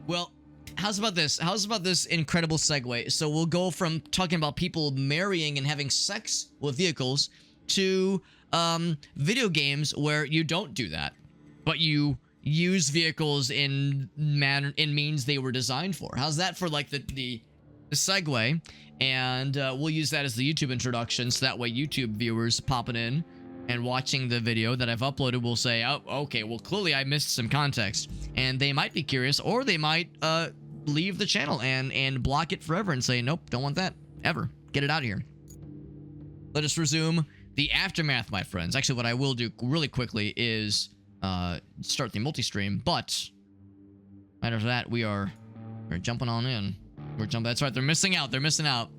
Well, how's about this? How's about this incredible segue? So we'll go from talking about people marrying and having sex with vehicles to video games where you don't do that, but you use vehicles in means they were designed for. How's that for like the segue? And we'll use that as the YouTube introduction, so that way YouTube viewers popping in and watching the video that I've uploaded will say, oh, okay, well, clearly I missed some context. And they might be curious, or they might leave the channel and block it forever and say, nope, don't want that, ever. Get it out of here. Let us resume the aftermath, my friends. Actually, what I will do really quickly is start the multi-stream, but matter of that, we're jumping on in. That's right, they're missing out. They're missing out.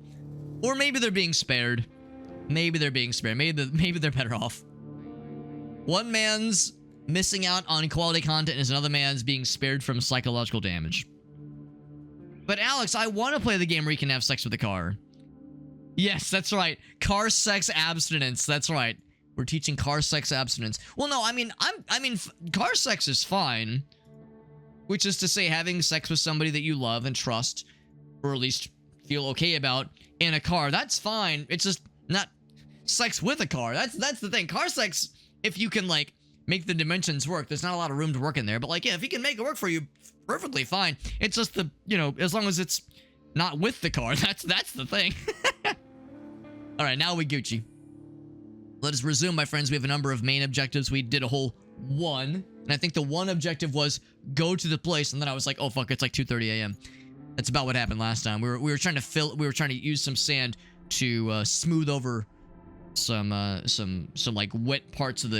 Or maybe they're being spared. Maybe they're being spared. Maybe they're better off. One man's missing out on quality content is another man's being spared from psychological damage. But Alex, I want to play the game where you can have sex with a car. Yes, that's right. Car sex abstinence. That's right. We're teaching car sex abstinence. Well, no, I mean, car sex is fine. Which is to say, having sex with somebody that you love and trust, or at least feel okay about in a car, that's fine. It's just not sex with a car. That's the thing. Car sex, if you can like make the dimensions work, there's not a lot of room to work in there. But like, yeah, if you can make it work for you, perfectly fine. It's just the, you know, as long as it's not with the car, that's the thing. All right, now we Gucci. Let us resume, my friends. We have a number of main objectives. We did a whole one, and I think the one objective was go to the place, and then I was like, oh fuck, it's like 2:30 a.m. That's about what happened last time. We were trying to use some sand to smooth over some like wet parts of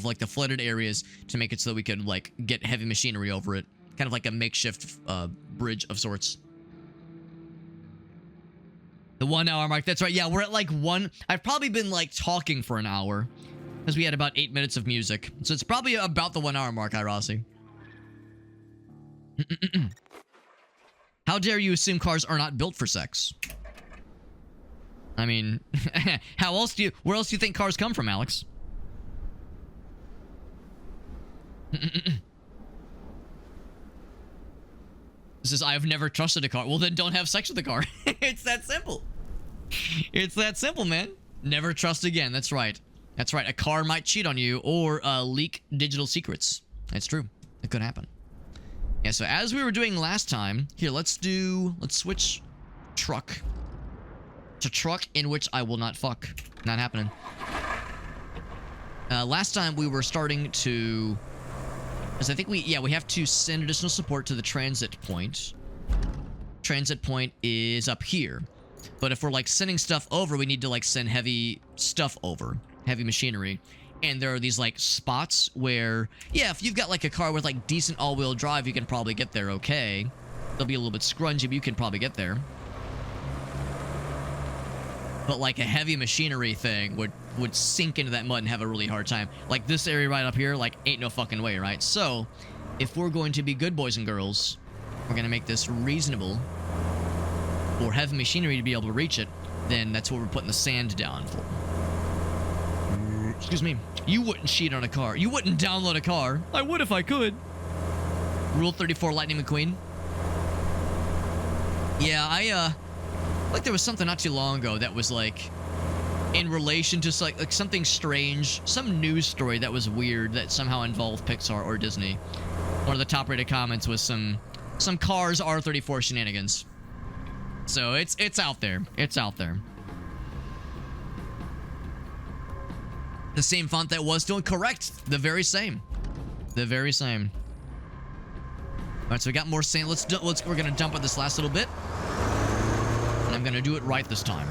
like the flooded areas to make it so that we could like get heavy machinery over it, kind of like a makeshift bridge of sorts. The 1 hour mark. That's right. Yeah, we're at like one. I've probably been like talking for an hour because we had about 8 minutes of music, so it's probably about the 1 hour mark, Irasi. How dare you assume cars are not built for sex? I mean, where else do you think cars come from, Alex? This is, I've never trusted a car. Well, then don't have sex with a car. It's that simple. It's that simple, man. Never trust again. That's right. That's right. A car might cheat on you or leak digital secrets. That's true. It could happen. Yeah, so as we were doing last time, here, let's switch truck to truck in which I will not fuck. Not happening. Last time we were starting to, because I think we have to send additional support to the transit point. Transit point is up here. But if we're like sending stuff over, we need to like send heavy stuff over, heavy machinery. And there are these like spots where, yeah, if you've got like a car with like decent all-wheel drive, you can probably get there okay. They'll be a little bit scrungy, but you can probably get there. But like a heavy machinery thing would sink into that mud and have a really hard time. Like this area right up here, like ain't no fucking way, right? So if we're going to be good boys and girls, we're going to make this reasonable for heavy machinery to be able to reach it, then that's what we're putting the sand down for. Excuse me. You wouldn't cheat on a car. You wouldn't download a car. I would if I could. Rule 34, Lightning McQueen. Yeah, like there was something not too long ago that was like in relation to like something strange, some news story that was weird that somehow involved Pixar or Disney. One of the top rated comments was some Cars R34 shenanigans. So it's out there. It's out there. The same font that was still correct. The very same. The very same. All right, so we got more sand. We're gonna dump on this last little bit, and I'm gonna do it right this time.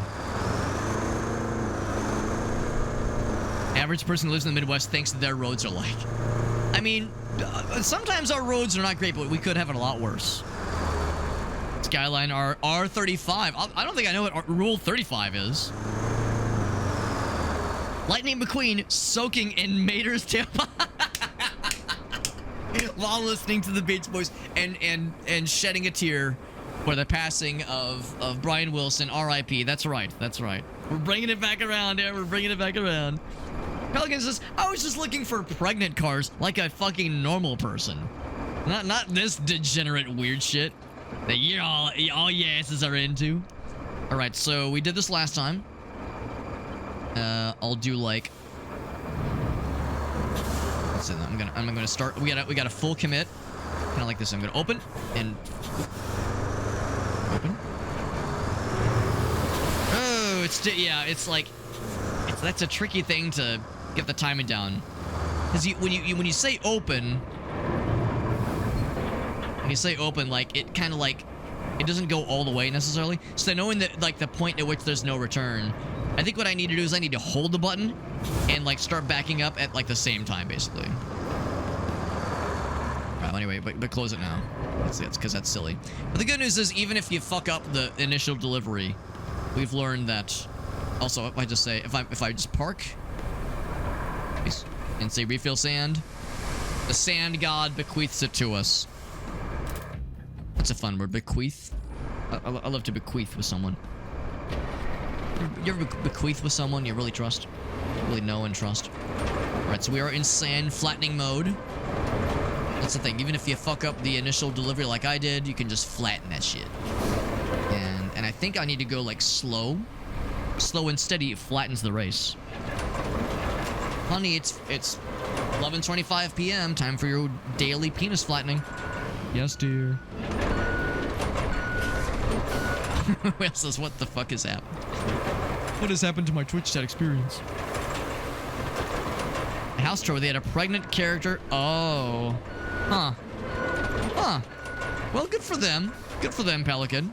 Average person who lives in the Midwest thinks that their roads are like. I mean, sometimes our roads are not great, but we could have it a lot worse. Skyline R35. I don't think I know what Rule 35 is. Lightning McQueen soaking in Mater's tailpipe while listening to the Beach Boys and shedding a tear for the passing of Brian Wilson, R.I.P. That's right. That's right. We're bringing it back around. Yeah, we're bringing it back around. Pelican says, I was just looking for pregnant cars like a fucking normal person. Not this degenerate weird shit that all you asses are into. All right, so we did this last time. I'll do like. Let's see. I'm gonna start. We got a full commit. Kind of like this. I'm gonna open and open. Oh, it's like that's a tricky thing to get the timing down. Because when you say open. When you say open, like, it kind of like, it doesn't go all the way necessarily. So knowing that, like, the point at which there's no return, I think what I need to do is I need to hold the button and, like, start backing up at, like, the same time, basically. Well, anyway, but close it now. That's because that's silly. But the good news is, even if you fuck up the initial delivery, we've learned that. Also, if I just say, if I just park and say refill sand, the sand god bequeaths it to us. That's a fun word, bequeath. I love to bequeath with someone. You ever bequeath with someone you really trust? Really know and trust? Alright, so we are in sand flattening mode. That's the thing. Even if you fuck up the initial delivery like I did, you can just flatten that shit. And I think I need to go like slow. Slow and steady flattens the race. Honey, it's 11:25 p.m. Time for your daily penis flattening. Yes, dear. Will says, what the fuck has happened? What has happened to my Twitch chat experience? A house tour where they had a pregnant character. Oh. Huh. Huh. Well, good for them. Good for them, Pelican.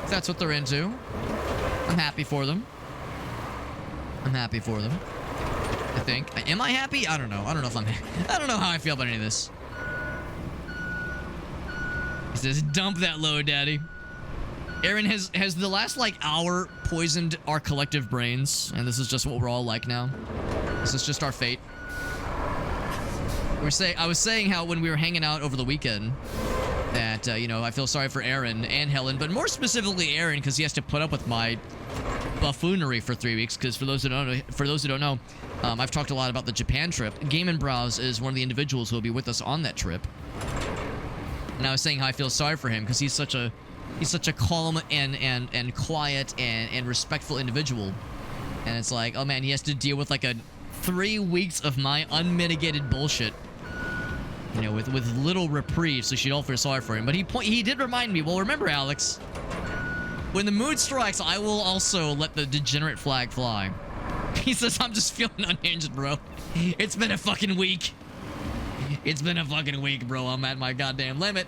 If that's what they're into. I'm happy for them. I'm happy for them. I think. Am I happy? I don't know. I don't know if I'm I don't know how I feel about any of this. He says, dump that load, daddy. Aaron, has the last, like, hour poisoned our collective brains? And this is just what we're all like now? This is just our fate? I was saying how when we were hanging out over the weekend that, you know, I feel sorry for Aaron and Helen, but more specifically Aaron, because he has to put up with my buffoonery for 3 weeks, because for those who don't know, I've talked a lot about the Japan trip. Game and Browse is one of the individuals who will be with us on that trip. And I was saying how I feel sorry for him because he's such a calm and quiet and respectful individual. And it's like, oh man, he has to deal with like 3 weeks of my unmitigated bullshit. You know, with little reprieve, so she'd all feel sorry for him. But he did remind me, well, remember, Alex, when the mood strikes, I will also let the degenerate flag fly. He says, I'm just feeling unhinged, bro. It's been a fucking week. It's been a fucking week, bro. I'm at my goddamn limit.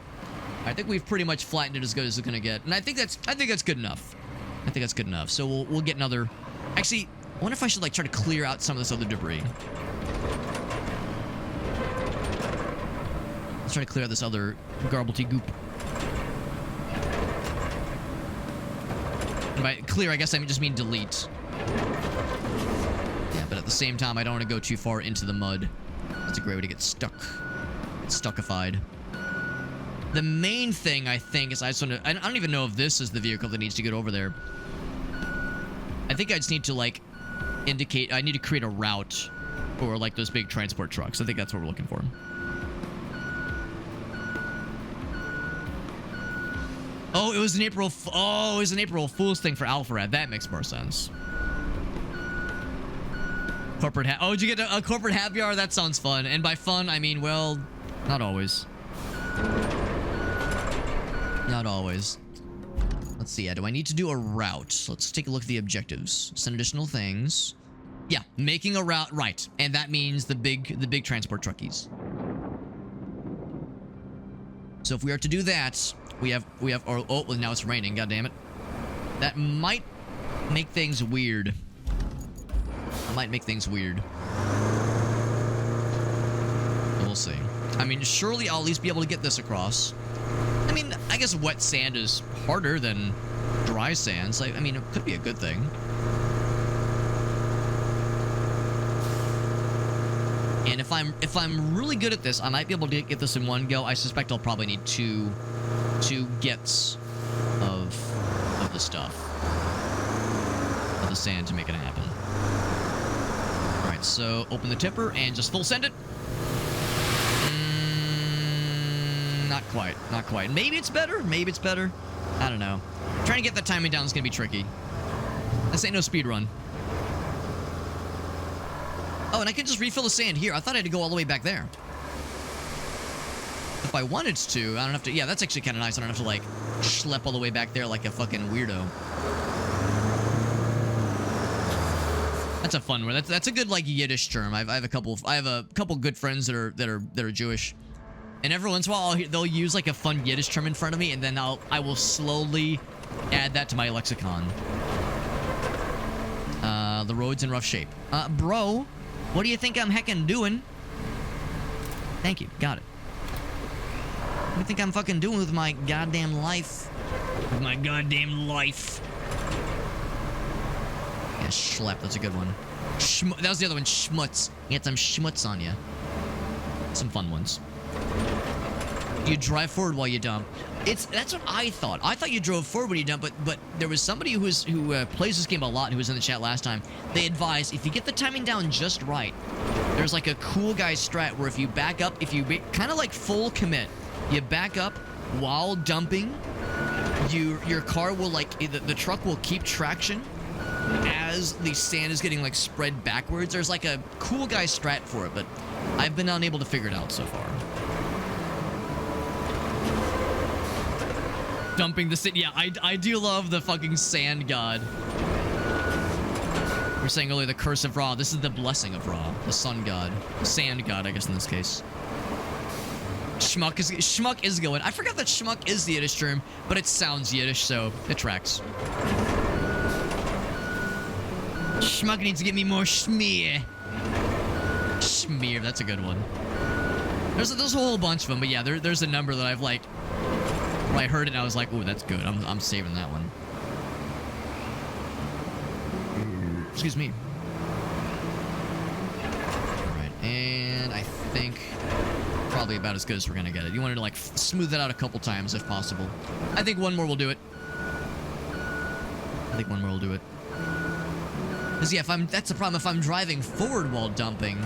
I think we've pretty much flattened it as good as it's gonna get, and I think that's good enough. I think that's good enough. So we'll get another. Actually, I wonder if I should like try to clear out some of this other debris. Let's try to clear out this other garblety goop. And by clear, I guess I just mean delete. Yeah, but at the same time, I don't want to go too far into the mud. That's a great way to get stuck. Get stuckified. The main thing, I think, is I just want to... I don't even know if this is the vehicle that needs to get over there. I think I just need to, like, indicate... I need to create a route for, like, those big transport trucks. I think that's what we're looking for. Oh, it was an April... Oh, it was an April Fool's thing for Alpharad. That makes more sense. Corporate Oh, did you get a corporate happy hour? That sounds fun. And by fun, I mean, well, not always. Not always. Let's see. Do I need to do a route? Let's take a look at the objectives. Send additional things. Yeah, making a route. Right. And that means the big transport truckies. So if we are to do that, we have oh, well, now it's raining. God damn it. That might make things weird. Might make things weird. We'll see. I mean, surely I'll at least be able to get this across. I mean, I guess wet sand is harder than dry sand. So, I mean, it could be a good thing. And if I'm really good at this, I might be able to get this in one go. I suspect I'll probably need two gets of the stuff. Of the sand to make it happen. Alright, so open the tipper and just full send it. Not quite. Not quite. Maybe it's better. Maybe it's better. I don't know. Trying to get that timing down is going to be tricky. This ain't no speed run. Oh, and I can just refill the sand here. I thought I had to go all the way back there. If I wanted to, I don't have to... Yeah, that's actually kind of nice. I don't have to, like, schlep all the way back there like a fucking weirdo. That's a fun one. That's a good, like, Yiddish term. I have a couple good friends that are Jewish. And every once in a while, they'll use, like, a fun Yiddish term in front of me, and then I will slowly add that to my lexicon. The road's in rough shape. Bro, what do you think I'm heckin' doing? Thank you. Got it. What do you think I'm fucking doing with my goddamn life? With my goddamn life. Yeah, schlep. That's a good one. That was the other one. Schmutz. You get some schmutz on you. Some fun ones. You drive forward while you dump. That's what I thought. I thought you drove forward when you dump, but there was somebody who plays this game a lot, who was in the chat last time. They advised if you get the timing down just right, there's like a cool guy strat where if you back up, if you kind of like full commit, you back up while dumping, your car will like the truck will keep traction as the sand is getting like spread backwards. There's like a cool guy strat for it, but I've been unable to figure it out so far. Dumping the city. Yeah, I do love the fucking sand god. We were saying earlier the curse of Ra. This is the blessing of Ra. The sun god. Sand god, I guess, in this case. Schmuck is going. I forgot that schmuck is the Yiddish term, but it sounds Yiddish, so it tracks. Schmuck needs to get me more schmear. Schmear, that's a good one. There's a whole bunch of them, but yeah, there's a number that I've like... When I heard it, I was like, "Ooh, that's good. I'm saving that one." Excuse me. All right, and I think probably about as good as we're gonna get it. You wanted to like smooth it out a couple times if possible. I think one more will do it. Because yeah, that's the problem. If I'm driving forward while dumping,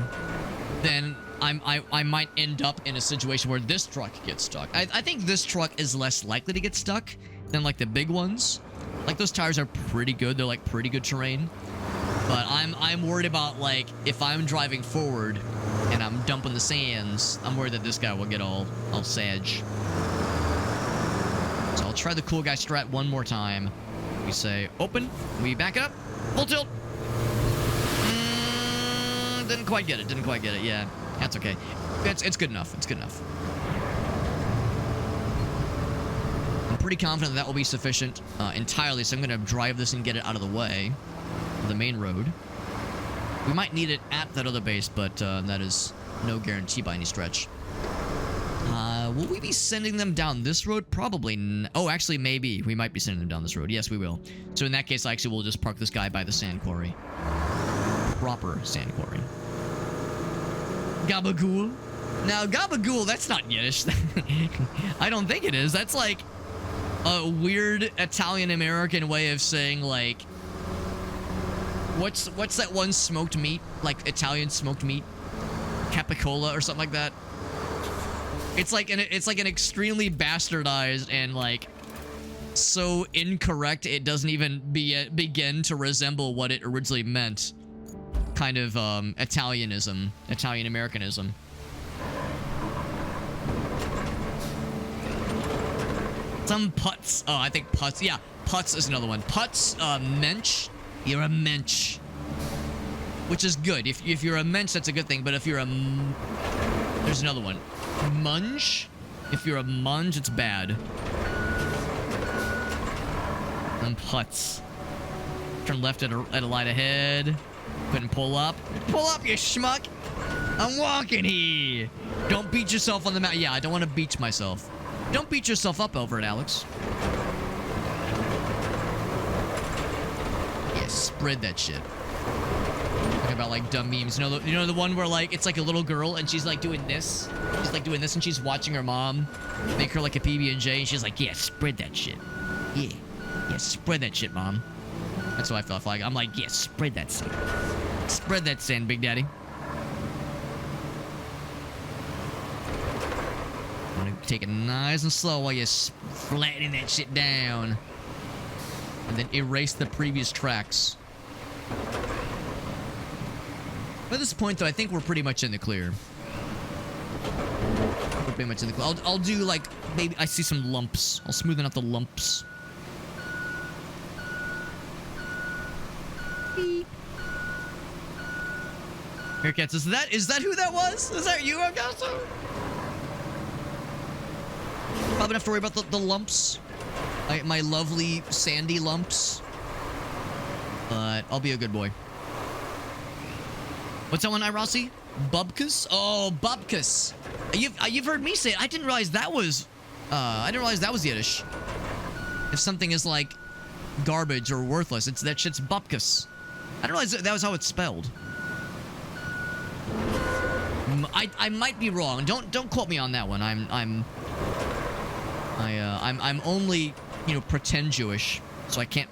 then I might end up in a situation where this truck gets stuck. I think this truck is less likely to get stuck than like the big ones. Like those tires are pretty good. They're like pretty good terrain. But I'm worried about like if I'm driving forward and I'm dumping the sands, I'm worried that this guy will get all sage. So I'll try the cool guy strat one more time. We say open, we back up, full tilt. Didn't quite get it, yeah. That's okay. It's good enough. It's good enough. I'm pretty confident that will be sufficient entirely, so I'm going to drive this and get it out of the way of the main road. We might need it at that other base, but that is no guarantee by any stretch. Will we be sending them down this road? Probably. Oh, actually, maybe. We might be sending them down this road. Yes, we will. So in that case, actually, we'll just park this guy by the sand quarry. Proper sand quarry. Gabagool. Now, gabagool, that's not Yiddish. I don't think it is. That's like a weird Italian-American way of saying, like... What's that one smoked meat? Like, Italian smoked meat? Capicola or something like that? It's like an extremely bastardized and, like, so incorrect it doesn't even begin to resemble what it originally meant. Kind of Italianism, Italian-Americanism. Some putz. Oh, I think putz. Yeah, putz is another one. Putz, mensch. You're a mensch. Which is good. If you're a mensch, that's a good thing. But if you're a... There's another one. Munge. If you're a munge, it's bad. And putz. Turn left at a light ahead. Couldn't pull up. Pull up, you schmuck! I'm walking here! Don't beat yourself on the mouth. Yeah, I don't want to beach myself. Don't beat yourself up over it, Alex. Yeah, spread that shit. Talking about like dumb memes. You know the one where like it's like a little girl and she's like doing this. She's like doing this and she's watching her mom make her like a PB&J and she's like, yeah, spread that shit. Yeah, spread that shit, mom. That's what I felt like. I'm like, yeah, spread that sand. Spread that sand, Big Daddy. Want to take it nice and slow while you're flattening that shit down. And then erase the previous tracks. At this point, though, I think we're pretty much in the clear. We're pretty much in the clear. I'll do, like, maybe I see some lumps. I'll smoothen out the lumps. Beep. Here, Cats, is that who that was? Is that you, Augusto? Probably don't have to worry about the lumps. My lovely sandy lumps. But I'll be a good boy. What's that one, Irossi? Bubkus? Oh, Bubkus. You've heard me say it. I didn't realize that was Yiddish. If something is like garbage or worthless, that shit's Bubkus. I didn't realize that was how it's spelled. I might be wrong. Don't quote me on that one. I'm only, you know, pretend Jewish, so I can't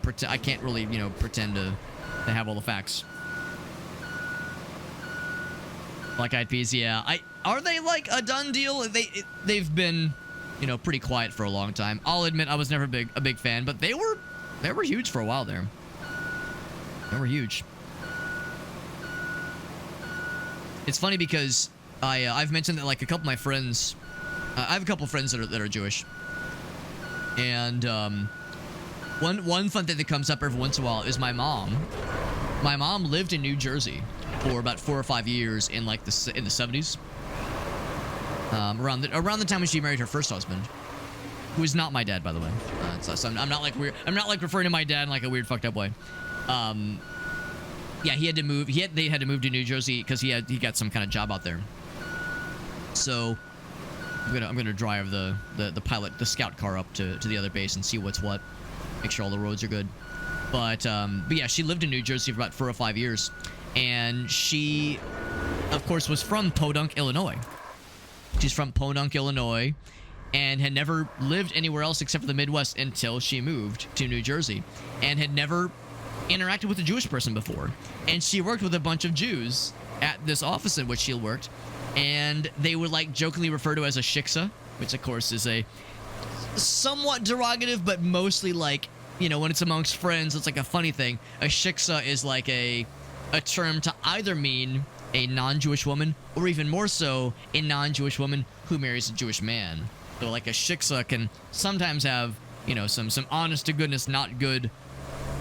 really, you know, pretend to have all the facts. Black Eyed Peas, yeah. Are they like a done deal? They've been, you know, pretty quiet for a long time. I'll admit I was never a big fan, but they were huge for a while there. They were huge. It's funny because I've mentioned that, like, a couple of my friends, I have a couple of friends that are Jewish, and one fun thing that comes up every once in a while is my mom. My mom lived in New Jersey for about 4 or 5 years in like in the 70s. Around the time when she married her first husband, who is not my dad, by the way. So I'm not like weird. I'm not like referring to my dad in like a weird fucked up way. Yeah, he had to move. They had to move to New Jersey because he got some kind of job out there. So I'm gonna drive the scout car up to the other base and see what's what. Make sure all the roads are good. But yeah, she lived in New Jersey for about 4 or 5 years. And she, of course, was from Podunk, Illinois. She's from Podunk, Illinois, and had never lived anywhere else except for the Midwest until she moved to New Jersey, and had never interacted with a Jewish person before. And she worked with a bunch of Jews at this office in which she worked, and they would like jokingly refer to as a shiksa, which of course is a somewhat derogative, but mostly like, you know, when it's amongst friends, it's like a funny thing. A shiksa is like a term to either mean a non-Jewish woman, or even more so, a non-Jewish woman who marries a Jewish man. So like a shiksa can sometimes have, you know, some honest to goodness, not good,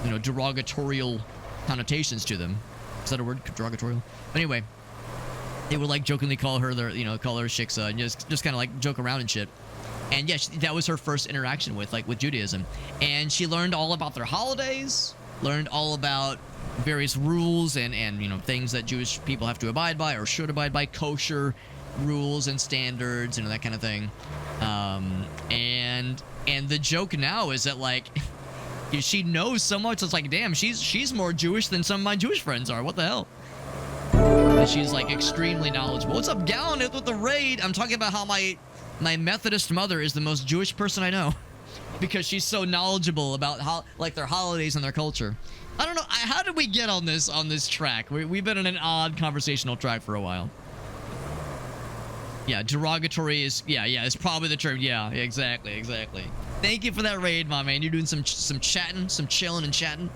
you know, derogatorial connotations to them. Is that a word? Derogatorial? But anyway, they would like jokingly call her shiksa, and just kind of like joke around and shit. And yeah, that was her first interaction with Judaism. And she learned all about their holidays, learned all about various rules and you know, things that Jewish people have to abide by or should abide by, kosher rules and standards, you know, that kind of thing. And the joke now is that like she knows so much. It's like, damn, she's more Jewish than some of my Jewish friends are. What the hell? And she's like extremely knowledgeable. What's up, Gallon? With the raid, I'm talking about how my Methodist mother is the most Jewish person I know because she's so knowledgeable about how like their holidays and their culture. I don't know. How did we get on this track? We've been on an odd conversational track for a while. Yeah, derogatory is it's probably the term. Yeah, exactly. Thank you for that raid, my man. You're doing some chatting, some chilling and chatting.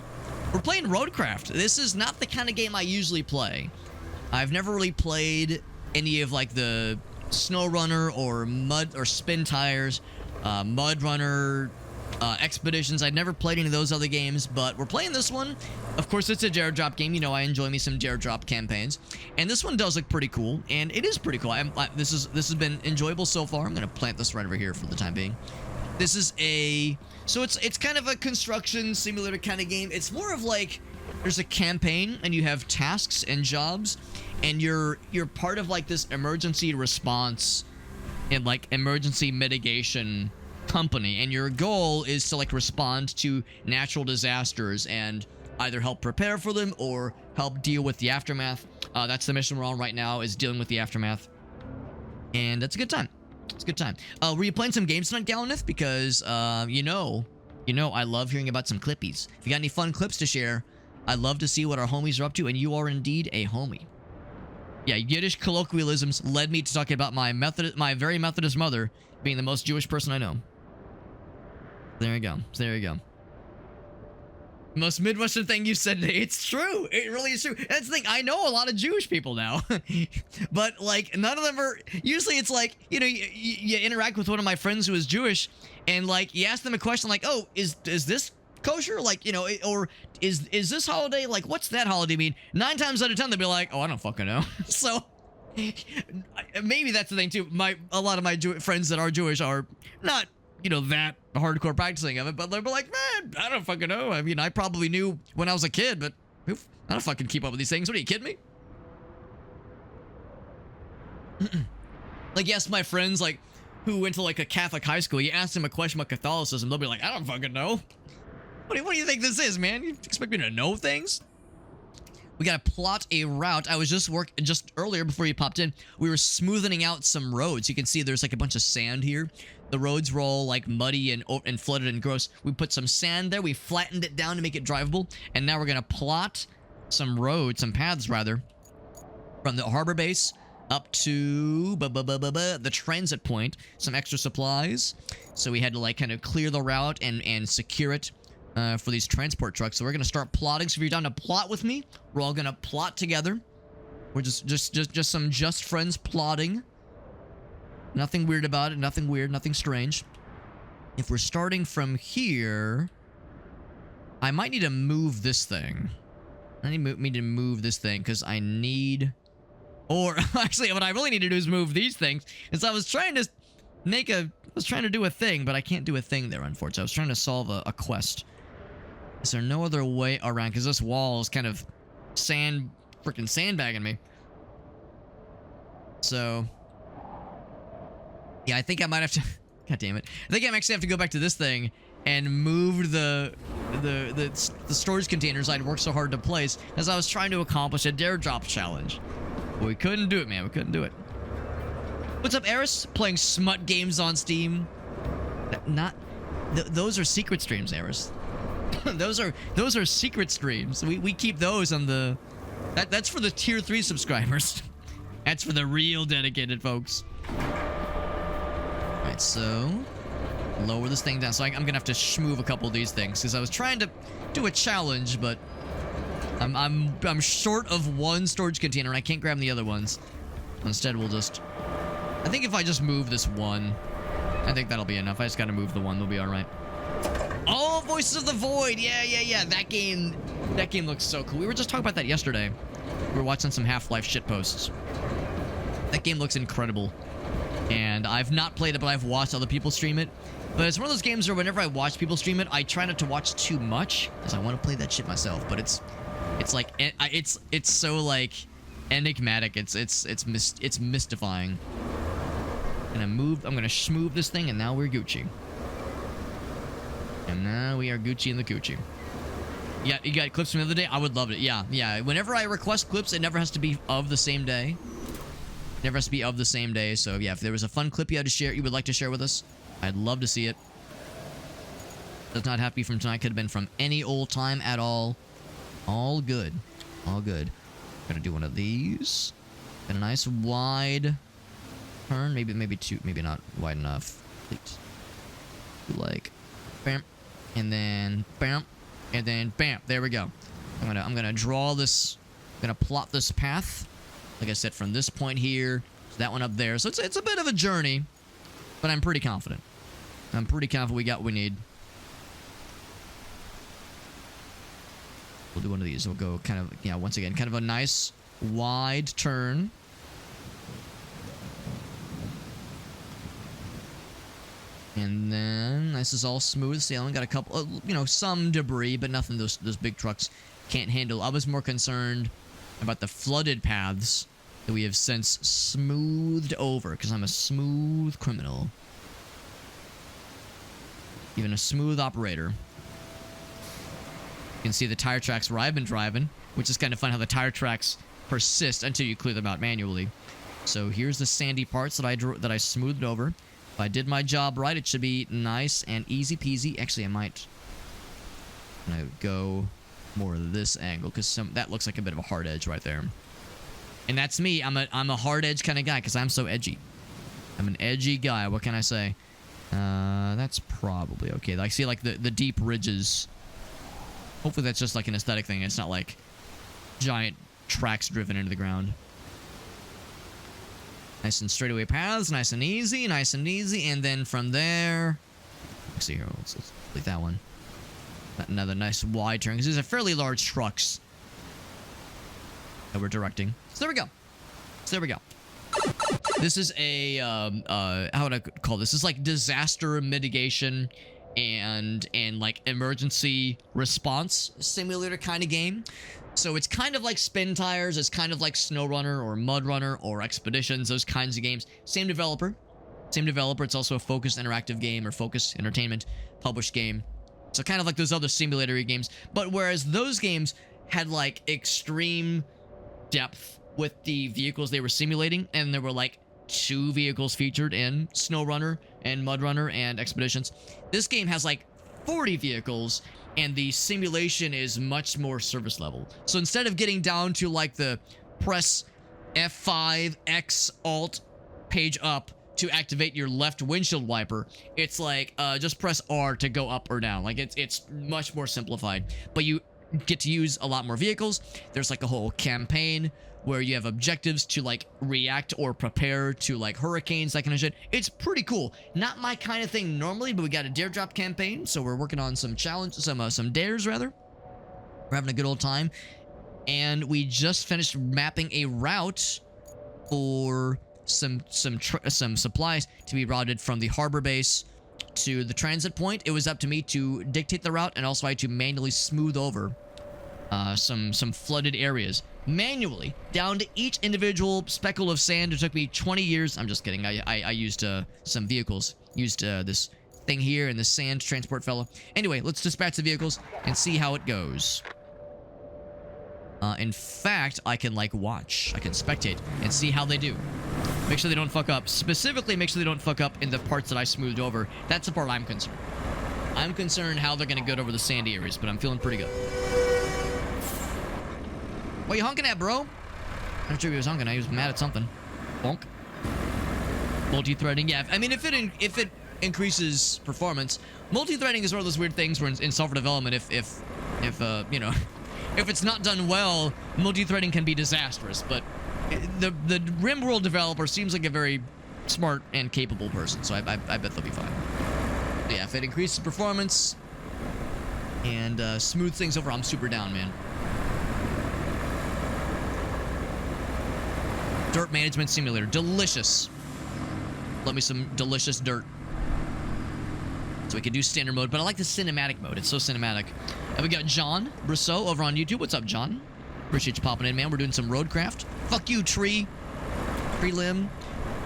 We're playing Roadcraft. This is not the kind of game I usually play. I've never really played any of like the Snow Runner or Mud or Spin Tires, Mud Runner, Expeditions. I'd never played any of those other games, but we're playing this one. Of course, it's a dare drop game. You know, I enjoy me some dare drop campaigns, and this one does look pretty cool, and it is pretty cool. This has been enjoyable so far. I'm gonna plant this right over here for the time being. This is it's kind of a construction simulator kind of game. It's more of like there's a campaign and you have tasks and jobs, and you're part of like this emergency response and like emergency mitigation company, and your goal is to like respond to natural disasters and either help prepare for them or help deal with the aftermath. That's the mission we're on right now, is dealing with the aftermath, and that's a good time. It's a good time. Were you playing some games tonight, Gallanith? Because you know I love hearing about some clippies. If you got any fun clips to share, I'd love to see what our homies are up to, and you are indeed a homie. Yeah, Yiddish colloquialisms led me to talking about my very Methodist mother being the most Jewish person I know. There you go. There you go. Most Midwestern thing you said today. It's true. It really is true. That's the thing. I know a lot of Jewish people now, but like none of them are. Usually, it's like you interact with one of my friends who is Jewish, and like you ask them a question like, "Oh, is this kosher?" Like or is this holiday like what's that holiday mean? 9 times out of 10 they'll be like, "Oh, I don't fucking know." So maybe that's the thing too. A lot of my friends that are Jewish are not that hardcore practicing of it, but they're like, man, I don't fucking know. I mean, I probably knew when I was a kid, but I don't fucking keep up with these things. What are you kidding me? Like, yes, my friends like who went to like a Catholic high school, you ask them a question about Catholicism, they'll be like, I don't fucking know. What do you think this is, man? You expect me to know things? We gotta plot a route. I was just earlier before you popped in, we were smoothing out some roads. You can see there's like a bunch of sand here. The roads were all like muddy and flooded and gross. We put some sand there. We flattened it down to make it drivable. And now we're gonna plot some paths rather, from the harbor base up to the transit point. Some extra supplies. So we had to like kind of clear the route and secure it for these transport trucks. So we're gonna start plotting. So if you're down to plot with me, we're all gonna plot together. We're just some friends plotting. Nothing weird about it. Nothing weird. Nothing strange. If we're starting from here, I might need to move this thing. I need to move this thing because I need. Or actually, what I really need to do is move these things. Because I was trying to do a thing, but I can't do a thing there, unfortunately. I was trying to solve a quest. Is there no other way around? Because this wall is kind of freaking sandbagging me. So. Yeah, I think I might have to. God damn it! I think I actually have to go back to this thing and move the storage containers I'd worked so hard to place as I was trying to accomplish a dare drop challenge. But we couldn't do it, man. We couldn't do it. What's up, Eris? Playing smut games on Steam. Those are secret streams, Eris. those are secret streams. We keep those on the. That's for the tier 3 subscribers. That's for the real dedicated folks. Alright, so lower this thing down. So I'm gonna have to schmoove a couple of these things because I was trying to do a challenge, but I'm short of one storage container and I can't grab the other ones. Instead, we'll just. I think if I just move this one, I think that'll be enough. I just gotta move the one. They'll be all right. Oh, Voices of the Void. Yeah. That game looks so cool. We were just talking about that yesterday. We were watching some Half-Life shitposts. That game looks incredible. And I've not played it, but I've watched other people stream it. But it's one of those games where whenever I watch people stream it, I try not to watch too much because I want to play that shit myself. But it's so like enigmatic. It's mystifying. I'm gonna schmoove this thing, and now we're Gucci. And now we are Gucci in the Coochie. Yeah, you got clips from the other day? I would love it. Yeah. Whenever I request clips, it never has to be of the same day. Never has to be of the same day. So yeah, if there was a fun clip you would like to share with us, I'd love to see it. Does not have to be from tonight. Could have been from any old time at all. All good. All good. Gonna do one of these. Got a nice wide turn. Maybe two. Maybe not wide enough. Like, bam, and then bam, and then bam. There we go. I'm gonna draw this. I'm gonna plot this path. Like I said, from this point here to that one up there. So it's a bit of a journey, but I'm pretty confident. I'm pretty confident we got what we need. We'll do one of these. We'll go kind of, once again, kind of a nice wide turn. And then this is all smooth sailing. Got a couple, some debris, but nothing those big trucks can't handle. I was more concerned about the flooded paths that we have since smoothed over, because I'm a smooth criminal. Even a smooth operator. You can see the tire tracks where I've been driving, which is kind of fun how the tire tracks persist until you clear them out manually. So here's the sandy parts that I smoothed over. If I did my job right, it should be nice and easy peasy. Actually, I might go more of this angle because that looks like a bit of a hard edge right there. And that's me. I'm a hard edge kind of guy because I'm so edgy. I'm an edgy guy. What can I say? That's probably okay. I see like the deep ridges. Hopefully that's just like an aesthetic thing. It's not like giant tracks driven into the ground. Nice and straightaway paths. Nice and easy. Nice and easy. And then from there... Let's see here. Let's delete that one. Another nice wide turn. Because these are fairly large trucks that we're directing. So there we go. So there we go. This is a, how would I call this? This is like disaster mitigation and like emergency response simulator kind of game. So it's kind of like Spin Tires. It's kind of like SnowRunner or MudRunner or Expeditions, those kinds of games. Same developer. Same developer. It's also a focused interactive game or focused entertainment published game. So kind of like those other simulator games. But whereas those games had like extreme depth with the vehicles they were simulating, and there were like 2 vehicles featured in SnowRunner and MudRunner and Expeditions, this game has like 40 vehicles, and the simulation is much more service level. So instead of getting down to like the press F5 X Alt page up to activate your left windshield wiper, it's like just press R to go up or down. Like it's much more simplified, but you get to use a lot more vehicles. There's like a whole campaign where you have objectives to like react or prepare to like hurricanes, that kind of shit. It's pretty cool. Not my kind of thing normally, but we got a dare drop campaign, so we're working on some challenges, some dares rather. We're having a good old time, and we just finished mapping a route for some supplies to be routed from the harbor base to the transit point. It was up to me to dictate the route, and also I had to manually smooth over some flooded areas manually down to each individual speckle of sand. It took me 20 years. I'm just kidding. I used some vehicles, used this thing here and the sand transport fella. Anyway, let's dispatch the vehicles and see how it goes. In fact, I can like watch, I can spectate and see how they do. Make sure they don't fuck up. Specifically, make sure they don't fuck up in the parts that I smoothed over. That's the part I'm concerned. I'm concerned how they're gonna get over the sandy areas, but I'm feeling pretty good. What are you honking at, bro? I'm not sure he was honking at. He was mad at something. Bonk. Multi-threading. Yeah, I mean, if it increases performance, multi-threading is one of those weird things where in software development, if you know, if it's not done well, multi-threading can be disastrous. But the RimWorld developer seems like a very smart and capable person, so I bet they'll be fine. But yeah, if it increases performance and smooth things over, I'm super down, man. Dirt Management Simulator. Delicious. Love me some delicious dirt. So we can do standard mode, but I like the cinematic mode. It's so cinematic. And we got John Brousseau over on YouTube. What's up, John? Appreciate you popping in, man. We're doing some Roadcraft. Fuck you, tree. Tree limb.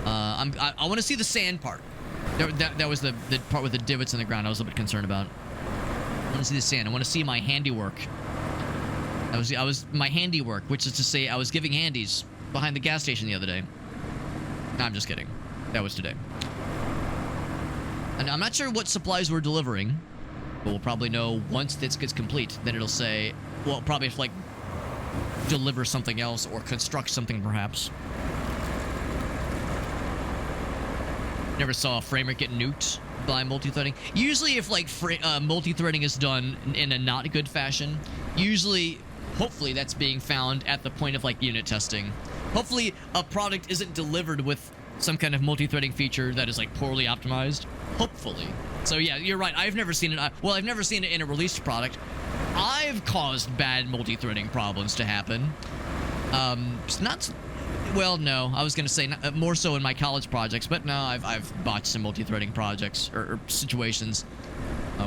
I want to see the sand part. That was the part with the divots in the ground I was a bit concerned about. I want to see the sand. I want to see my handiwork. I was my handiwork, which is to say I was giving handies behind the gas station the other day. No, I'm just kidding. That was today. And I'm not sure what supplies we're delivering, but we'll probably know once this gets complete. Then it'll say, well, probably if, like, deliver something else or construct something, perhaps. Never saw a framer get nuked by multi-threading. Usually if, like, multi-threading is done in a not good fashion, usually, hopefully, that's being found at the point of, like, unit testing. Hopefully, a product isn't delivered with some kind of multi-threading feature that is, like, poorly optimized. Hopefully. So, yeah, you're right. I've never seen it. Well, I've never seen it in a released product. I've caused bad multi-threading problems to happen. Not... Well, no. I was going to say more so in my college projects, but no, I've botched some multi-threading projects or situations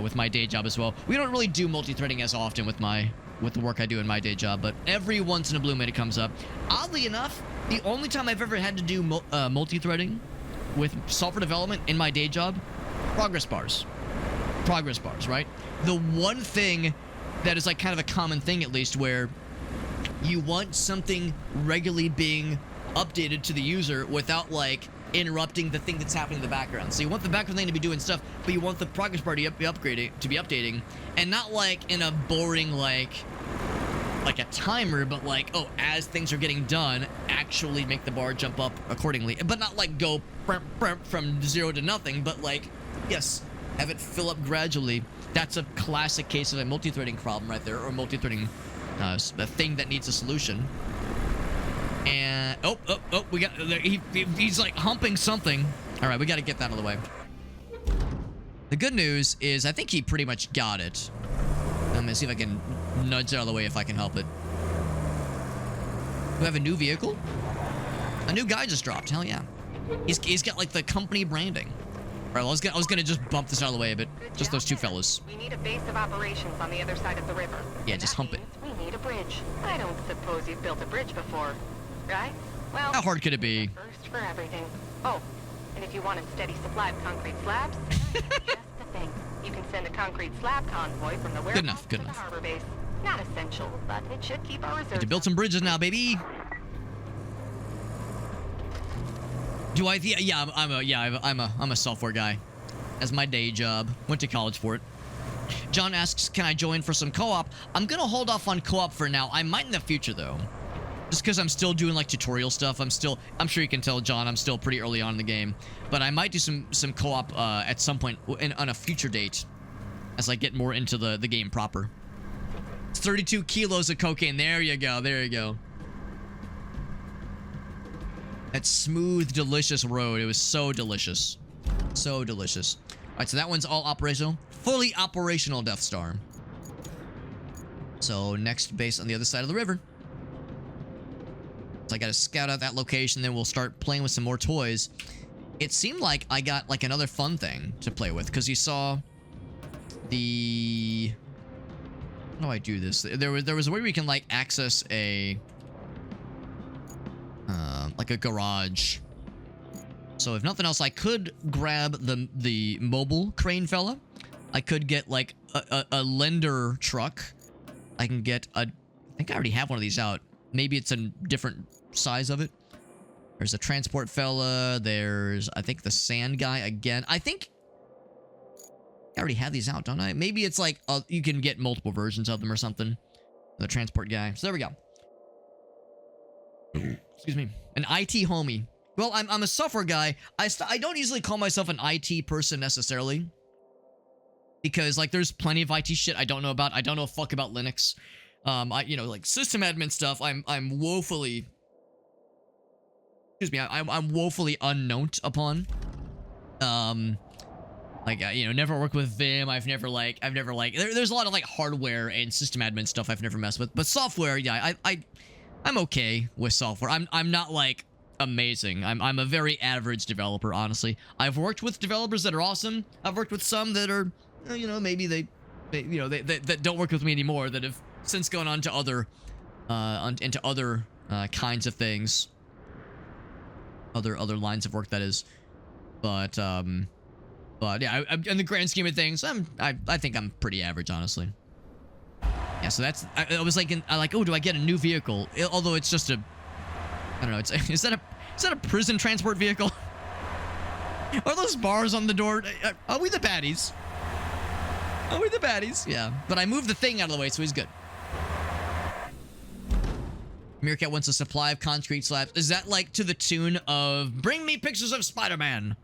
with my day job as well. We don't really do multi-threading as often with the work I do in my day job, but every once in a blue moon it comes up. Oddly enough, the only time I've ever had to do multi-threading with software development in my day job, progress bars. Progress bars, right? The one thing that is like kind of a common thing, at least, where you want something regularly being updated to the user without, like, interrupting the thing that's happening in the background. So you want the background thing to be doing stuff, but you want the progress bar to be updating, and not like in a boring, like, like a timer, but like, oh, as things are getting done, actually make the bar jump up accordingly. But not like go from 0 to nothing, but like, yes, have it fill up gradually. That's a classic case of a multi-threading problem right there, or multi-threading a thing that needs a solution. And oh, we got he's like humping something. All right, we got to get that out of the way. The good news is I think he pretty much got it. I'm gonna see if I can nudge it out of the way if I can help it. We have a new vehicle? A new guy just dropped. Hell yeah. He's got like the company branding. All right, well, I was gonna just bump this out of the way a bit. Just those two fellas. We need a base of operations on the other side of the river. Yeah, just hump it. We need a bridge. I don't suppose you've built a bridge before, right? Well, how hard could it be? First for everything. Oh, and if you want a steady supply of concrete slabs, just the thing. You can send a concrete slab convoy from the warehouse to the harbor base. Not essential, but it should keep our reserves. To build some bridges now, baby. Do I? Yeah, I'm a software guy. As my day job. Went to college for it. John asks, can I join for some co-op? I'm gonna hold off on co-op for now. I might in the future though. Just because I'm still doing like tutorial stuff. I'm sure you can tell, John, I'm still pretty early on in the game. But I might do some co-op at some point on a future date. As I get more into the game proper. It's 32 kilos of cocaine. There you go. There you go. That smooth, delicious road. It was so delicious. So delicious. All right, so that one's all operational. Fully operational Death Star. So next base on the other side of the river. So I got to scout out that location, then we'll start playing with some more toys. It seemed like I got like another fun thing to play with, because you saw the... How do I do this? There was a way we can like access a... like a garage. So if nothing else, I could grab the mobile crane fella. I could get like a lender truck. I can get a... I think I already have one of these out. Maybe it's a different size of it. There's a transport fella. There's, I think, the sand guy again. I think I already have these out, don't I? Maybe it's like you can get multiple versions of them or something. The transport guy. So there we go. Excuse me. An IT homie. Well, I'm a software guy. I don't usually call myself an IT person necessarily. Because, like, there's plenty of IT shit I don't know about. I don't know fuck about Linux. You know, like, system admin stuff, I'm woefully... Excuse me, I'm woefully unknown upon. Like, you know, never worked with Vim. I've never, like... There's a lot of, like, hardware and system admin stuff I've never messed with. But software, yeah, I'm okay with software. I'm not, like, amazing. I'm a very average developer, honestly. I've worked with developers that are awesome. I've worked with some that are, you know, maybe they don't work with me anymore, that have since gone on to other, into other, kinds of things. Other lines of work, that is. But yeah, in the grand scheme of things, I think I'm pretty average, honestly. Yeah, so that's, I was like, oh, do I get a new vehicle? Although it's just a, I don't know, is that a prison transport vehicle? Are those bars on the door? Are we the baddies? Are we the baddies? Yeah, but I moved the thing out of the way, so he's good. Meerkat wants a supply of concrete slabs. Is that like to the tune of, bring me pictures of Spider-Man?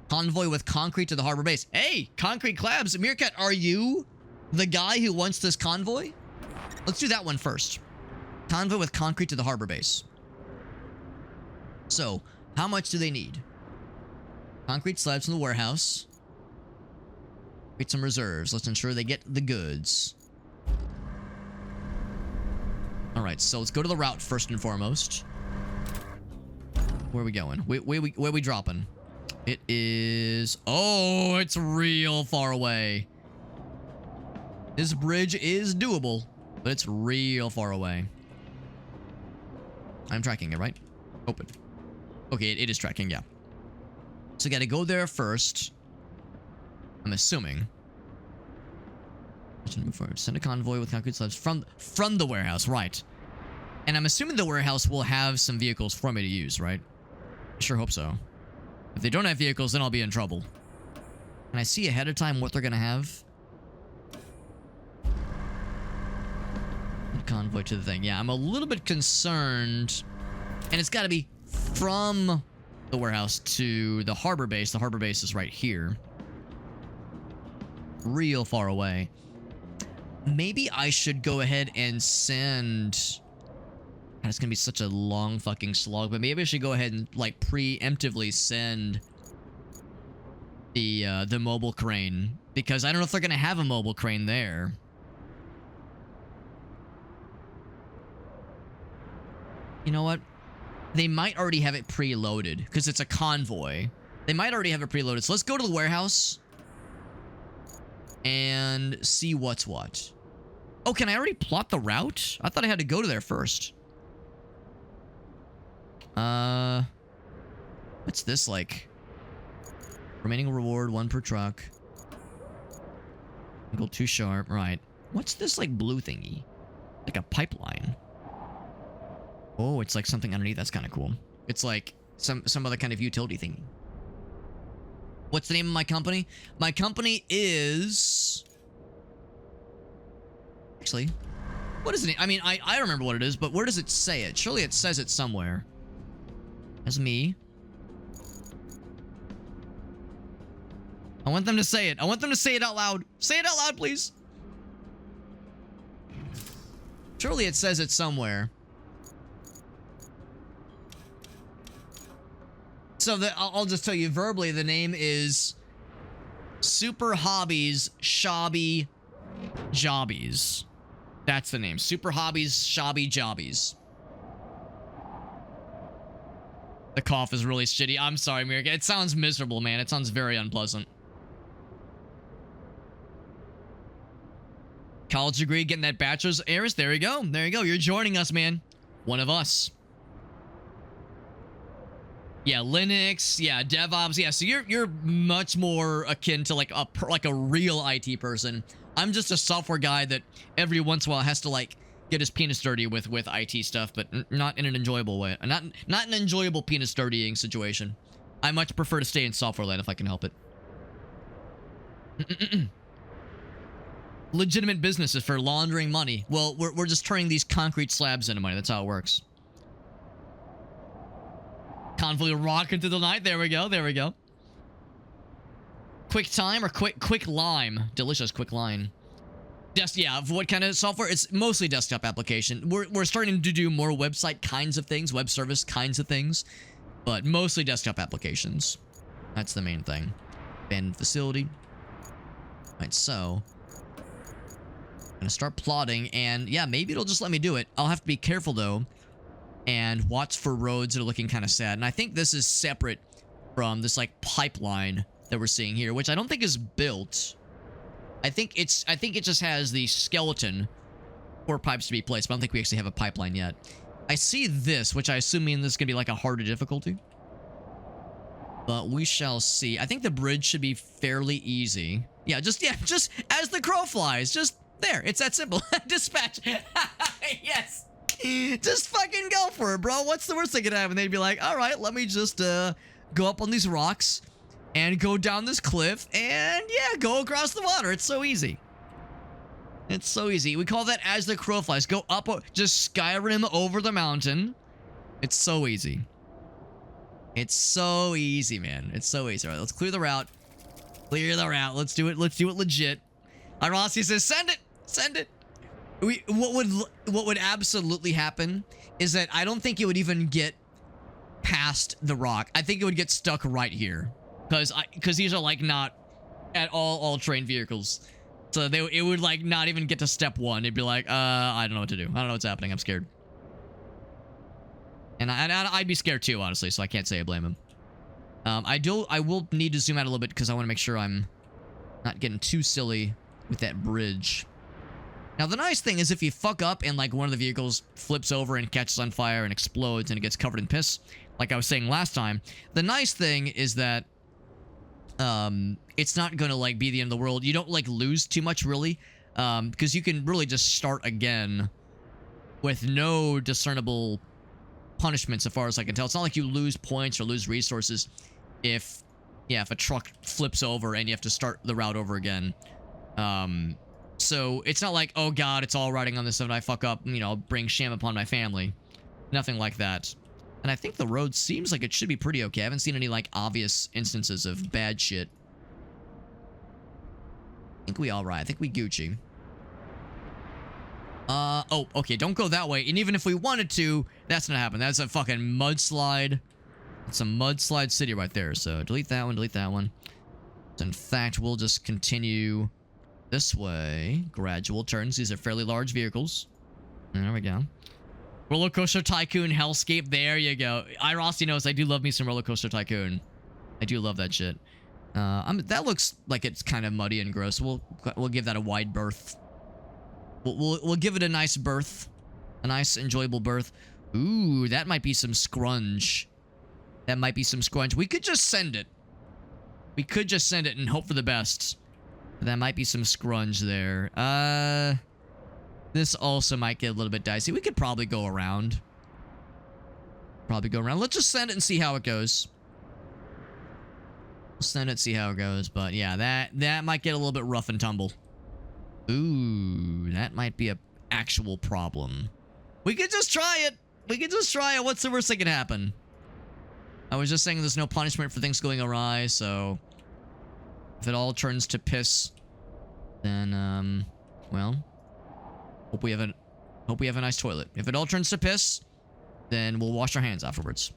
Convoy with concrete to the harbor base. Hey, concrete slabs. Meerkat, are you the guy who wants this convoy? Let's do that one first. Convoy with concrete to the harbor base. So, how much do they need? Concrete slabs from the warehouse. Create some reserves. Let's ensure they get the goods. Alright, so let's go to the route first and foremost. Where are we going? Where we dropping? It is... Oh, it's real far away. This bridge is doable, but it's real far away. I'm tracking it, right? Open. Okay, it is tracking, yeah. So gotta go there first. I'm assuming. Move forward. Send a convoy with concrete slabs from the warehouse, right? And I'm assuming the warehouse will have some vehicles for me to use, right? I sure hope so. If they don't have vehicles, then I'll be in trouble. Can I see ahead of time what they're gonna have? convoy to the thing. Yeah, I'm a little bit concerned. And it's got to be from the warehouse to the harbor base. The harbor base is right here. Real far away. Maybe I should go ahead and send... God, it's going to be such a long fucking slog. But maybe I should go ahead and, like, preemptively send the mobile crane. Because I don't know if they're going to have a mobile crane there. You know what? They might already have it preloaded because it's a convoy. They might already have it preloaded. So let's go to the warehouse and see what's what. Oh, can I already plot the route? I thought I had to go to there first. What's this like? Remaining reward, 1 per truck. Angle too sharp, right. What's this like blue thingy? Like a pipeline. Oh, it's like something underneath. That's kind of cool. It's like some other kind of utility thingy. What's the name of my company? My company is... Actually, what is it? I mean, I remember what it is, but where does it say it? Surely it says it somewhere. That's me. I want them to say it. I want them to say it out loud. Say it out loud, please. Surely it says it somewhere. So I'll just tell you verbally, the name is Super Hobbies Shabby Jobbies. That's the name. Super Hobbies Shabby Jobbies. The cough is really shitty. I'm sorry, Mirka. It sounds miserable, man. It sounds very unpleasant. College degree, getting that bachelor's. Eris, there you go. There you go. You're joining us, man. One of us. Yeah, Linux, yeah, DevOps, yeah. So you're much more akin to like a real IT person. I'm just a software guy that every once in a while has to like get his penis dirty with IT stuff, but not in an enjoyable way. Not an enjoyable penis dirtying situation. I much prefer to stay in software land if I can help it. Legitimate businesses for laundering money. Well, we're just turning these concrete slabs into money. That's how it works. Convoy rock into the night. There we go. There we go. Quick time or quick lime. Delicious quick lime. Yeah, what kind of software? It's mostly desktop application. We're starting to do more website kinds of things, web service kinds of things, but mostly desktop applications. That's the main thing. Abandoned facility. Right, so I'm gonna start plotting, and yeah, maybe it'll just let me do it. I'll have to be careful though, and watch for roads that are looking kind of sad. And I think this is separate from this like pipeline that we're seeing here, which I don't think is built. I think it just has the skeleton for pipes to be placed, but I don't think we actually have a pipeline yet. I see this, which I assume means this is gonna be like a harder difficulty, but we shall see. I think the bridge should be fairly easy. Yeah, just as the crow flies, just there. It's that simple. Dispatch. Yes. Just fucking go for it, bro. What's the worst that could happen? They'd be like, all right, let me just go up on these rocks and go down this cliff and yeah, go across the water. It's so easy. It's so easy. We call that as the crow flies. Go up, just Skyrim over the mountain. It's so easy. It's so easy, man. It's so easy. All right, let's clear the route. Clear the route. Let's do it. Let's do it legit. Rossi says, send it. Send it. What would absolutely happen is that I don't think it would even get past the rock. I think it would get stuck right here because these are like not at all terrain vehicles. So it would like not even get to step 1. It'd be like, I don't know what to do. I don't know what's happening. I'm scared. And I'd be scared too, honestly, so I can't say I blame him. I will need to zoom out a little bit because I want to make sure I'm not getting too silly with that bridge. Now, the nice thing is if you fuck up and, like, one of the vehicles flips over and catches on fire and explodes and it gets covered in piss, like I was saying last time, the nice thing is that it's not gonna, like, be the end of the world. You don't, like, lose too much, really, because you can really just start again with no discernible punishment, so far as I can tell. It's not like you lose points or lose resources if a truck flips over and you have to start the route over again. So it's not like, oh god, it's all riding on this, and if I fuck up, you know, bring shame upon my family. Nothing like that. And I think the road seems like it should be pretty okay. I haven't seen any, like, obvious instances of bad shit. I think we all right. I think we Gucci. Oh, okay, don't go that way. And even if we wanted to, that's not happening. That's a fucking mudslide. It's a mudslide city right there. So delete that one, delete that one. In fact, we'll just continue this way. Gradual turns. These are fairly large vehicles. There we go. Roller Coaster Tycoon Hellscape. There you go. Irossi knows I do love me some Roller Coaster Tycoon. I do love that shit. That looks like it's kind of muddy and gross. We'll give that a wide berth. We'll give it a nice berth. A nice, enjoyable berth. Ooh, that might be some scrunch. That might be some scrunch. We could just send it. We could just send it and hope for the best. That might be some scrunch there. This also might get a little bit dicey. We could probably go around. Let's just send it and see how it goes. We'll send it, see how it goes. But yeah, that might get a little bit rough and tumble. Ooh, that might be a actual problem. We could just try it. What's the worst that could happen? I was just saying there's no punishment for things going awry, so if it all turns to piss, then well, hope we have a nice toilet. If it all turns to piss, then we'll wash our hands afterwards.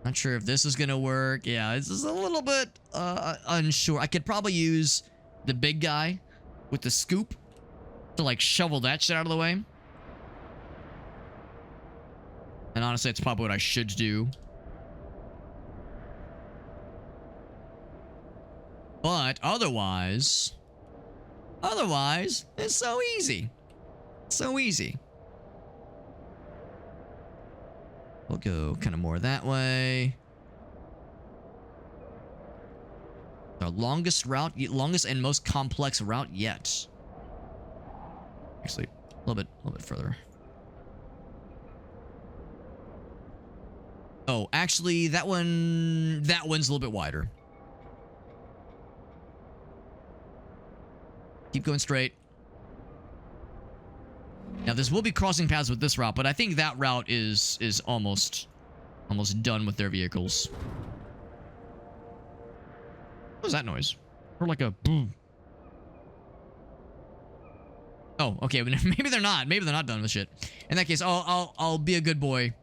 Not sure if this is gonna work. Yeah, this is a little bit unsure. I could probably use the big guy with the scoop to like shovel that shit out of the way. And honestly, it's probably what I should do. But otherwise, it's so easy. So easy. We'll go kind of more that way. Our longest and most complex route yet. Actually, a little bit further. Oh, actually, that one's a little bit wider. Keep going straight. Now, this will be crossing paths with this route, but I think that route is almost done with their vehicles. What was that noise? Or like a boom. Oh, okay. Maybe they're not. Maybe they're not done with shit. In that case, I'll be a good boy.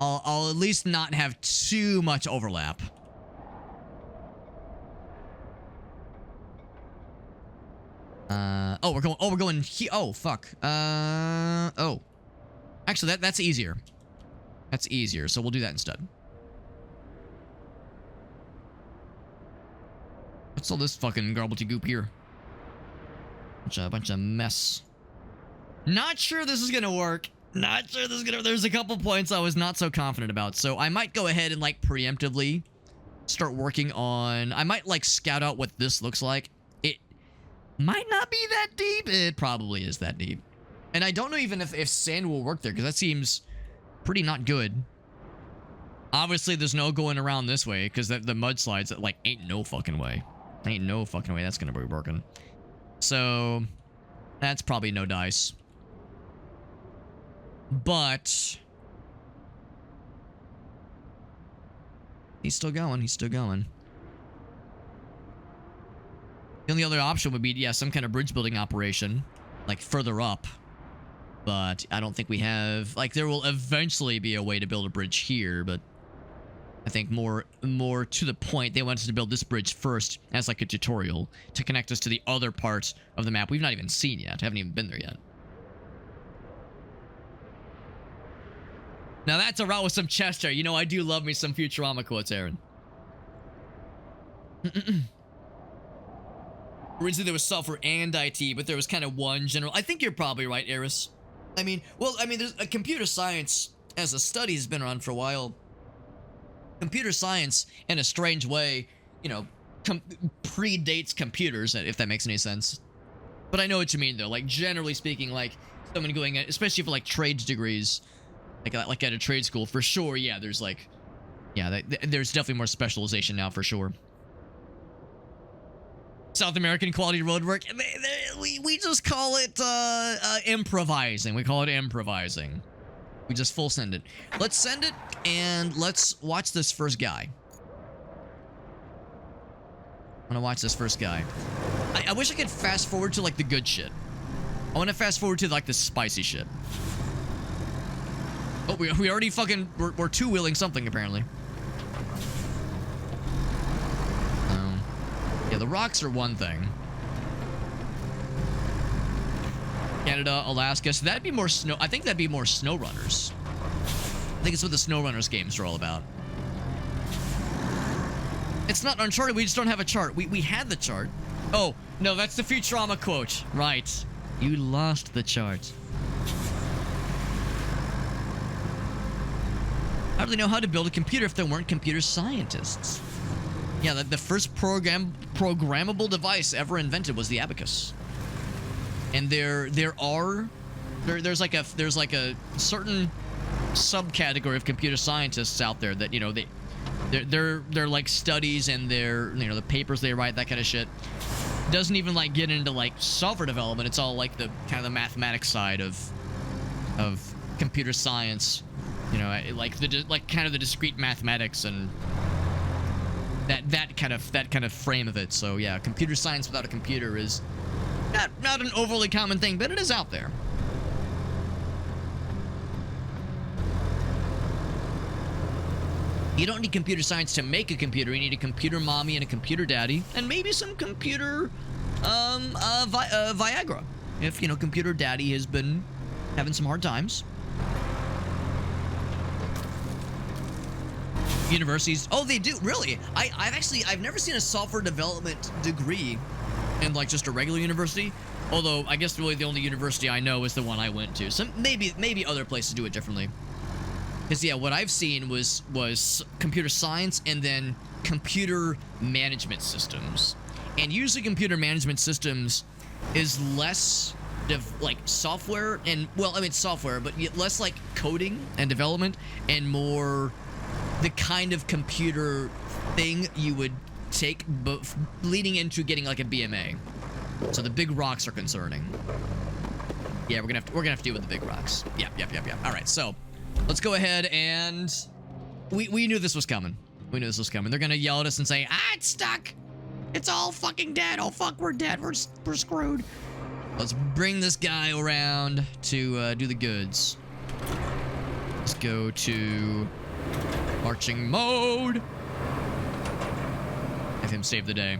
I'll at least not have too much overlap. Oh, we're going here. Oh, fuck. Oh. Actually, that's easier. That's easier, so we'll do that instead. What's all this fucking gobbledygook here? Bunch of mess. Not sure this is gonna work. Not sure this is gonna... There's a couple points I was not so confident about, so I might go ahead and, like, preemptively start working on... I might, like, scout out what this looks like. It might not be that deep. It probably is that deep. And I don't know even if sand will work there, because that seems pretty not good. Obviously, there's no going around this way, because the mudslides, like, ain't no fucking way. Ain't no fucking way that's gonna be working. So, that's probably no dice. But he's still going. He's still going. The only other option would be, yeah, some kind of bridge building operation, like further up. But I don't think we have, like, there will eventually be a way to build a bridge here, but I think more to the point, they wanted to build this bridge first as like a tutorial to connect us to the other part of the map we've not even seen yet. Haven't even been there yet. Now that's a route with some chest hair. You know, I do love me some Futurama quotes, Aaron. Originally there was software and IT, but there was kind of one general... I think you're probably right, Eris. I mean, there's a computer science as a study has been around for a while. Computer science, in a strange way, you know, predates computers, if that makes any sense. But I know what you mean, though. Like, generally speaking, like, someone going, especially for, like, trades degrees, like at a trade school for sure. Yeah, there's like, yeah, there's definitely more specialization now for sure. South American quality road work. We just call it improvising. We call it improvising. We just full send it. Let's send it and let's watch this first guy. I want to watch this first guy. I wish I could fast forward to like the good shit. I want to fast forward to like the spicy shit. Oh, we already fucking we're two-wheeling something apparently. Yeah, the rocks are one thing. Canada, Alaska, so that'd be more snow. I think that'd be more snow runners. I think it's what the snow runners games are all about. It's not Uncharted, we just don't have a chart. We had the chart. Oh, no, that's the Futurama quote. Right. You lost the chart. I don't really know how to build a computer if there weren't computer scientists. Yeah, the first programmable device ever invented was the abacus. And there's like a certain subcategory of computer scientists out there that, you know, they're like studies and their, you know, the papers they write, that kind of shit doesn't even like get into like software development. It's all like the kind of the mathematics side of computer science, you know, like kind of the discrete mathematics and that kind of frame of it. So yeah, computer science without a computer is not an overly common thing, but it is out there. You don't need computer science to make a computer. You need a computer mommy and a computer daddy, and maybe some computer Viagra, if, you know, computer daddy has been having some hard times. Universities, oh, they do, really? I've never seen a software development degree in like just a regular university, although I guess really the only university I know is the one I went to. So maybe other places do it differently. Because yeah, what I've seen was computer science and then computer management systems. And usually computer management systems is less like software and, well, I mean software, but less like coding and development and more the kind of computer thing you would take leading into getting like a BMA. So the big rocks are concerning. Yeah, we're gonna have to deal with the big rocks. Yep. All right, so let's go ahead and we knew this was coming. We knew this was coming. They're gonna yell at us and say, it's stuck. It's all fucking dead. Oh fuck, we're dead. We're screwed. Let's bring this guy around to do the goods. Let's go to marching mode. Have him save the day.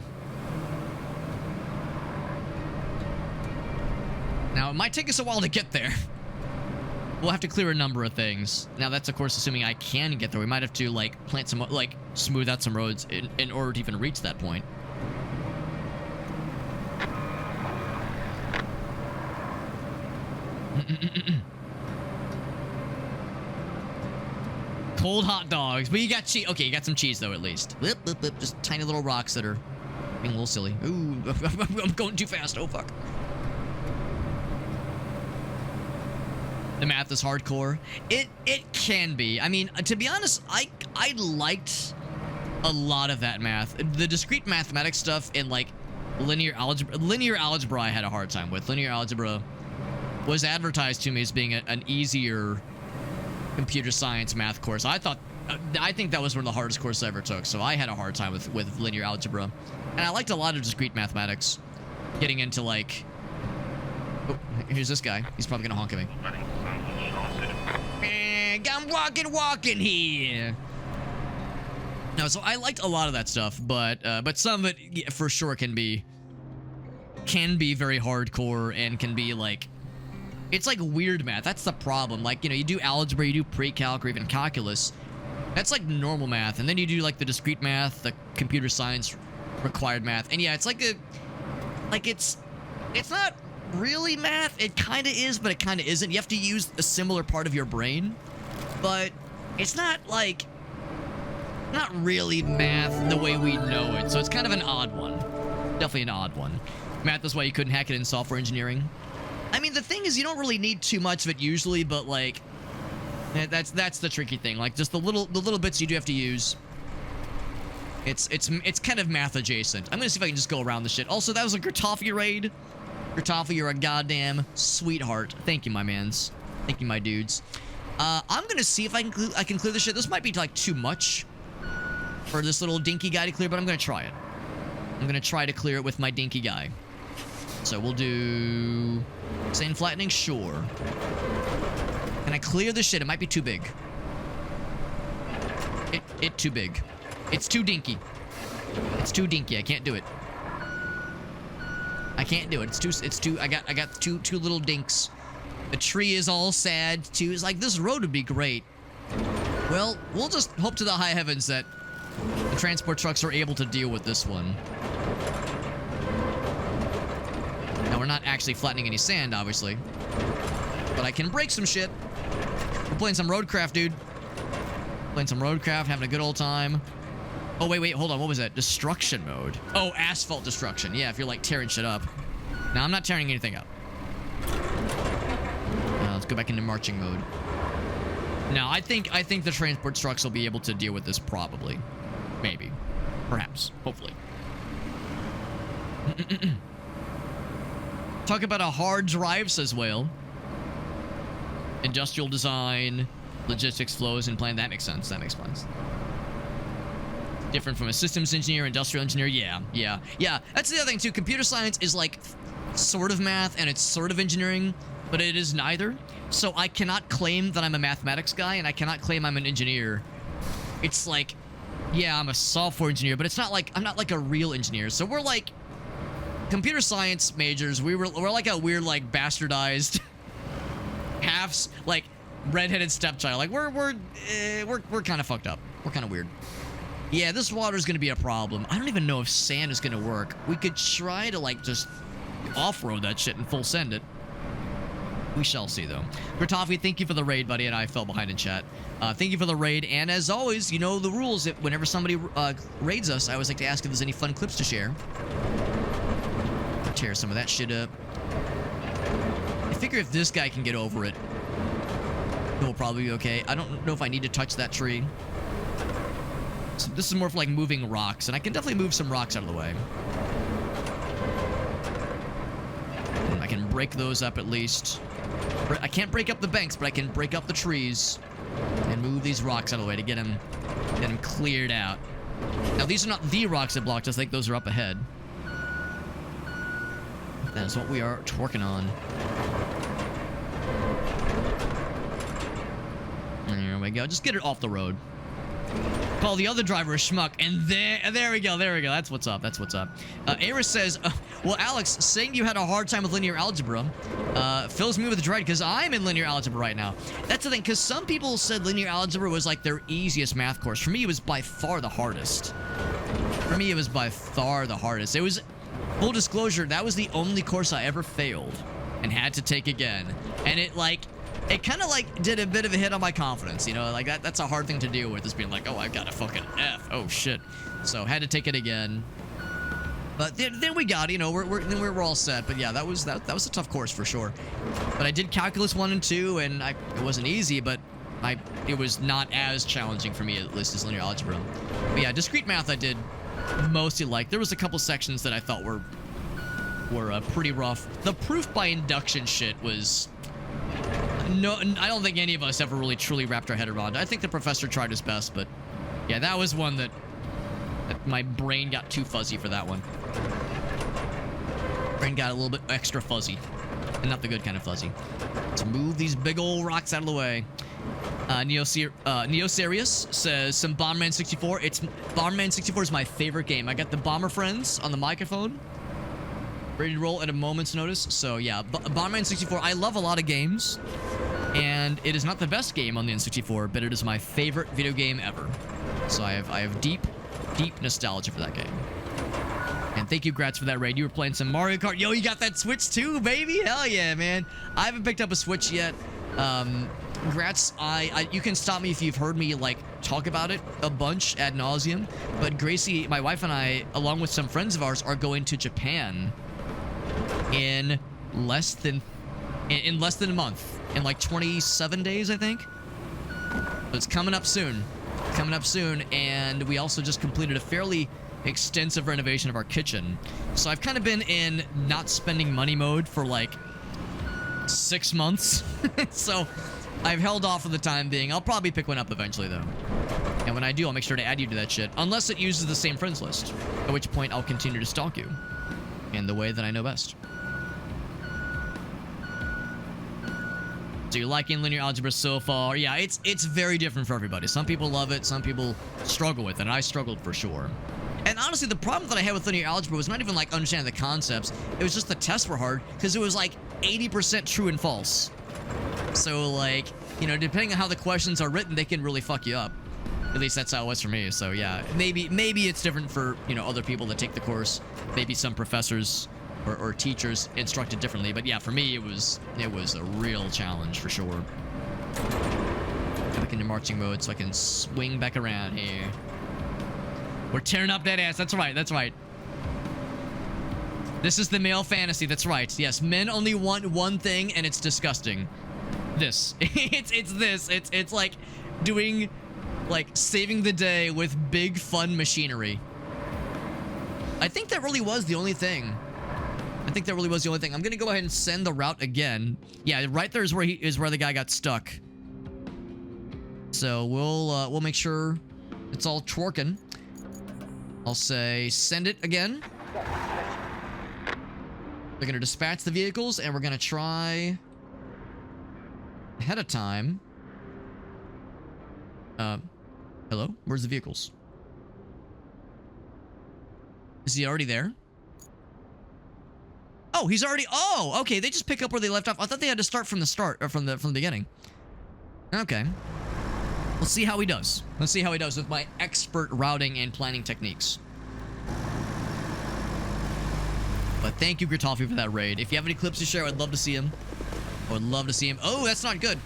Now, it might take us a while to get there. We'll have to clear a number of things. Now, that's, of course, assuming I can get there. We might have to, like, plant some, like, smooth out some roads in order to even reach that point. Cold hot dogs. But you got cheese. Okay, you got some cheese, though, at least. Just tiny little rocks that are being a little silly. Ooh, I'm going too fast. Oh, fuck. The math is hardcore. It can be. I mean, to be honest, I liked a lot of that math. The discrete mathematics stuff in, like, linear algebra. Linear algebra I had a hard time with. Linear algebra was advertised to me as being an easier computer science math course. I think that was one of the hardest courses I ever took, so I had a hard time with linear algebra. And I liked a lot of discrete mathematics. Getting into, like... Oh, here's this guy. He's probably gonna honk at me. I'm walking here. No, so I liked a lot of that stuff, but some of it for sure can be very hardcore and can be like, it's like weird math. That's the problem. Like, you know, you do algebra, you do pre-calc, or even calculus. That's like normal math, and then you do like the discrete math, the computer science required math, and yeah, it's like it's not really math. It kind of is, but it kind of isn't. You have to use a similar part of your brain, but it's not really math the way we know it. So it's kind of an odd one. Definitely an odd one. Math is why you couldn't hack it in software engineering. I mean, the thing is, you don't really need too much of it usually, but like, That's the tricky thing. Like, just the little bits you do have to use. It's kind of math adjacent. I'm gonna see if I can just go around the shit. Also, that was a Gertoffy raid. Gertoffy, you're a goddamn sweetheart. Thank you, my mans. Thank you, my dudes. I'm gonna see if I can clear this shit. This might be like too much for this little dinky guy to clear, but I'm gonna try it. I'm gonna try to clear it with my dinky guy. So we'll do sand flattening, sure. Can I clear this shit? It might be too big. It too big. It's too dinky. It's too dinky. I can't do it. I can't do it. It's too. I got two little dinks. The tree is all sad too. It's like, this road would be great. Well, we'll just hope to the high heavens that the transport trucks are able to deal with this one. Now, we're not actually flattening any sand, obviously. But I can break some shit. We're playing some Roadcraft, dude. Playing some Roadcraft, having a good old time. Oh, wait, hold on. What was that? Destruction mode. Oh, asphalt destruction. Yeah, if you're, like, tearing shit up. Now, I'm not tearing anything up. Let's go back into marching mode. Now, I think the transport trucks will be able to deal with this, probably. Maybe. Perhaps. Hopefully. Talk about a hard drive, says Whale. Industrial design, logistics flows, and plan. That makes sense. That makes sense. Different from a systems engineer, industrial engineer. Yeah. That's the other thing, too. Computer science is like sort of math and it's sort of engineering, but it is neither. So I cannot claim that I'm a mathematics guy, and I cannot claim I'm an engineer. It's like, yeah, I'm a software engineer, but it's not like, I'm not like a real engineer. So we're like computer science majors. We're like a weird, like, bastardized halves, like redheaded stepchild. Like we're kind of fucked up. We're kind of weird. Yeah, this water is gonna be a problem. I don't even know if sand is gonna work. We could try to, like, just off-road that shit and full send it. We shall see, though. Gertoffy, thank you for the raid, buddy, and I fell behind in chat. Thank you for the raid, and as always, you know the rules. Whenever somebody raids us, I always like to ask if there's any fun clips to share. Tear some of that shit up. I figure if this guy can get over it, he'll probably be okay. I don't know if I need to touch that tree. So this is more for, like, moving rocks, and I can definitely move some rocks out of the way. I can break those up at least. I can't break up the banks, but I can break up the trees and move these rocks out of the way to get them cleared out. Now, these are not the rocks that blocked us. I think those are up ahead. That is what we are working on. There we go. Just get it off the road. Call the other driver a schmuck, and there we go. That's what's up. Aris says, well, Alex, saying you had a hard time with linear algebra fills me with dread, because I'm in linear algebra right now. That's the thing, because some people said linear algebra was like their easiest math course. For me, it was by far the hardest. It was, full disclosure, that was the only course I ever failed and had to take again. And it kind of, like, did a bit of a hit on my confidence, you know? Like, that's a hard thing to deal with, is being like, oh, I've got a fucking F. Oh, shit. So, had to take it again. But then we got it, you know, we're all set. But, yeah, that was a tough course, for sure. But I did Calculus 1 and 2, and it wasn't easy, but it was not as challenging for me, at least, as linear algebra. But, yeah, discrete math I did mostly like. There was a couple sections that I thought were pretty rough. The proof by induction shit was... No, I don't think any of us ever really truly wrapped our head around. I think the professor tried his best, but yeah, that was one that my brain got too fuzzy for that one. Brain got a little bit extra fuzzy, and not the good kind of fuzzy. Let's move these big old rocks out of the way. Neoserious says some Bomberman 64. Bomberman 64 is my favorite game. I got the Bomber Friends on the microphone. Ready to roll at a moment's notice. So yeah, Bomberman 64. I love a lot of games, and it is not the best game on the N64, but it is my favorite video game ever. So I have deep nostalgia for that game. And thank you, Gratz, for that raid. You were playing some Mario Kart. Yo, you got that Switch too, baby? Hell yeah, man. I haven't picked up a Switch yet. Gratz, you can stop me if you've heard me, like, talk about it a bunch ad nauseum. But Gracie, my wife, and I, along with some friends of ours, are going to Japan in less than a month, in like 27 days, I think. So it's coming up soon. Coming up soon, and we also just completed a fairly extensive renovation of our kitchen. So I've kind of been in not spending money mode for like 6 months. So I've held off for the time being. I'll probably pick one up eventually, though. And when I do, I'll make sure to add you to that shit. Unless it uses the same friends list. At which point, I'll continue to stalk you. In the way that I know best. So you're liking linear algebra so far? Yeah, it's very different for everybody. Some people love it. Some people struggle with it. And I struggled for sure. And honestly, the problem that I had with linear algebra was not even like understanding the concepts. It was just the tests were hard because it was like 80% true and false. So like, you know, depending on how the questions are written, they can really fuck you up. At least that's how it was for me. So yeah, maybe it's different for, you know, other people that take the course. Maybe some professors or teachers instructed differently. But yeah, for me, it was a real challenge for sure. Back into marching mode so I can swing back around here. We're tearing up that ass. That's right. That's right. This is the male fantasy. That's right. Yes, men only want one thing, and it's disgusting. This. it's this. It's like doing, like, saving the day with big fun machinery. I think that really was the only thing. I'm gonna go ahead and send the route again. Yeah, right there is where the guy got stuck. So we'll make sure it's all twerking. I'll say send it again. We're gonna dispatch the vehicles and we're gonna try ahead of time. Hello? Where's the vehicles? Is he already there? Oh, he's already... Oh, okay. They just pick up where they left off. I thought they had to start from the start, or from the beginning. Okay. Let's see how he does. Let's see how he does with my expert routing and planning techniques. But thank you, Gritoffy, for that raid. If you have any clips to share, I'd love to see him. I would love to see him. Oh, that's not good.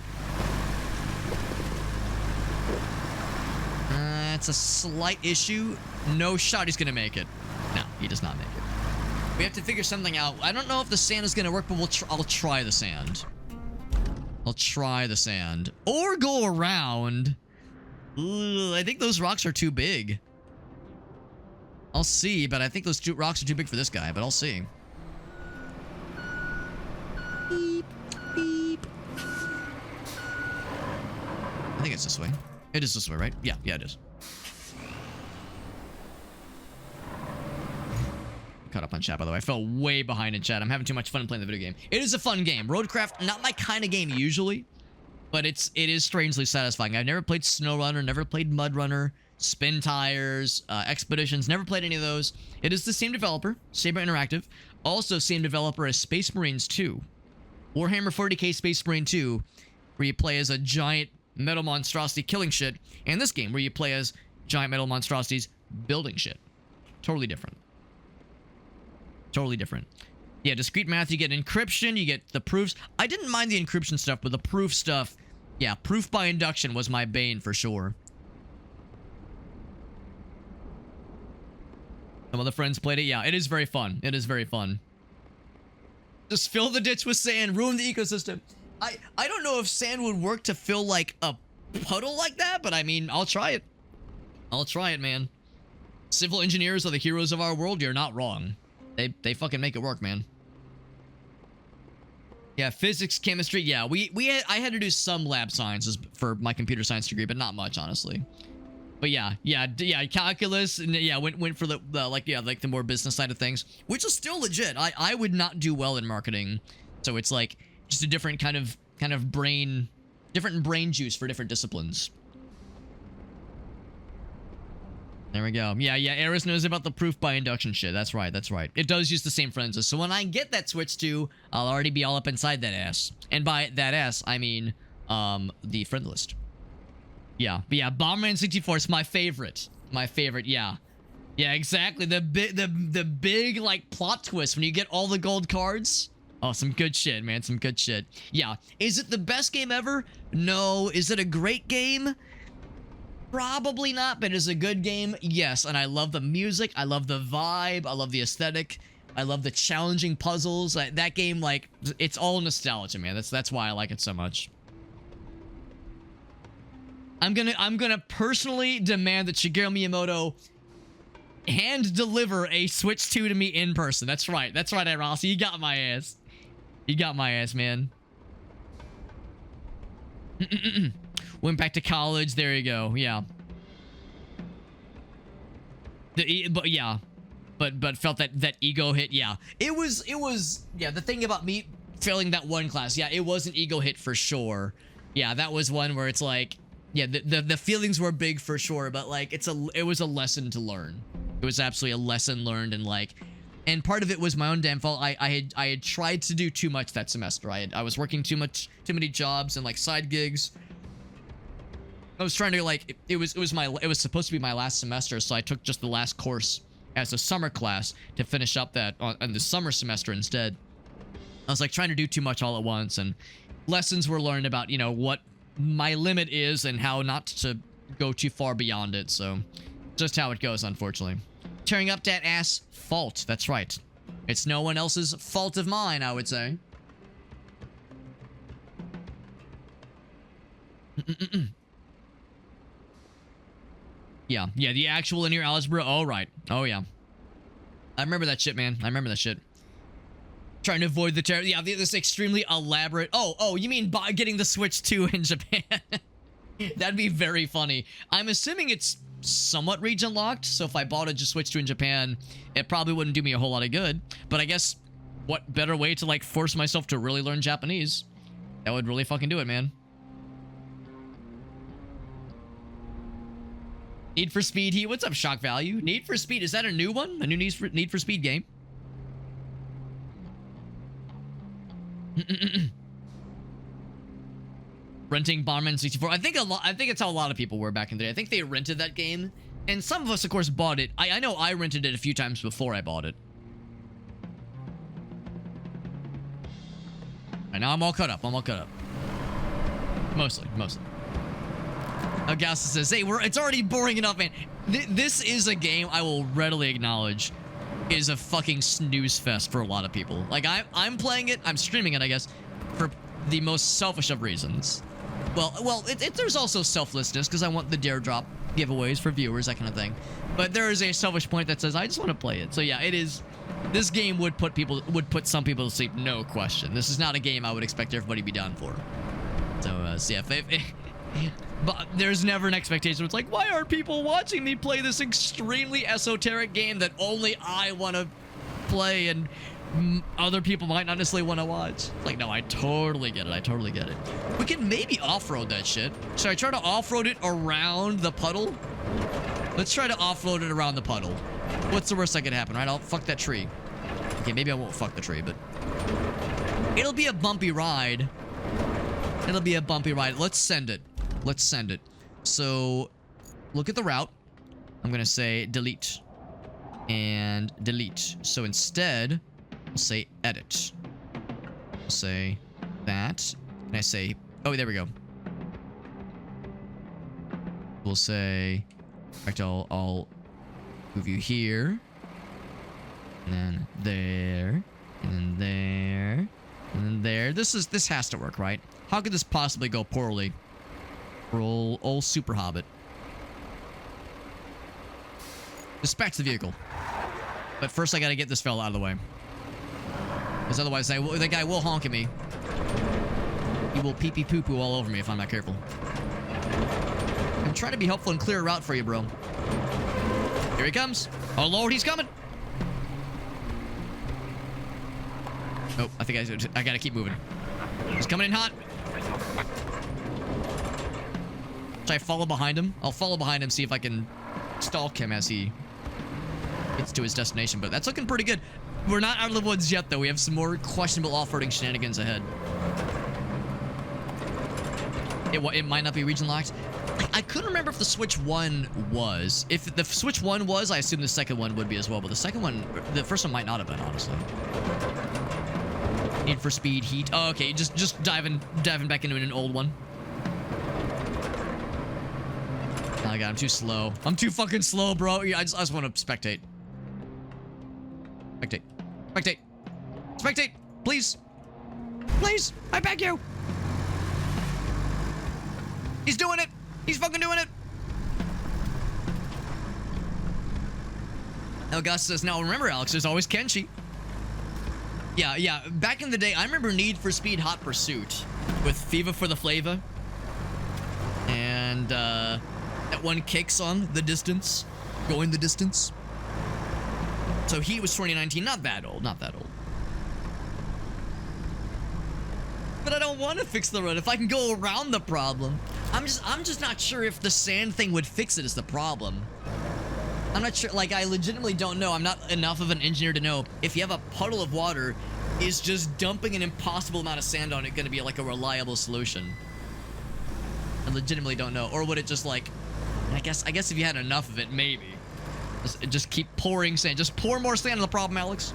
That's a slight issue. No shot he's gonna make it. No, he does not make it. We have to figure something out. I don't know if the sand is gonna work, but I'll try the sand. I'll try the sand. Or go around. Ugh, I think those rocks are too big. I'll see, but I think those rocks are too big for this guy, but I'll see. Beep, beep. I think it's this way. It is this way, right? Yeah, it is. Caught up on chat, by the way. I fell way behind in chat. I'm having too much fun playing the video game. It is a fun game. Roadcraft, not my kind of game usually, but it is strangely satisfying. I've never played SnowRunner, never played MudRunner, Spin Tires, Expeditions, never played any of those. It is the same developer, Saber Interactive, also same developer as Space Marines 2. Warhammer 40k Space Marine 2, where you play as a giant metal monstrosity killing shit, and this game where you play as giant metal monstrosities building shit. Totally different. Totally different. Yeah, discrete math, you get encryption, you get the proofs. I didn't mind the encryption stuff, but the proof stuff, yeah, proof by induction was my bane for sure. Some other friends played it. Yeah, it is very fun. It is very fun. Just fill the ditch with sand, ruin the ecosystem. I don't know if sand would work to fill like a puddle like that, but I mean, I'll try it. I'll try it, man. Civil engineers are the heroes of our world. You're not wrong. They fucking make it work, man. Yeah, physics, chemistry. Yeah, I had to do some lab sciences for my computer science degree, but not much, honestly. But yeah, calculus, and yeah, went for the the more business side of things, which is still legit. I would not do well in marketing, so it's like just a different kind of brain, different brain juice for different disciplines. There we go. Yeah, Eris knows about the proof by induction shit. That's right, that's right. It does use the same friends list. So when I get that switch to, I'll already be all up inside that ass. And by that ass, I mean, the friend list. Yeah, but yeah, Bomberman 64 is my favorite. My favorite, yeah. Yeah, exactly. The big, like, plot twist when you get all the gold cards. Oh, some good shit, man. Some good shit. Yeah. Is it the best game ever? No. Is it a great game? Probably not, but it's a good game, yes. And I love the music, I love the vibe, I love the aesthetic, I love the challenging puzzles. That game, like, it's all nostalgia, man. That's why I like it so much. I'm gonna personally demand that Shigeru Miyamoto hand deliver a Switch 2 to me in person. That's right, Ross. You got my ass. You got my ass, man. Went back to college. There you go. Yeah. But yeah, but felt that ego hit. Yeah, it was yeah. The thing about me failing that one class, yeah, it was an ego hit for sure. Yeah, that was one where it's like, yeah, the feelings were big for sure, but like it was a lesson to learn. It was absolutely a lesson learned, and like, and part of it was my own damn fault. I had tried to do too much that semester. I was working too many jobs and like side gigs. I was trying to like, it was supposed to be my last semester, so I took just the last course as a summer class to finish up that on the summer semester instead. I was like trying to do too much all at once, and lessons were learned about, you know, what my limit is and how not to go too far beyond it. So just how it goes, unfortunately. Tearing up that ass fault. That's right. It's no one else's fault of mine, I would say. Yeah, the actual linear algebra. Oh, right. Oh, yeah. I remember that shit, man. I remember that shit. Trying to avoid the terror. Yeah, this extremely elaborate. Oh, you mean getting the Switch 2 in Japan? That'd be very funny. I'm assuming it's somewhat region locked, so if I bought a Switch 2 in Japan, it probably wouldn't do me a whole lot of good. But I guess, what better way to, like, force myself to really learn Japanese? That would really fucking do it, man. Need for Speed Heat. What's up, Shock Value? Need for Speed. Is that a new one? A new Need for Speed game? Renting Bomberman 64. I think it's how a lot of people were back in the day. I think they rented that game, and some of us, of course, bought it. I know I rented it a few times before I bought it. And now I'm all caught up. Mostly. Augusta says, hey, it's already boring enough, man. This is a game I will readily acknowledge is a fucking snooze fest for a lot of people. Like, I'm playing it, I'm streaming it, I guess, for the most selfish of reasons. Well, there's also selflessness, because I want the dare drop giveaways for viewers, that kind of thing. But there is a selfish point that says, I just want to play it. So yeah, it is. This game would put some people to sleep, no question. This is not a game I would expect everybody to be down for. So yeah, but there's never an expectation. It's like, why are people watching me play this extremely esoteric game that only I want to play and other people might not necessarily want to watch? Like, no, I totally get it. We can maybe off-road that shit. Should I try to off-road it around the puddle? Let's try to off-road it around the puddle. What's the worst that could happen, right? I'll fuck that tree. Okay, maybe I won't fuck the tree, but it'll be a bumpy ride. Let's send it. So, look at the route. I'm gonna say delete. And delete. So instead, I'll say edit. I'll say that. Can I say... Oh, there we go. We'll say... In fact, I'll move you here. And then there. And then there. And then there. This has to work, right? How could this possibly go poorly? For old Super Hobbit. Dispatch the vehicle. But first I gotta get this fella out of the way. Because otherwise the guy will honk at me. He will pee-pee poo-poo all over me if I'm not careful. I'm trying to be helpful and clear a route for you, bro. Here he comes. Oh Lord, he's coming. Oh, I think I gotta keep moving. He's coming in hot. Should I follow behind him? I'll follow behind him, see if I can stalk him as he gets to his destination, but that's looking pretty good. We're not out of the woods yet, though. We have some more questionable off-roading shenanigans ahead. It might not be region locked. I couldn't remember if the Switch 1 was. If the Switch 1 was, I assume the second one would be as well, but the first one might not have been, honestly. Need for Speed Heat. Oh, okay, just diving back into an old one. Oh my god, I'm too slow. I'm too fucking slow, bro. I just want to spectate. Spectate, please. Please, I beg you. He's doing it. He's fucking doing it. Gus says, now remember, Alex, there's always Kenshi. Yeah. Back in the day, I remember Need for Speed Hot Pursuit with Viva for the Flava. And that one Cakes on The Distance. Going the Distance. So Heat was 2019. Not that old. But I don't want to fix the road if I can go around the problem. I'm just not sure if the sand thing would fix it is the problem. I'm not sure, like, I legitimately don't know. I'm not enough of an engineer to know if you have a puddle of water, is just dumping an impossible amount of sand on it going to be like a reliable solution? I legitimately don't know. Or would it just like, I guess if you had enough of it, maybe. Just keep pouring sand. Just pour more sand on the problem, Alex.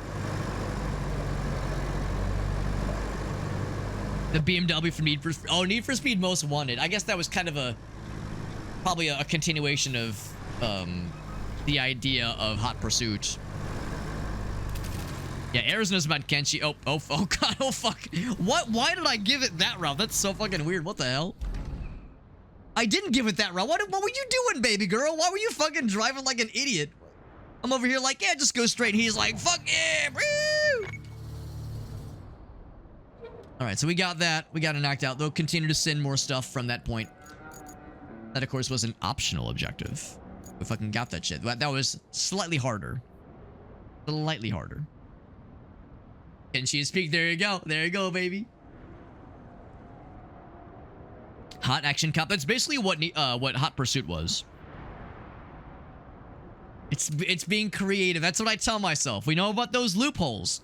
The BMW for Need for Speed. Oh, Need for Speed Most Wanted. I guess that was kind of probably a continuation of the idea of Hot Pursuit. Yeah, Arizona's about Kenshi. Oh god, oh fuck. What? Why did I give it that route? That's so fucking weird. What the hell? I didn't give it that route. What were you doing, baby girl? Why were you fucking driving like an idiot? I'm over here like, yeah, just go straight. He's like, fuck yeah, bro. All right, so we got that. We got it knocked out. They'll continue to send more stuff from that point. That, of course, was an optional objective. We fucking got that shit. That was slightly harder. Slightly harder. And she speak. There you go. There you go, baby. Hot Action Cop. That's basically what Hot Pursuit was. It's being creative. That's what I tell myself. We know about those loopholes.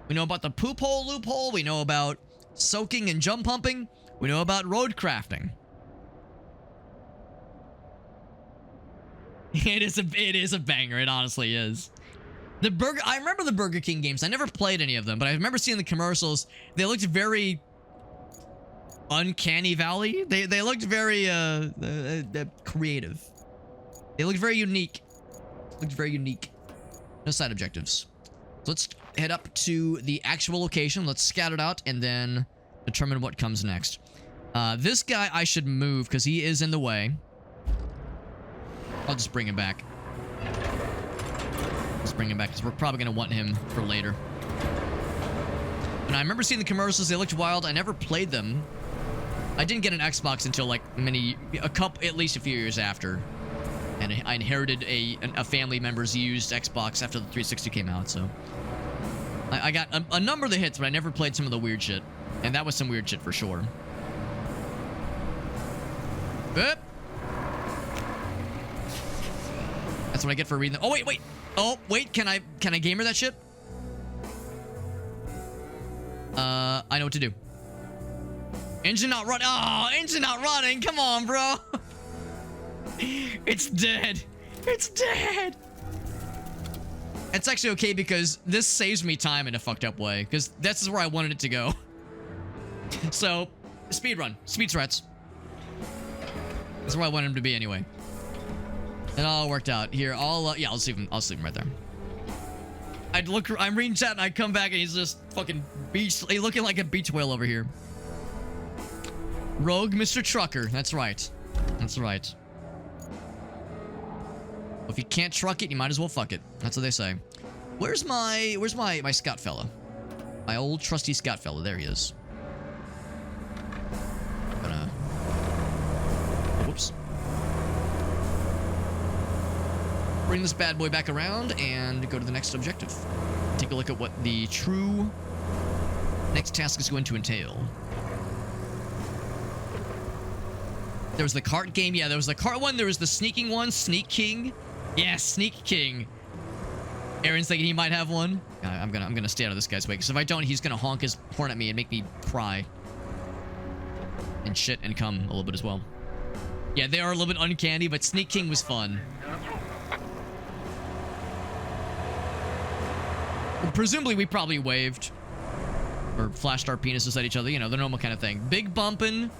We know about the poop hole loophole. We know about soaking and jump pumping. We know about road crafting. It is a banger. It honestly is. I remember the Burger King games. I never played any of them, but I remember seeing the commercials. They looked very Uncanny Valley. They looked very creative. They looked very unique. No side objectives. So let's head up to the actual location. Let's scout it out and then determine what comes next. This guy I should move because he is in the way. I'll just bring him back. Let's bring him back because we're probably going to want him for later. And I remember seeing the commercials. They looked wild. I never played them. I didn't get an Xbox until like at least a few years after. And I inherited a family member's used Xbox after the 360 came out, so. I got a number of the hits, but I never played some of the weird shit. And that was some weird shit for sure. Oop. That's what I get for reading. Oh, wait. Oh, wait. Can I gamer that shit? I know what to do. Engine not running. Oh, engine not running. Come on, bro. It's dead. It's dead. It's actually okay because this saves me time in a fucked up way. Because this is where I wanted it to go. So, speed run. Speed threats. That's where I wanted him to be anyway. It all worked out. Here, I'll leave him right there. I'm reading chat and I come back and he's just fucking looking like a beach whale over here. Rogue Mr. Trucker. That's right. That's right. If you can't truck it, you might as well fuck it. That's what they say. Where's my scout fella? My old trusty scout fella. There he is. Whoops. Bring this bad boy back around and go to the next objective. Take a look at what the true next task is going to entail. There was the cart game. Yeah, there was the cart one. There was the sneaking one. Sneak King. Yeah, Sneak King. Aaron's thinking he might have one. I'm gonna stay out of this guy's way, because if I don't, he's gonna honk his horn at me and make me cry. And shit and come a little bit as well. Yeah, they are a little bit uncanny, but Sneak King was fun. Well, presumably we probably waved. Or flashed our penises at each other, you know, the normal kind of thing. Big bumpin'.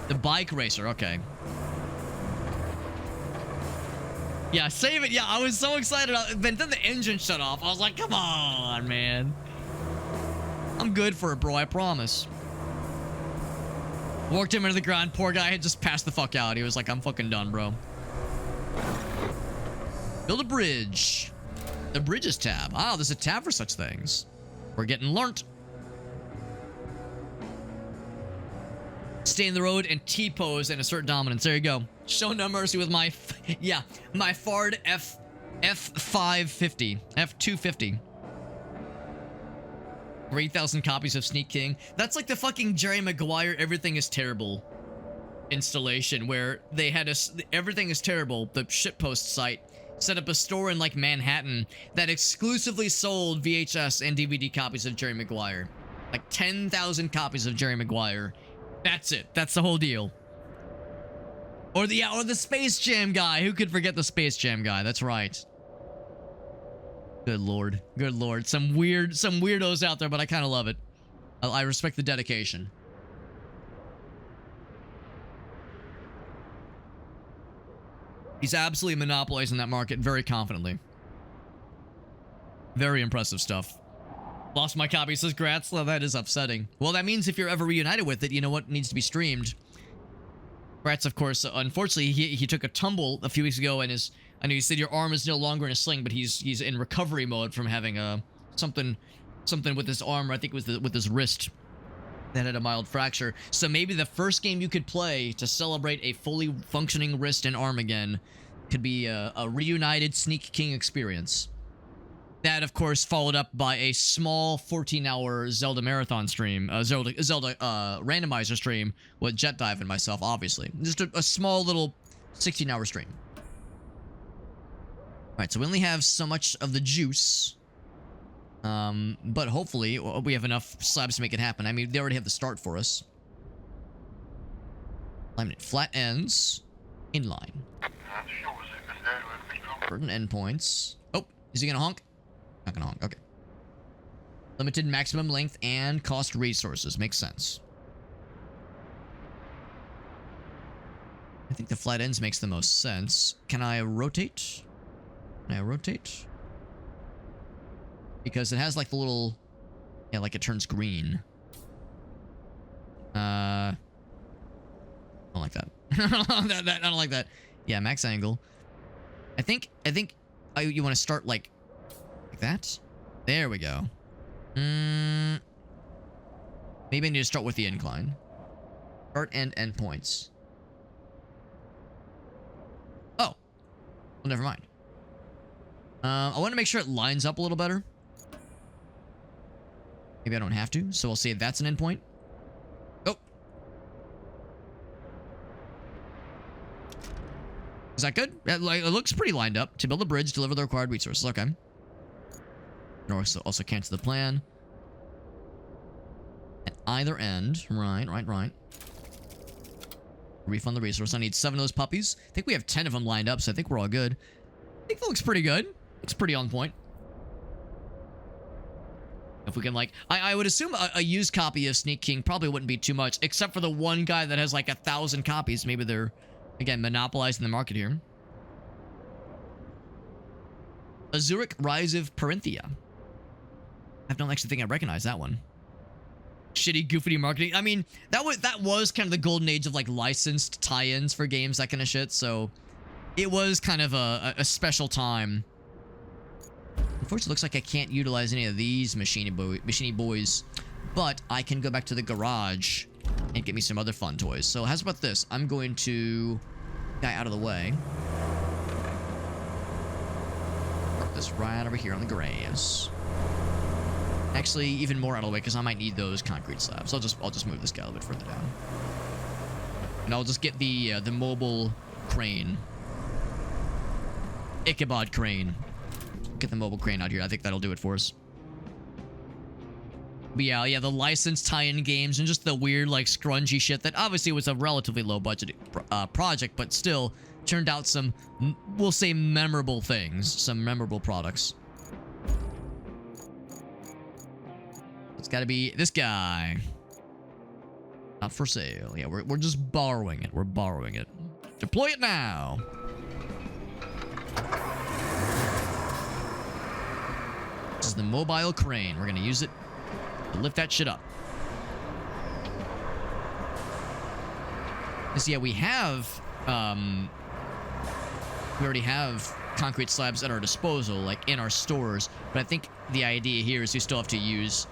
The bike racer, okay. Yeah, save it. Yeah, I was so excited. But then the engine shut off. I was like, come on, man. I'm good for it, bro. I promise. Worked him into the ground. Poor guy had just passed the fuck out. He was like, I'm fucking done, bro. Build a bridge. The bridges tab. Ah, there's a tab for such things. We're getting learnt. Stay in the road and T-pose and assert dominance. There you go. Show no mercy with my, my Fard F550. F250. 3,000 copies of Sneak King. That's like the fucking Jerry Maguire Everything is Terrible installation where they had a Everything is Terrible, the shitpost site, set up a store in like Manhattan that exclusively sold VHS and DVD copies of Jerry Maguire. Like 10,000 copies of Jerry Maguire. That's it. That's the whole deal. Or the Space Jam guy. Who could forget the Space Jam guy? That's right. Good lord. Good lord. Some weirdos out there, but I kind of love it. I respect the dedication. He's absolutely monopolizing that market very confidently. Very impressive stuff. Lost my copy, says Gratz. Well, that is upsetting. Well, that means if you're ever reunited with it, you know what needs to be streamed. Gratz, of course, unfortunately, he took a tumble a few weeks ago, and I know you said your arm is no longer in a sling, but he's in recovery mode from having something with his arm. I think it was with his wrist that had a mild fracture. So maybe the first game you could play to celebrate a fully functioning wrist and arm again could be a reunited Sneak King experience. That, of course, followed up by a small 14-hour Zelda marathon stream, Zelda randomizer stream with Jet Dive and myself, obviously. Just a small little 16-hour stream. Alright, so we only have so much of the juice. But hopefully we have enough slabs to make it happen. I mean, they already have the start for us. Alignment. Flat ends. Inline. Certain endpoints. Oh, is he gonna honk? Not gonna honk. Okay. Limited maximum length and cost resources. Makes sense. I think the flat ends makes the most sense. Can I rotate? Can I rotate? Because it has like the little... Yeah, like it turns green. I don't like that. I don't like that. Yeah, max angle. I think you want to start like that. There we go. Maybe I need to start with the incline. Start and end points. Oh. Well, never mind. I want to make sure it lines up a little better. Maybe I don't have to, so I'll say that's an endpoint. Oh. Is that good? It looks pretty lined up. To build a bridge, deliver the required resources. Okay. And also cancel the plan. At either end. Right. Refund the resource. I need 7 of those puppies. I think we have 10 of them lined up, so I think we're all good. I think that looks pretty good. Looks pretty on point. If we can, like... I would assume a used copy of Sneak King probably wouldn't be too much, except for the one guy that has, like, 1,000 copies. Maybe they're, again, monopolizing the market here. Azuric Rise of Parinthia. I don't actually think I recognize that one. Shitty, goofy marketing. I mean, that was kind of the golden age of, like, licensed tie-ins for games, that kind of shit, so... It was kind of a special time. Unfortunately, it looks like I can't utilize any of these machiny boys, but I can go back to the garage and get me some other fun toys. So how's about this? I'm going to guy out of the way. Park this right over here on the grass. Actually, even more out of the way because I might need those concrete slabs. I'll just move this guy a little bit further down, and I'll just get the mobile crane, Ichabod crane. Get the mobile crane out here. I think that'll do it for us. But yeah, the licensed tie-in games and just the weird, like, scrungy shit that obviously was a relatively low-budget project, but still turned out some, we'll say, memorable things. Some memorable products. It's gotta be this guy. Not for sale. Yeah, we're just borrowing it. We're borrowing it. Deploy it now. This is the mobile crane. We're gonna use it to lift that shit up. Because, yeah, we already have concrete slabs at our disposal, like in our stores. But I think the idea here is you still have to use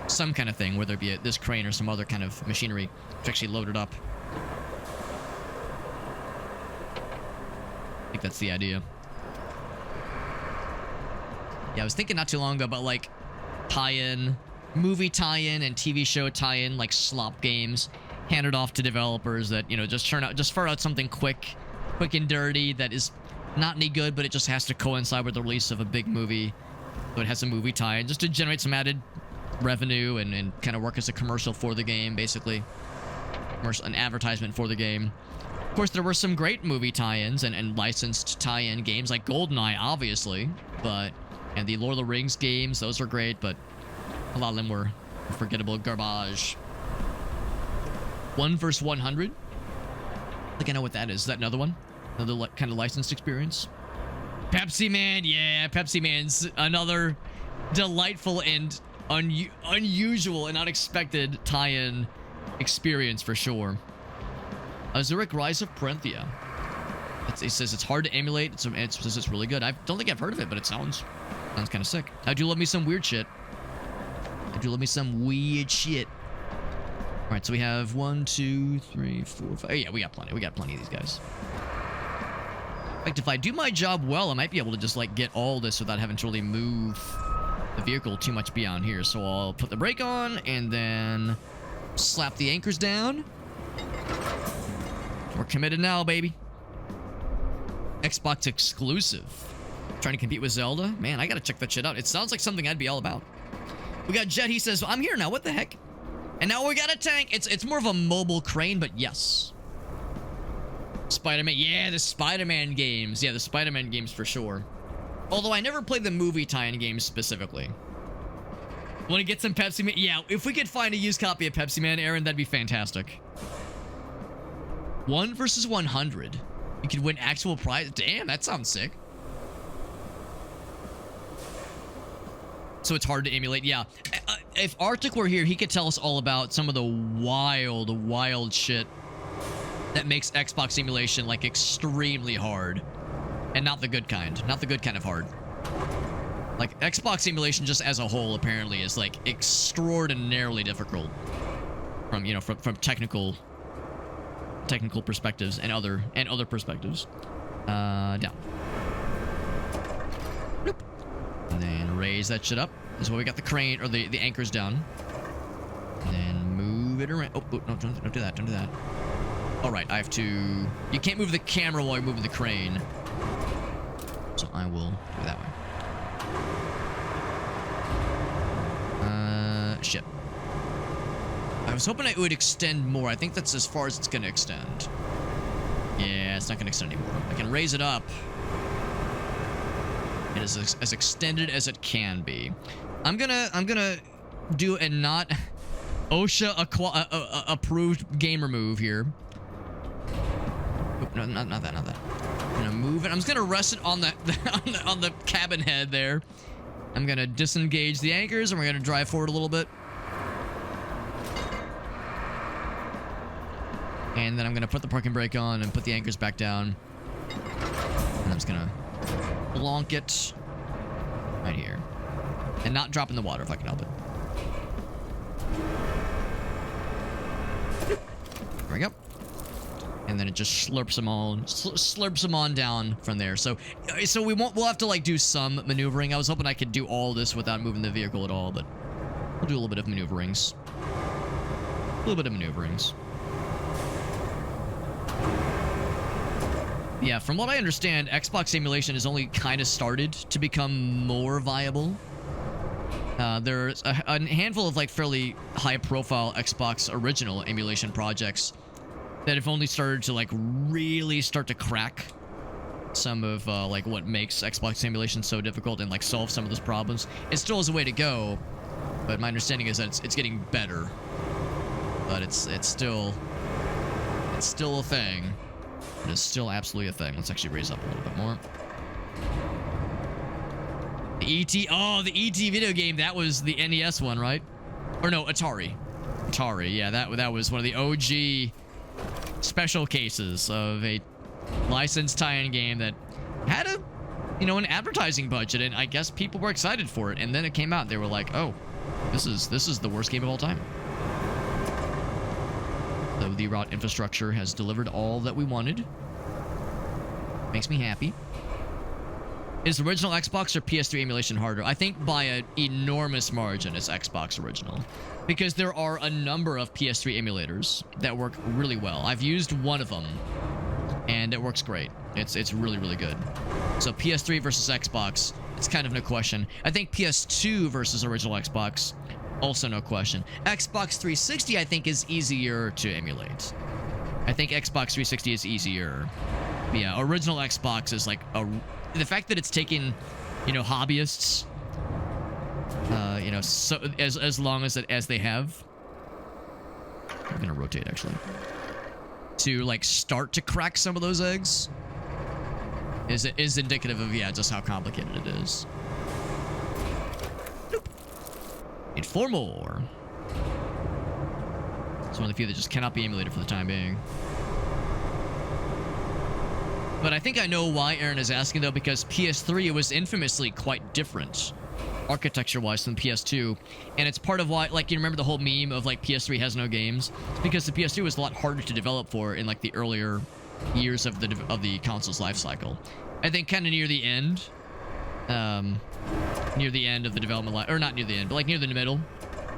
some kind of thing, whether it be this crane or some other kind of machinery to actually load it up. I think that's the idea. Yeah, I was thinking not too long ago about, like, tie-in, movie tie-in and TV show tie-in, like slop games, handed off to developers that, you know, just fur out something quick and dirty that is not any good, but it just has to coincide with the release of a big movie. So it has a movie tie-in just to generate some added revenue and kind of work as a commercial for the game, basically. An advertisement for the game. Of course, there were some great movie tie-ins and licensed tie-in games, like GoldenEye, obviously, and the Lord of the Rings games, those were great, but a lot of them were forgettable garbage. 1 vs. 100? I think I know what that is. Is that another one? Another kind of licensed experience? Pepsi Man, yeah, Pepsi Man's another delightful and unusual and unexpected tie-in experience for sure. Zurich Rise of Parenthia. It says it's hard to emulate. It says it's really good. I don't think I've heard of it, but it sounds kind of sick. I do love me some weird shit. All right, so we have 1, 2, 3, 4, 5. Oh, yeah, we got plenty. We got plenty of these guys. In fact, if I do my job well, I might be able to just, like, get all this without having to really move the vehicle too much beyond here. So I'll put the brake on and then slap the anchors down. We're committed now, baby. Xbox exclusive. Trying to compete with Zelda? Man, I gotta check that shit out. It sounds like something I'd be all about. We got Jet. He says, I'm here now. What the heck? And now we got a tank. It's more of a mobile crane, but yes. Spider-Man. Yeah, the Spider-Man games. Yeah, the Spider-Man games for sure. Although I never played the movie tie-in games specifically. Want to get some Pepsi Man? Yeah, if we could find a used copy of Pepsi Man, Aaron, that'd be fantastic. 1 vs. 100. You could win actual prize. Damn, that sounds sick. So it's hard to emulate. Yeah. If Arctic were here, he could tell us all about some of the wild shit that makes Xbox emulation, like, extremely hard. And not the good kind. Not the good kind of hard. Like, Xbox emulation just as a whole, apparently, is, like, extraordinarily difficult. From, you know, from technical perspectives and other perspectives. Down. Bloop. And then raise that shit up. This is why we got the crane, or the anchors down. And then move it around. Oh, no, don't do that. Don't do that. All right, I have to... You can't move the camera while you're moving the crane. So I will do it that way. Shit. I was hoping it would extend more. I think that's as far as it's going to extend. Yeah, it's not going to extend anymore. I can raise it up. It is as extended as it can be. I'm gonna do a not OSHA approved gamer move here. Oop, no, not that. I'm gonna move it. I'm just gonna rest it on on the cabin head there. I'm gonna disengage the anchors and we're gonna drive forward a little bit. And then I'm gonna put the parking brake on and put the anchors back down. And I'm just gonna blonk it right here. And not drop in the water if I can help it. There we go. And then it just slurps them on down from there. So we'll have to, like, do some maneuvering. I was hoping I could do all this without moving the vehicle at all, but we'll do a little bit of maneuverings. Yeah, from what I understand, Xbox emulation has only kind of started to become more viable. There's a handful of, like, fairly high-profile Xbox original emulation projects that have only started to, like, really start to crack some of, like, what makes Xbox emulation so difficult and, like, solve some of those problems. It still has a way to go, but my understanding is that it's getting better. But it's still a thing. It is still absolutely a thing. Let's actually raise up a little bit more. The E.T. Oh, the E.T. video game. That was the NES one, right? Or no, Atari. Atari. Yeah, that was one of the OG special cases of a licensed tie-in game that had a, an advertising budget, and I guess people were excited for it. And then it came out, they were like, "Oh, this is the worst game of all time." So the route infrastructure has delivered all that we wanted. Makes me happy. Is original Xbox or PS3 emulation harder? I think by an enormous margin it's Xbox original. Because there are a number of PS3 emulators that work really well. I've used one of them, and it works great. It's really, really good. So PS3 versus Xbox, it's kind of no question. I think PS2 versus original Xbox, also no question. Xbox 360, I think, is easier to emulate. I think Xbox 360 is easier. But yeah, original Xbox is like the fact that it's taken, hobbyists, so as long as they have. I'm gonna rotate actually. To like start to crack some of those eggs is indicative of just how complicated it is. Nope. Need 4 more. It's one of the few that just cannot be emulated for the time being. But I think I know why Aaron is asking, though, because PS3 was infamously quite different architecture-wise than PS2. And it's part of why, like, you remember the whole meme of, like, PS3 has no games? It's because the PS2 was a lot harder to develop for in, like, the earlier years of the console's life cycle. I think kind of near the end of the development life, or not near the end, but, like, near the middle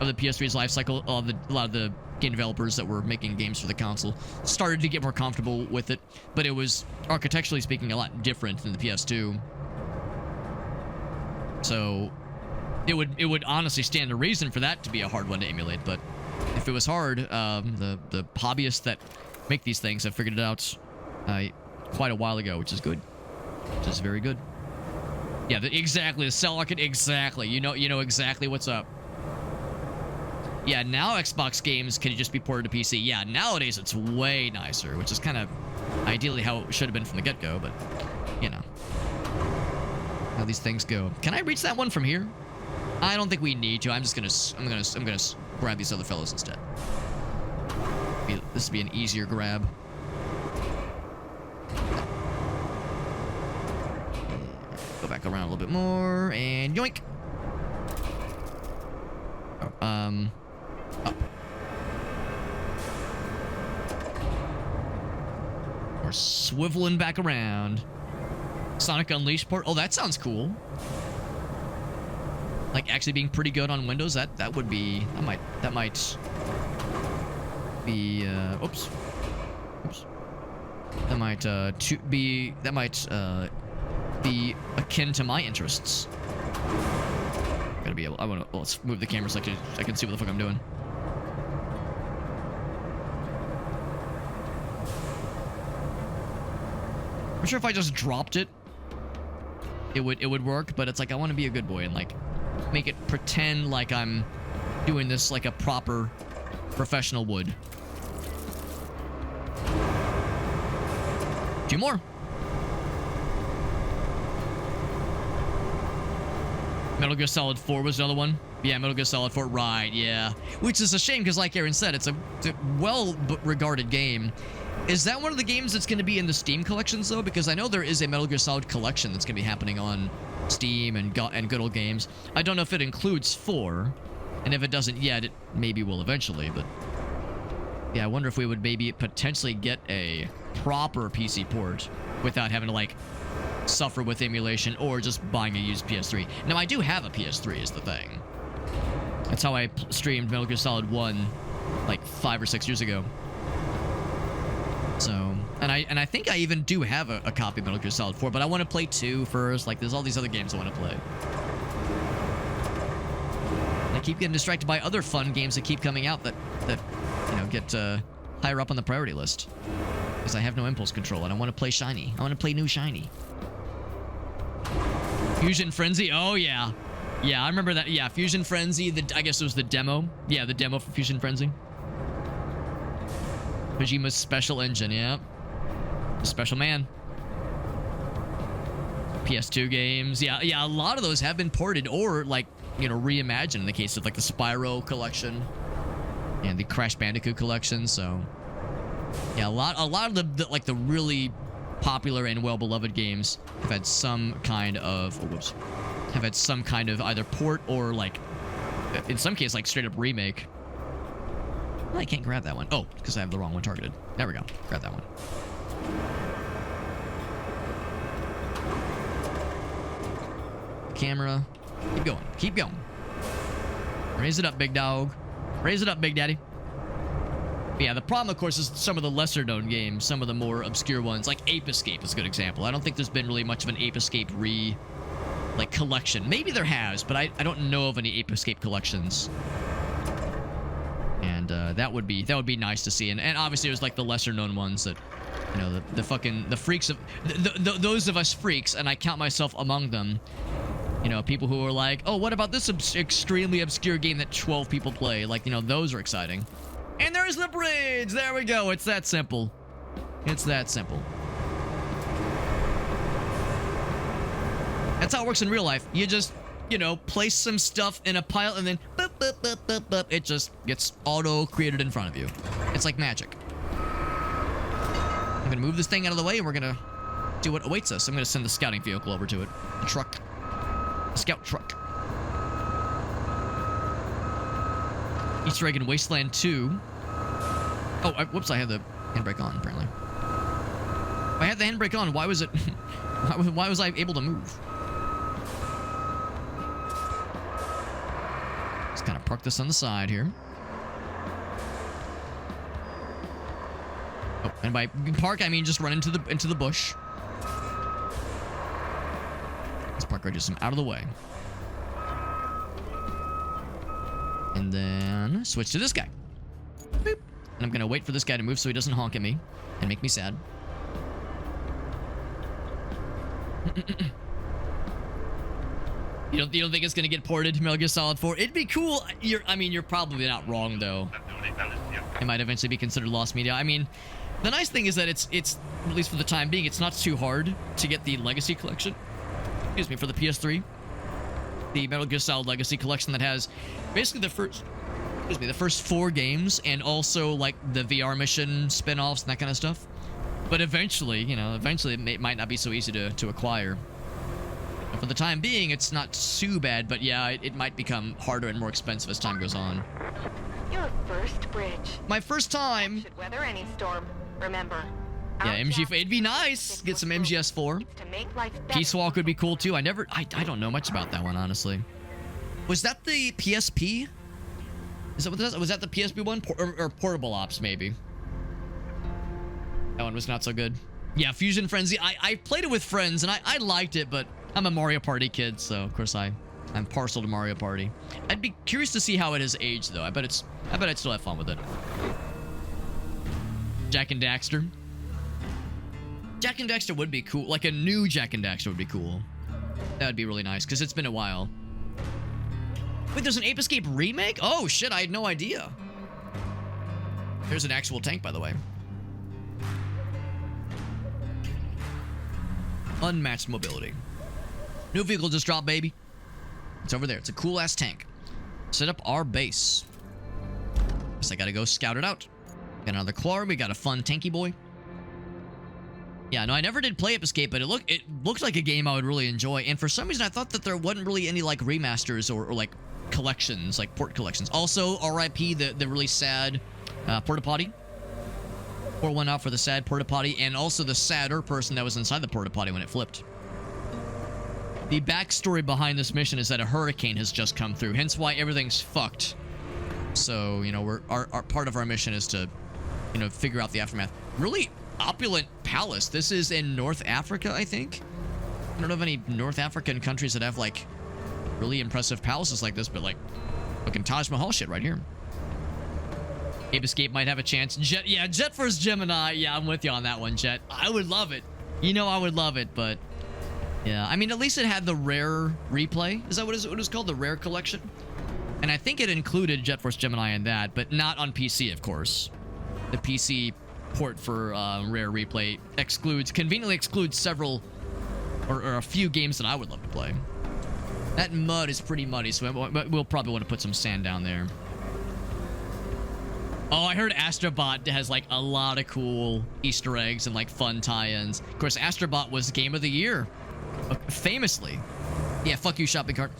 of the PS3's life cycle, a lot of the game developers that were making games for the console started to get more comfortable with it, but it was, architecturally speaking, a lot different than the PS2. So it would honestly stand a reason for that to be a hard one to emulate. But if it was hard, the hobbyists that make these things have figured it out quite a while ago, which is good, which is very good. Yeah, exactly, the cell arcade, exactly. You know exactly what's up. Yeah, now Xbox games can just be ported to PC. Yeah, nowadays it's way nicer, which is kind of ideally how it should have been from the get-go, but, how these things go. Can I reach that one from here? I don't think we need to. I'm gonna grab these other fellows instead. This would be an easier grab. Go back around a little bit more, and yoink! Oh, up. We're swiveling back around. Sonic Unleashed port. Oh, that sounds cool. Like actually being pretty good on Windows. That would be. That might be. Oops. That might be akin to my interests. Gotta be able. Let's move the camera so I can see what the fuck I'm doing. I'm sure if I just dropped it, it would work, but it's like I want to be a good boy and like make it pretend like I'm doing this like a proper professional would. 2 more. Metal Gear Solid 4 was another one. Yeah, Metal Gear Solid 4, right, yeah. Which is a shame because like Aaron said, it's a well-regarded game. Is that one of the games that's going to be in the Steam collections, though? Because I know there is a Metal Gear Solid collection that's going to be happening on Steam and Good Old Games. I don't know if it includes 4, and if it doesn't yet, it maybe will eventually, but... Yeah, I wonder if we would maybe potentially get a proper PC port without having to, like, suffer with emulation or just buying a used PS3. Now, I do have a PS3, is the thing. That's how I streamed Metal Gear Solid 1, like, 5 or 6 years ago. So, and I think I even do have a copy of Metal Gear Solid 4, but I want to play 2 first. Like, there's all these other games I want to play. And I keep getting distracted by other fun games that keep coming out that get higher up on the priority list. Because I have no impulse control. I don't want to play shiny. I want to play new shiny. Fusion Frenzy? Oh, yeah. Yeah, I remember that. Yeah, Fusion Frenzy. I guess it was the demo. Yeah, the demo for Fusion Frenzy. Kojima's special engine, yeah. Special man. PS2 games. Yeah, a lot of those have been ported or, like, reimagined in the case of, like, the Spyro collection and the Crash Bandicoot collection, so... Yeah, a lot of the like the really popular and well-beloved games have had some kind of have had some kind of either port or like in some cases like straight up remake. I can't grab that one. Oh, because I have the wrong one targeted. There we go. Grab that one. Camera. Keep going. Keep going. Raise it up, big dog. Raise it up, big daddy. But yeah, the problem, of course, is some of the lesser-known games, some of the more obscure ones, like Ape Escape is a good example. I don't think there's been really much of an Ape Escape collection. Maybe there has, but I don't know of any Ape Escape collections. And that would be nice to see. And obviously, there's like the lesser-known ones that, you know, the freaks of those of us freaks, and I count myself among them. You know, people who are like, oh, what about this extremely obscure game that 12 people play? Like, you know, those are exciting. And there's the bridge! There we go. It's that simple. It's that simple. That's how it works in real life. You just, you know, place some stuff in a pile and then boop, boop, boop, boop, boop. It just gets auto-created in front of you. It's like magic. I'm gonna move this thing out of the way and we're gonna do what awaits us. I'm gonna send the scouting vehicle over to it. The truck. Scout truck. Easter egg in Wasteland 2. Oh, whoops, I had the handbrake on, apparently. If I had the handbrake on, why was it... why was I able to move? Just kind of park this on the side here. Oh, and by park, I mean just run into the bush. Let's park right just out of the way. And then switch to this guy. Boop. And I'm gonna wait for this guy to move so he doesn't honk at me and make me sad. You don't think it's gonna get ported to Metal Gear Solid 4? It'd be cool. You're probably not wrong though. It might eventually be considered lost media. I mean, the nice thing is that it's at least for the time being, it's not too hard to get the Legacy Collection. Excuse me, for the PS3. The Metal Gear Solid Legacy Collection that has basically the first 4 games and also like the VR mission spin-offs and that kind of stuff. But eventually, it might not be so easy to acquire. And for the time being, it's not too bad, but yeah, it might become harder and more expensive as time goes on. Your first bridge. My first time. Should weather any storm. Remember. Yeah, it'd be nice. Get some MGS4. Peace Walk would be cool too. I don't know much about that one, honestly. Was that the PSP? Was that the PSP one? Or Portable Ops, maybe? That one was not so good. Yeah, Fusion Frenzy. I played it with friends, and I liked it, but I'm a Mario Party kid, so of course I'm partial to Mario Party. I'd be curious to see how it has aged, though. I bet I'd still have fun with it. Jak and Daxter. Jak and Daxter would be cool. Like a new Jak and Daxter would be cool. That would be really nice, because it's been a while. Wait, there's an Ape Escape remake? Oh, shit, I had no idea. There's an actual tank, by the way. Unmatched mobility. New vehicle just dropped, baby. It's over there. It's a cool-ass tank. Set up our base. Guess I gotta go scout it out. Got another Claw. We got a fun tanky boy. Yeah, no, I never did play Ape Escape, but it looked like a game I would really enjoy. And for some reason, I thought that there wasn't really any like remasters or like collections, like port collections. Also, RIP the really sad porta potty. Pour one out for the sad porta potty, and also the sadder person that was inside the porta potty when it flipped. The backstory behind this mission is that a hurricane has just come through, hence why everything's fucked. So, you know, our part of our mission is to, you know, figure out the aftermath. Really opulent palace. This is in North Africa, I think. I don't know of any North African countries that have like really impressive palaces like this, but like fucking Taj Mahal shit right here. Ape Escape might have a chance. Jet, yeah, Jet vs. Gemini. Yeah, I'm with you on that one, Jet. I would love it. You know I would love it, but yeah, I mean, at least it had the rare replay. Is that what it was called? The rare collection? And I think it included Jet vs. Gemini in that, but not on PC, of course. The PC port for rare replay conveniently excludes several or a few games that I would love to play. That mud is pretty muddy, so we'll probably want to put some sand down there. Oh, I heard Astrobot has like a lot of cool Easter eggs and like fun tie-ins. Of course, Astrobot was Game of the Year. Famously. Yeah, fuck you, shopping cart.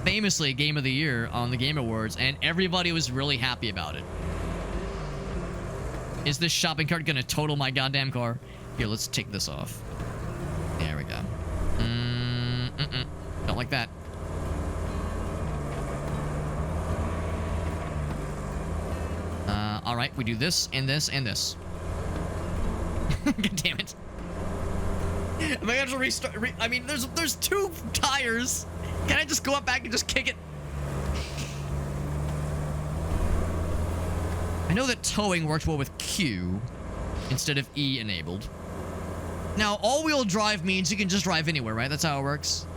Famously Game of the Year on the Game Awards, and everybody was really happy about it. Is this shopping cart gonna total my goddamn car? Here, let's take this off. There we go. Don't like that. All right, we do this and this and this. God damn it. Am I gonna have to restart? I mean, there's 2 tires. Can I just go up back and just kick it? I know that towing works well with Q instead of E enabled. Now, all-wheel drive means you can just drive anywhere, right? That's how it works.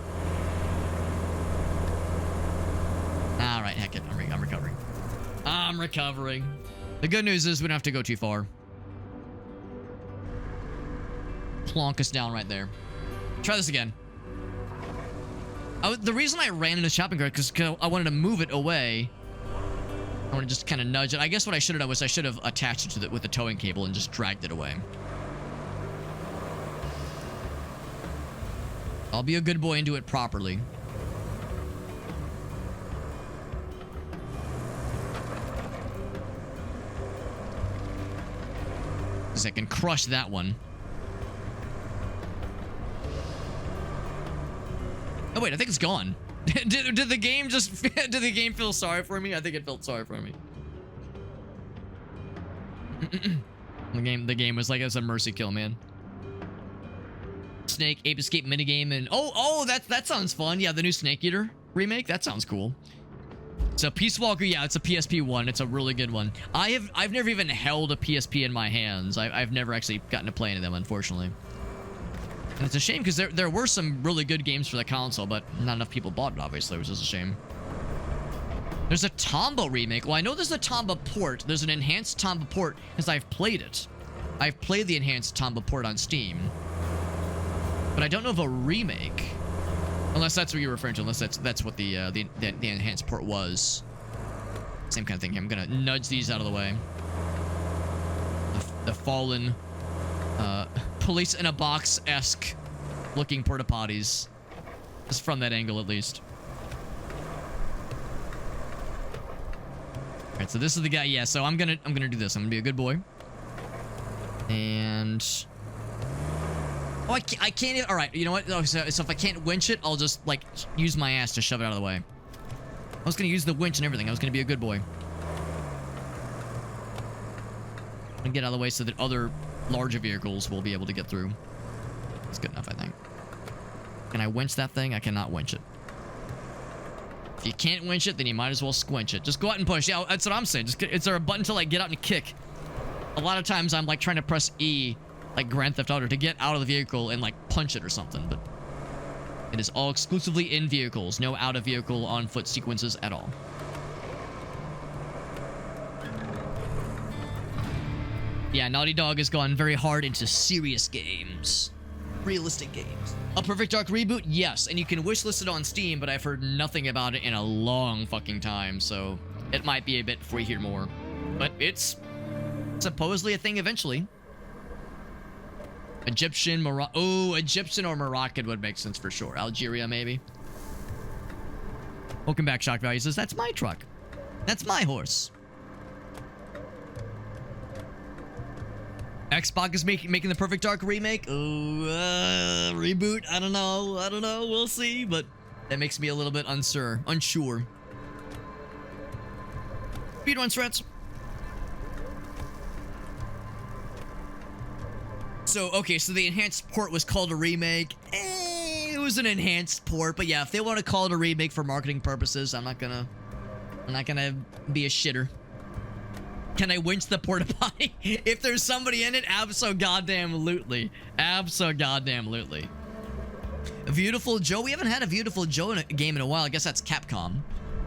All right, heck it. I'm recovering. I'm recovering. The good news is we don't have to go too far. Plonk us down right there. Try this again. The reason I ran into the shopping cart because I wanted to move it away. I want to just kind of nudge it. I guess what I should have done was I should have attached it to with the towing cable and just dragged it away. I'll be a good boy and do it properly. Because I can crush that one. Oh wait, I think it's gone. did the game just did the game feel sorry for me? I think it felt sorry for me. the game was like, it's a mercy kill, man. Snake Ape Escape minigame and oh that sounds fun. Yeah, the new Snake Eater remake, that sounds cool. So Peace Walker, yeah, it's a PSP one. It's a really good one. I've never even held a PSP in my hands. I've never actually gotten to play any of them, unfortunately. And it's a shame because there were some really good games for the console, but not enough people bought it, obviously, which is a shame. There's a Tomba remake. Well, I know there's a Tomba port. There's an enhanced Tomba port because I've played it. I've played the enhanced Tomba port on Steam. But I don't know of a remake. Unless that's what you're referring to. Unless that's what the enhanced port was. Same kind of thing. I'm gonna nudge these out of the way. The fallen police in a box-esque looking porta potties. Just from that angle, at least. All right, so this is the guy. Yeah, so I'm gonna do this. I'm gonna be a good boy. And oh, I can't even. All right, you know what? Oh, so if I can't winch it, I'll just like use my ass to shove it out of the way. I was gonna use the winch and everything. I was gonna be a good boy. And get out of the way so that other larger vehicles will be able to get through. That's good enough, I think. Can I winch that thing? I cannot winch it. If you can't winch it, then you might as well squinch it. Just go out and push. Yeah, that's what I'm saying. Just is there a button to like get out and kick? A lot of times I'm like trying to press E, like Grand Theft Auto, to get out of the vehicle and like punch it or something, but it is all exclusively in vehicles. No out of vehicle on foot sequences at all. Yeah, Naughty Dog has gone very hard into serious games. Realistic games. A Perfect Dark reboot? Yes, and you can wishlist it on Steam, but I've heard nothing about it in a long fucking time, so it might be a bit before you hear more. But it's supposedly a thing eventually. Egyptian or Moroccan would make sense for sure. Algeria, maybe. Welcome back, Shock Value says, that's my truck. That's my horse. Xbox is making the Perfect Dark remake. Reboot. I don't know. We'll see. But that makes me a little bit unsure. Speedrun strats. So, okay, so the enhanced port was called a remake. It was an enhanced port, but yeah, if they want to call it a remake for marketing purposes, I'm not gonna be a shitter. Can I winch the porta potty? If there's somebody in it, abso-goddamn-lutely. Abso-goddamn-lutely. Beautiful Joe? We haven't had a Beautiful Joe in a game in a while. I guess that's Capcom.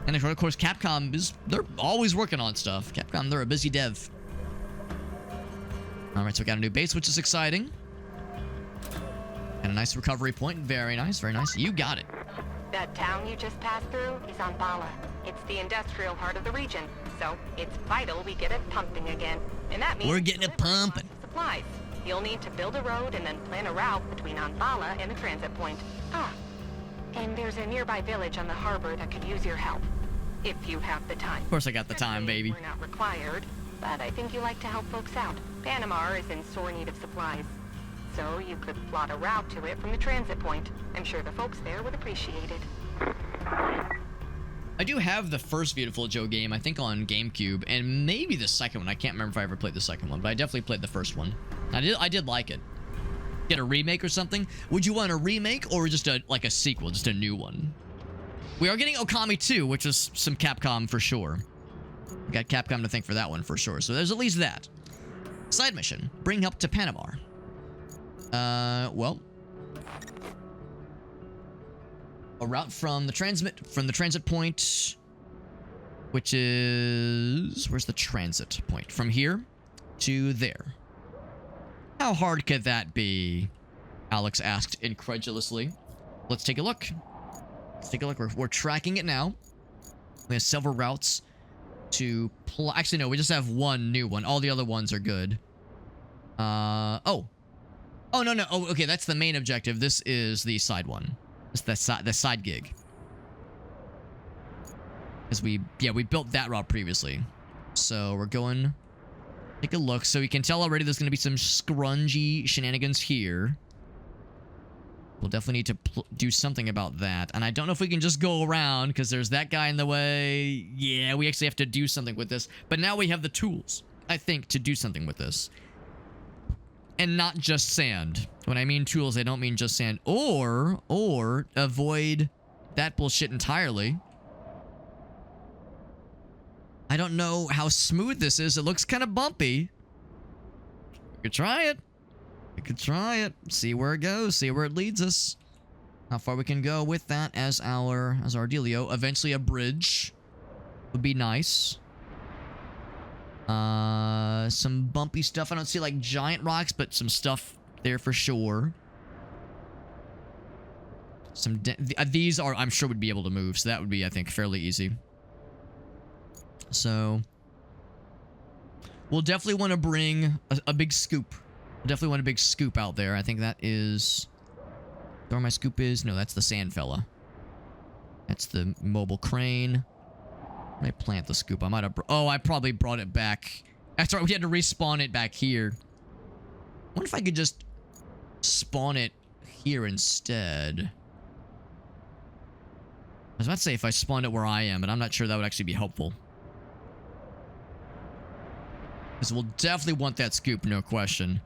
And of course, Capcom they're always working on stuff. Capcom, they're a busy dev. Alright, so we got a new base, which is exciting. And a nice recovery point. Very nice, very nice. You got it. That town you just passed through is on Bala. It's the industrial heart of the region. so it's vital we get it pumping again. And that means we're getting it pumping. Supplies. You'll need to build a road and then plan a route between Anvala and the transit point. Ah, and there's a nearby village on the harbor that could use your help. If you have the time. Of course I got the time, baby. We're not required, but I think you like to help folks out. Panama is in sore need of supplies. So you could plot a route to it from the transit point. I'm sure the folks there would appreciate it. I do have the first Beautiful Joe game, I think on GameCube, and maybe the second one. I can't remember if I ever played the second one, but I definitely played the first one. I did like it. Get a remake or something? Would you want a remake or just like a sequel, just a new one? We are getting Okami 2, which is some Capcom for sure. We got Capcom to thank for that one for sure. So there's at least that. Side mission. Bring help to Panama. Well. A route from the transit point, which is... Where's the transit point? From here to there. How hard could that be? Alex asked incredulously. Let's take a look. Let's take a look. We're tracking it now. We have several routes to... Actually, no. We just have one new one. All the other ones are good. Oh. Oh, no, no. Oh, okay. That's the main objective. This is the side one. It's the side gig. Because we built that route previously. So we're going... Take a look. So you can tell already there's going to be some scrungy shenanigans here. We'll definitely need to do something about that. And I don't know if we can just go around because there's that guy in the way. Yeah, we actually have to do something with this. But now we have the tools, I think, to do something with this. And not just sand. When I mean tools, I don't mean just sand. Or avoid that bullshit entirely. I don't know how smooth this is. It looks kind of bumpy. We could try it. We could try it. See where it goes. See where it leads us. How far we can go with that as our dealio. Eventually a bridge would be nice. Some bumpy stuff. I don't see like giant rocks, but some stuff there for sure. These are, I'm sure, would be able to move. So that would be, I think, fairly easy. So we'll definitely want to bring a big scoop. We'll definitely want a big scoop out there. I think that is where my scoop is. No, that's the sand fella. That's the mobile crane. Let me plant the scoop. I might have... Oh, I probably brought it back. That's right. We had to respawn it back here. I wonder if I could just spawn it here instead. I was about to say if I spawned it where I am, but I'm not sure that would actually be helpful. Because we'll definitely want that scoop, no question.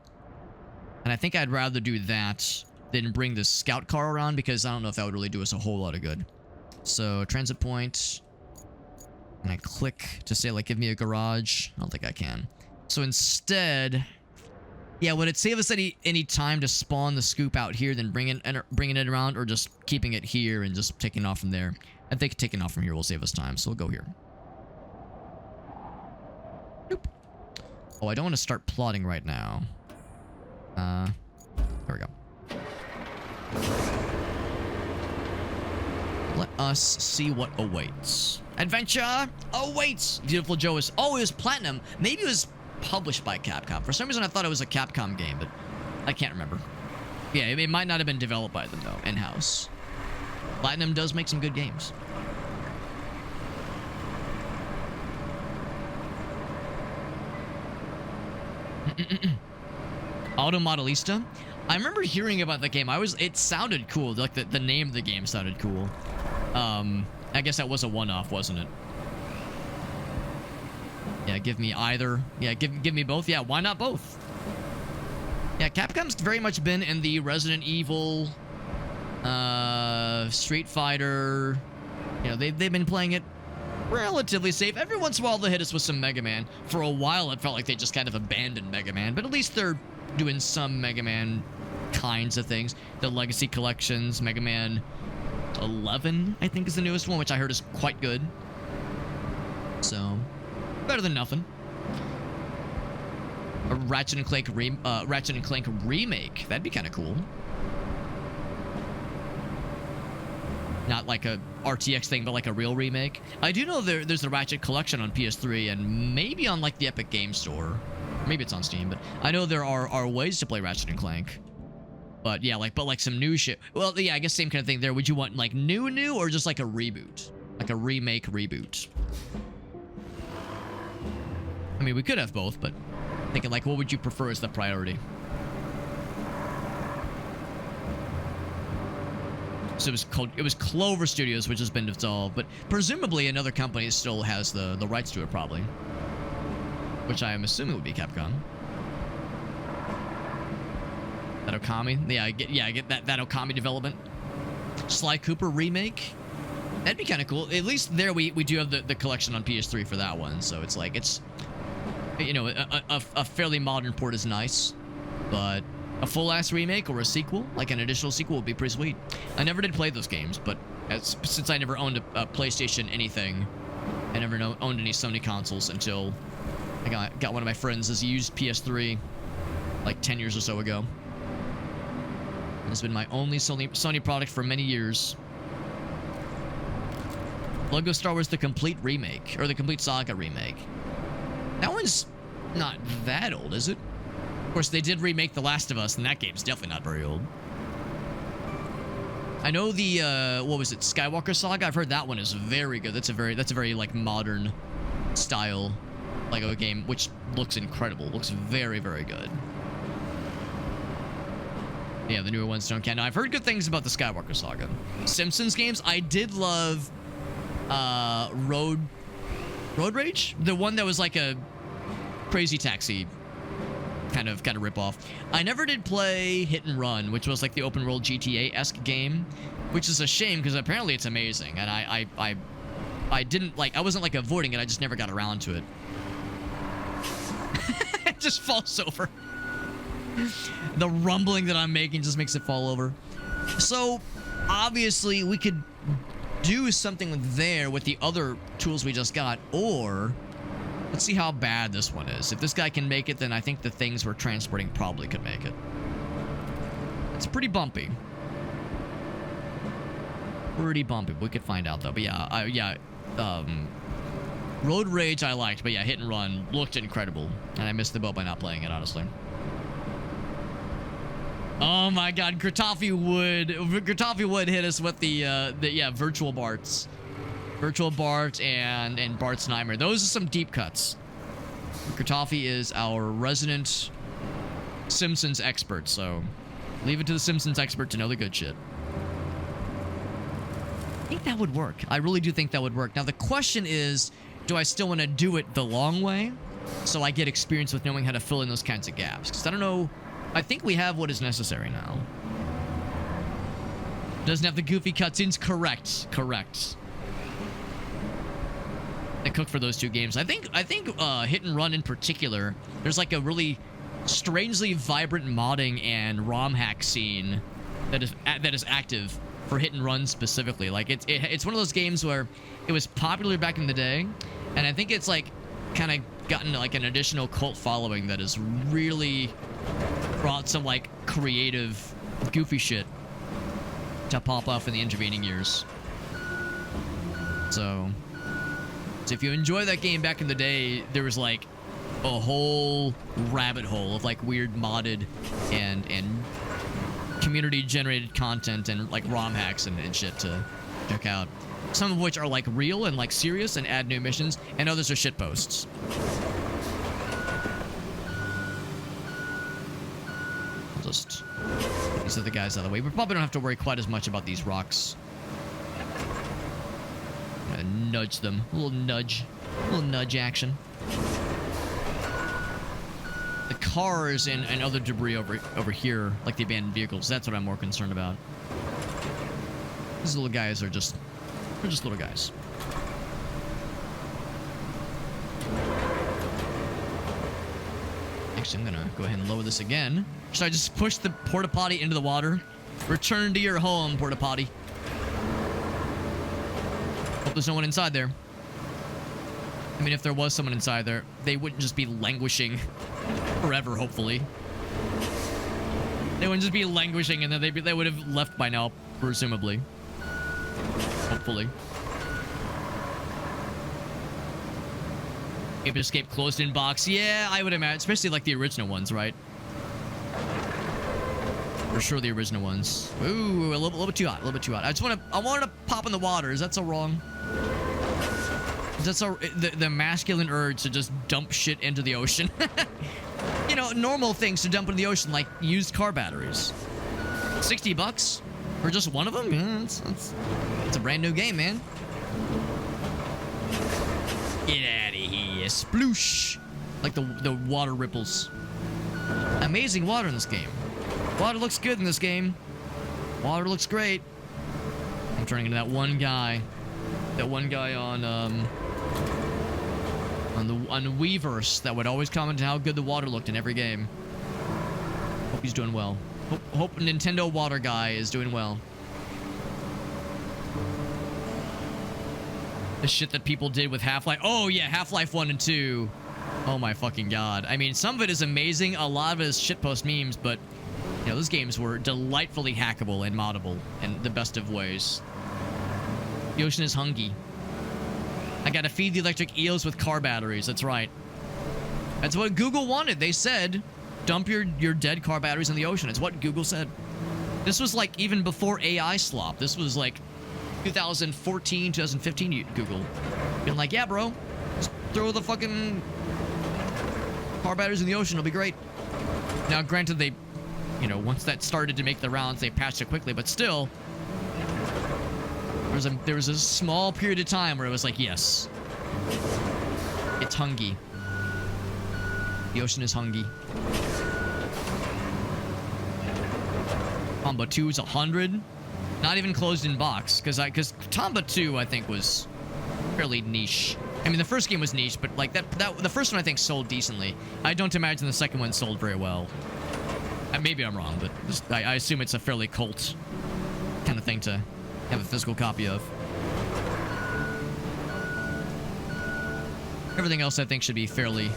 And I think I'd rather do that than bring the scout car around, because I don't know if that would really do us a whole lot of good. So, transit point. And I click to say, like, give me a garage. I don't think I can. So instead... Yeah, would it save us any time to spawn the scoop out here than bringing it around, or just keeping it here and just taking off from there? I think taking off from here will save us time, so we'll go here. Nope. Oh, I don't want to start plotting right now. There we go. Let us see what awaits. Adventure awaits! Beautiful Joe is always platinum. Maybe it was published by Capcom. For some reason, I thought it was a Capcom game, but I can't remember. Yeah, it might not have been developed by them, though, in-house. Platinum does make some good games. Automodelista? I remember hearing about the game. It sounded cool. Like, the name of the game sounded cool. I guess that was a one-off, wasn't it? Yeah, give me either. Yeah, give me both. Yeah, why not both? Yeah, Capcom's very much been in the Resident Evil, Street Fighter. You know, they've been playing it relatively safe. Every once in a while, they'll hit us with some Mega Man. For a while, it felt like they just kind of abandoned Mega Man, but at least they're doing some Mega Man kinds of things. The Legacy Collections, Mega Man 11, I think, is the newest one, which I heard is quite good. So, better than nothing. A Ratchet and Clank remake. That'd be kind of cool. not like a RTX thing, but like a real remake. I do know there's the Ratchet collection on PS3 and maybe on like the Epic Game Store. Maybe it's on Steam, but I know there are ways to play Ratchet and Clank. But yeah, like some new shit. Well, yeah, I guess same kind of thing there. Would you want like new or just like a reboot? Like a remake reboot? I mean, we could have both, but thinking like, what would you prefer as the priority? So it was Clover Studios, which has been dissolved, but presumably another company still has the rights to it, probably. Which I am assuming would be Capcom. That Okami? Yeah, I get that Okami development. Sly Cooper remake? That'd be kind of cool. At least there we do have the collection on PS3 for that one, so it's like, it's, you know, a fairly modern port is nice, but a full-ass remake or a sequel, like an additional sequel, would be pretty sweet. I never did play those games, but since I never owned a PlayStation anything, I never owned any Sony consoles until I got one of my friends' as a used PS3 like 10 years or so ago. And it's been my only Sony product for many years. Lego Star Wars: The Complete Remake, or the Complete Saga Remake. That one's not that old, is it? Of course, they did remake The Last of Us, and that game's definitely not very old. I know the, what was it, Skywalker Saga? I've heard that one is very good. That's a very, like, modern style Lego game, which looks incredible. Looks very, very good. Yeah, the newer ones don't count. Now, I've heard good things about the Skywalker Saga. Simpsons games, I did love, Road Rage? The one that was like a Crazy Taxi kind of rip-off. I never did play Hit and Run, which was like the open world GTA-esque game, which is a shame because apparently it's amazing, and I didn't like, I wasn't like avoiding it, I just never got around to it. It just falls over. The rumbling that I'm making just makes it fall over. So obviously we could do something there with the other tools we just got, or let's see how bad this one is. If this guy can make it, then I think the things we're transporting probably could make it. It's pretty bumpy. Pretty bumpy. We could find out, though. But yeah, Road Rage I liked, but yeah, Hit and Run looked incredible. And I missed the boat by not playing it, honestly. Oh my god, Gratafi would hit us with the Virtual Barts. Virtual Bart and Bart's Nightmare. Those are some deep cuts. Gratafi is our resident Simpsons expert, so leave it to the Simpsons expert to know the good shit. I think that would work. I really do think that would work. Now, the question is, do I still want to do it the long way so I get experience with knowing how to fill in those kinds of gaps? Because I don't know. I think we have what is necessary now. Doesn't have the goofy cutscenes? Correct. I cook for those two games. I think Hit and Run in particular, there's like a really strangely vibrant modding and ROM hack scene that is active for Hit and Run specifically. Like it's one of those games where it was popular back in the day, and I think it's like kind of gotten like an additional cult following that has really brought some like creative goofy shit to pop off in the intervening years. So if you enjoy that game back in the day, there was like a whole rabbit hole of like weird modded and community generated content and like ROM hacks and shit to check out. Some of which are like real and like serious and add new missions, and others are shit posts. I'll just get these other guys out of the way. We probably don't have to worry quite as much about these rocks. Nudge them. A little nudge action. The cars and other debris over here, like the abandoned vehicles, that's what I'm more concerned about. These little guys are just little guys. Actually, I'm gonna go ahead and lower this again. Should I just push the porta potty into the water? Return to your home, porta potty. Hope there's no one inside there. I mean, if there was someone inside there, they wouldn't just be languishing forever, hopefully. They wouldn't just be languishing and then they would have left by now, presumably. hopefully. If escape closed in box, yeah, I would imagine, especially like the original ones, right? For sure, the original ones. Ooh, a little bit too hot, a little bit too hot. I wanted to pop in the water. Is that so wrong? That's the masculine urge to just dump shit into the ocean. You know, normal things to dump into the ocean, like used car batteries. $60 for just one of them? Yeah, it's a brand new game, man. Get out of here, sploosh! Like the water ripples. Amazing water in this game. Water looks good in this game. Water looks great. I'm turning into that one guy on the Weverse that would always comment how good the water looked in every game. Hope he's doing well. Hope Nintendo water guy is doing well. The shit that people did with Half-Life. Oh yeah, Half-Life 1 and 2. Oh my fucking god. I mean, some of it is amazing. A lot of it is shitpost memes, but you know, those games were delightfully hackable and moddable in the best of ways. The ocean is hungry. I gotta feed the electric eels with car batteries. That's right. That's what Google wanted. They said, dump your dead car batteries in the ocean. It's what Google said. This was like even before AI slop. This was like 2014, 2015 Google. Being like, yeah, bro. Just throw the fucking car batteries in the ocean. It'll be great. Now, granted, they, you know, once that started to make the rounds, they patched it quickly, but still... There was a small period of time where it was like, yes. It's hungry. The ocean is hungry. Tomba 2 is 100. Not even closed in box. Because Tomba 2, I think, was fairly niche. I mean, the first game was niche, but like the first one, I think, sold decently. I don't imagine the second one sold very well. Maybe I'm wrong, but I assume it's a fairly cult kind of thing to have a physical copy of. Everything else I think should be fairly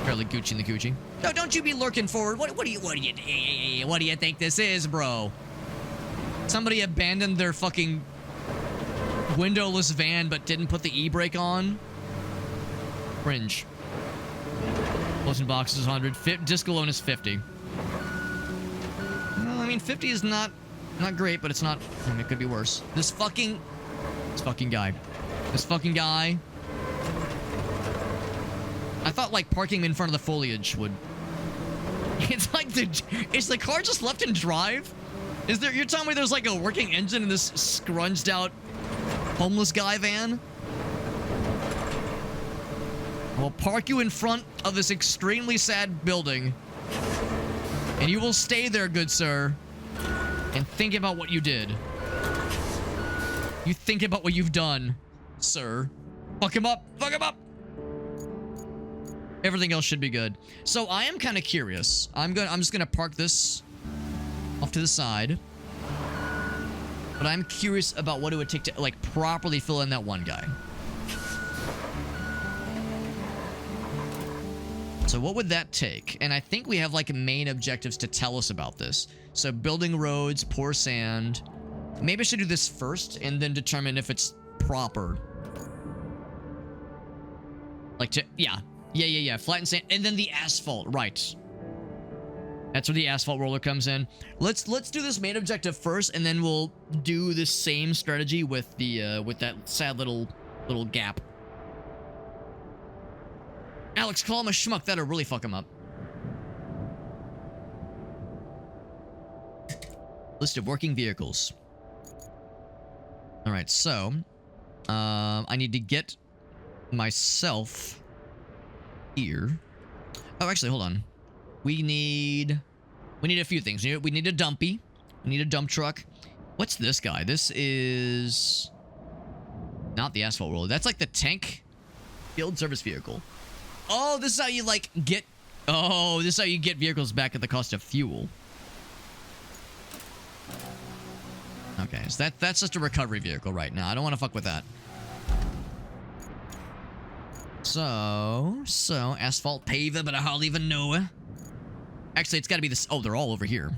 Gucci in the Gucci. No, don't you be lurking forward. What do you think this is, bro? Somebody abandoned their fucking windowless van but didn't put the e-brake on? Cringe. Closing box is 100. Disc alone is 50. Well, I mean, 50 is not great, but it's not... I mean, it could be worse. This fucking guy. I thought, like, parking him in front of the foliage would... It's like is the car just left in drive? You're telling me there's, like, a working engine in this scrunched out homeless guy van? I will park you in front of this extremely sad building. And you will stay there, good sir. And think about what you did. You think about what you've done, sir. Fuck him up. Fuck him up. Everything else should be good. So I am kind of curious. I'm just gonna park this off to the side. But I'm curious about what it would take to like properly fill in that one guy. So what would that take? And I think we have like main objectives to tell us about this. So building roads, pour sand. Maybe I should do this first and then determine if it's proper. Like yeah. Flatten sand and then the asphalt, right. That's where the asphalt roller comes in. Let's do this main objective first and then we'll do the same strategy with the with that sad little gap. Alex, call him a schmuck. That'll really fuck him up. List of working vehicles. Alright, so... I need to get myself here. Oh, actually, hold on. We need a few things. We need a dumpy. We need a dump truck. What's this guy? This is... not the asphalt roller. That's like the tank field service vehicle. Oh, this is how you, like, get... oh, this is how you get vehicles back at the cost of fuel. Okay, so that's just a recovery vehicle right now. I don't want to fuck with that. So, asphalt paver, but I hardly even know it. Actually, it's got to be this... oh, they're all over here.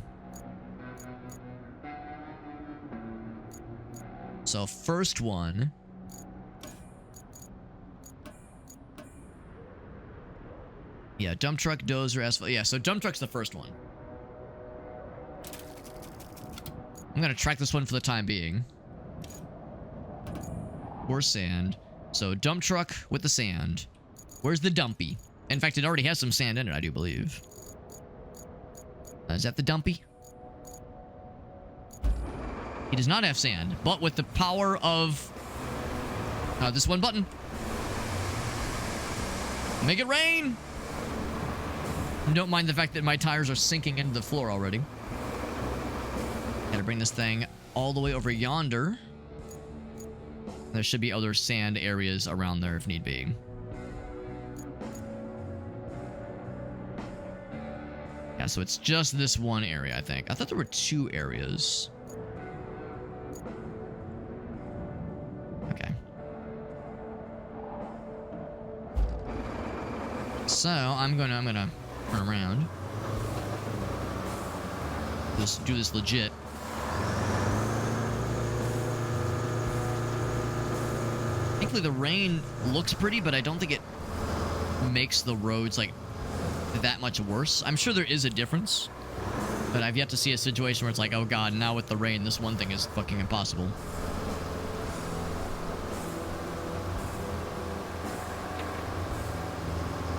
So first one. Yeah, dump truck, dozer, asphalt. Yeah, so dump truck's the first one. I'm gonna track this one for the time being. Or sand. So dump truck with the sand. Where's the dumpy? In fact, it already has some sand in it, I do believe. Is that the dumpy? He does not have sand, but with the power of this one button. Make it rain! Don't mind the fact that my tires are sinking into the floor already. Gotta bring this thing all the way over yonder. There should be other sand areas around there if need be. Yeah, so it's just this one area, I think. I thought there were 2 areas. Okay. So, I'm gonna turn around. Just do this legit. Thankfully, the rain looks pretty, but I don't think it makes the roads, like, that much worse. I'm sure there is a difference, but I've yet to see a situation where it's like, oh god, now with the rain, this one thing is fucking impossible.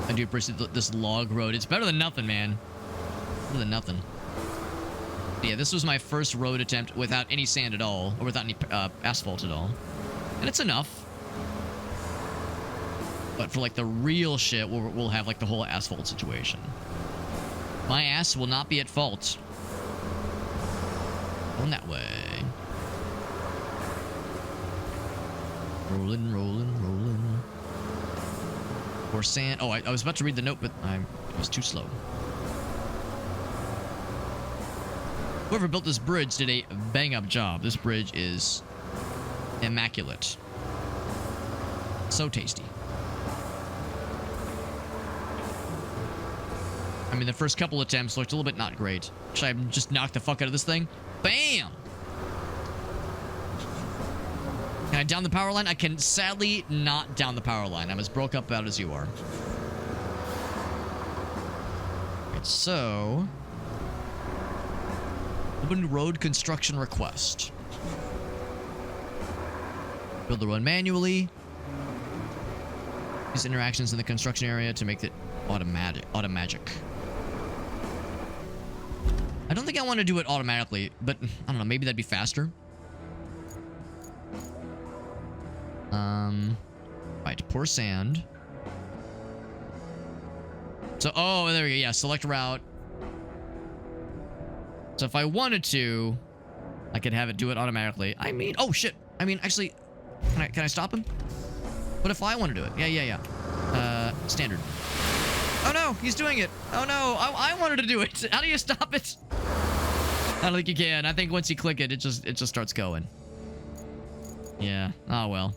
I do appreciate this log road. It's better than nothing, man. Better than nothing. But yeah, this was my first road attempt without any sand at all, or without any asphalt at all. And it's enough. But for, like, the real shit, we'll have, like, the whole asphalt situation. My ass will not be at fault. Going that way. Rolling, rolling, rolling. Or sand. Oh, I was about to read the note, but I was too slow. Whoever built this bridge did a bang-up job. This bridge is immaculate. So tasty. I mean, the first couple attempts looked a little bit not great. Should I just knock the fuck out of this thing? Bam! Can I down the power line? I can sadly not down the power line. I'm as broke up about as you are. Right, so... Open road construction request. Build the road manually. Use interactions in the construction area to make it automatic. I don't think I want to do it automatically, but I don't know, maybe that'd be faster. Right, pour sand. So, oh, there we go. Yeah, select route. So if I wanted to, I could have it do it automatically. I mean, oh shit. I mean, actually, can I stop him? What if I want to do it? Yeah. Standard. Oh no, he's doing it. Oh no, I wanted to do it. How do you stop it? I don't think you can. I think once you click it, it just starts going. Yeah. Oh well.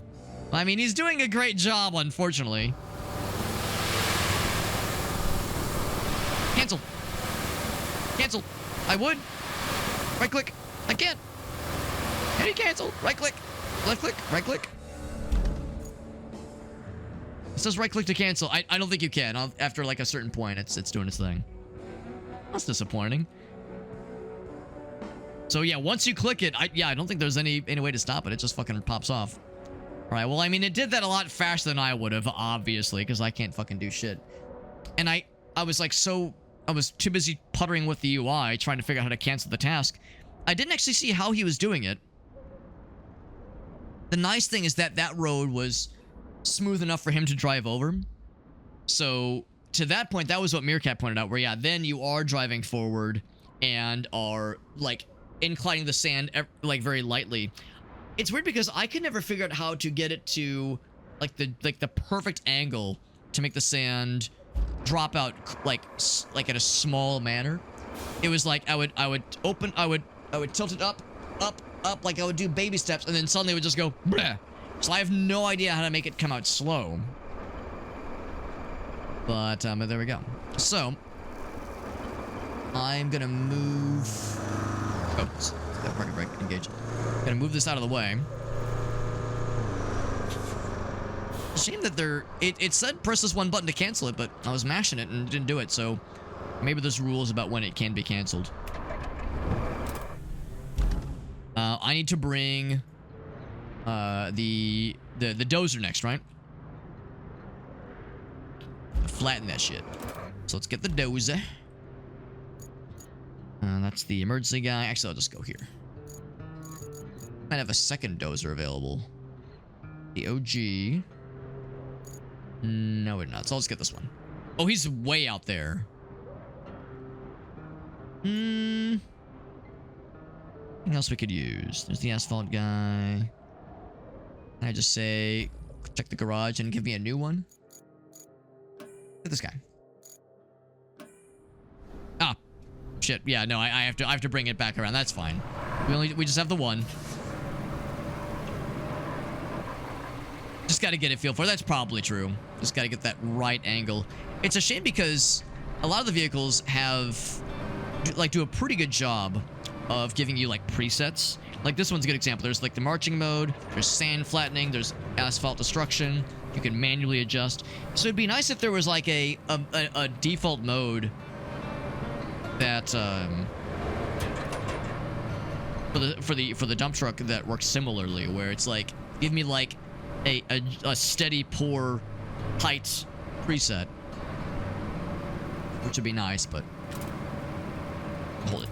I mean, he's doing a great job, unfortunately. Cancel. Cancel. I would. Right click. I can't. Can you cancel? Right click. Left click. Right click. It says right click to cancel. I don't think you can. After like a certain point, it's doing its thing. That's disappointing. So yeah, once you click it, I don't think there's any way to stop it. It just fucking pops off. All right. Well, I mean, it did that a lot faster than I would have, obviously, because I can't fucking do shit. And I was like I was too busy puttering with the UI, trying to figure out how to cancel the task. I didn't actually see how he was doing it. The nice thing is that that road was smooth enough for him to drive over. So to that point, that was what Meerkat pointed out, where yeah, then you are driving forward and are like inclining the sand like very lightly. It's weird because I could never figure out how to get it to like the perfect angle to make the sand drop out like at a small manner. It was like I would tilt it up like I would do baby steps, and then suddenly it would just go bleh. So I have no idea how to make it come out slow. But there we go. So I'm gonna move. Oh, parking brake engaged. Gonna move this out of the way. Shame that it said press this one button to cancel it, but I was mashing it and didn't do it, so maybe there's rules about when it can be canceled. I need to bring the dozer next, right? Flatten that shit. So let's get the dozer. That's the emergency guy. Actually, I'll just go here. Might have a second dozer available. The OG. No, we're not. So let's get this one. Oh, he's way out there. Anything else we could use? There's the asphalt guy. Can I just say, check the garage and give me a new one? Look at this guy. Ah, shit. Yeah, no, I have to bring it back around. That's fine. We just have the one. Just got to get a feel for it. That's probably true. Just got to get that right angle. It's a shame because a lot of the vehicles do a pretty good job of giving you like presets. Like this one's a good example. There's like the marching mode, there's sand flattening, there's asphalt destruction. You can manually adjust. So it'd be nice if there was like a default mode that for the dump truck that works similarly, where it's like give me like a steady pour height preset, which would be nice, but hold it.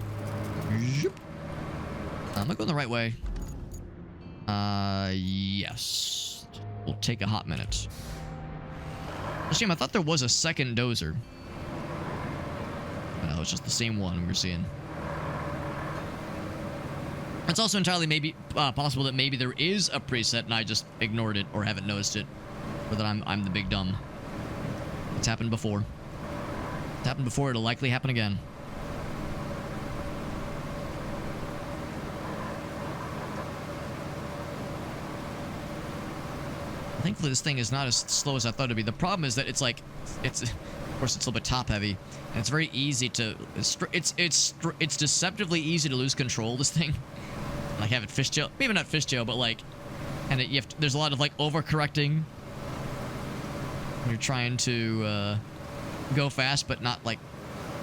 Am I going the right way? Yes. Will take a hot minute. It's a shame, I thought there was a second dozer. No, it's just the same one we were seeing. It's also entirely maybe possible that maybe there is a preset and I just ignored it or haven't noticed it, or that I'm the big dumb. It's happened before. It's happened before. It'll likely happen again. Thankfully, this thing is not as slow as I thought it'd be. The problem is that it's of course, it's a little bit top heavy, and it's very easy to. It's deceptively easy to lose control of this thing. Like have it fishtail, maybe not fishtail, but like, and there's a lot of like overcorrecting. You're trying to go fast, but not like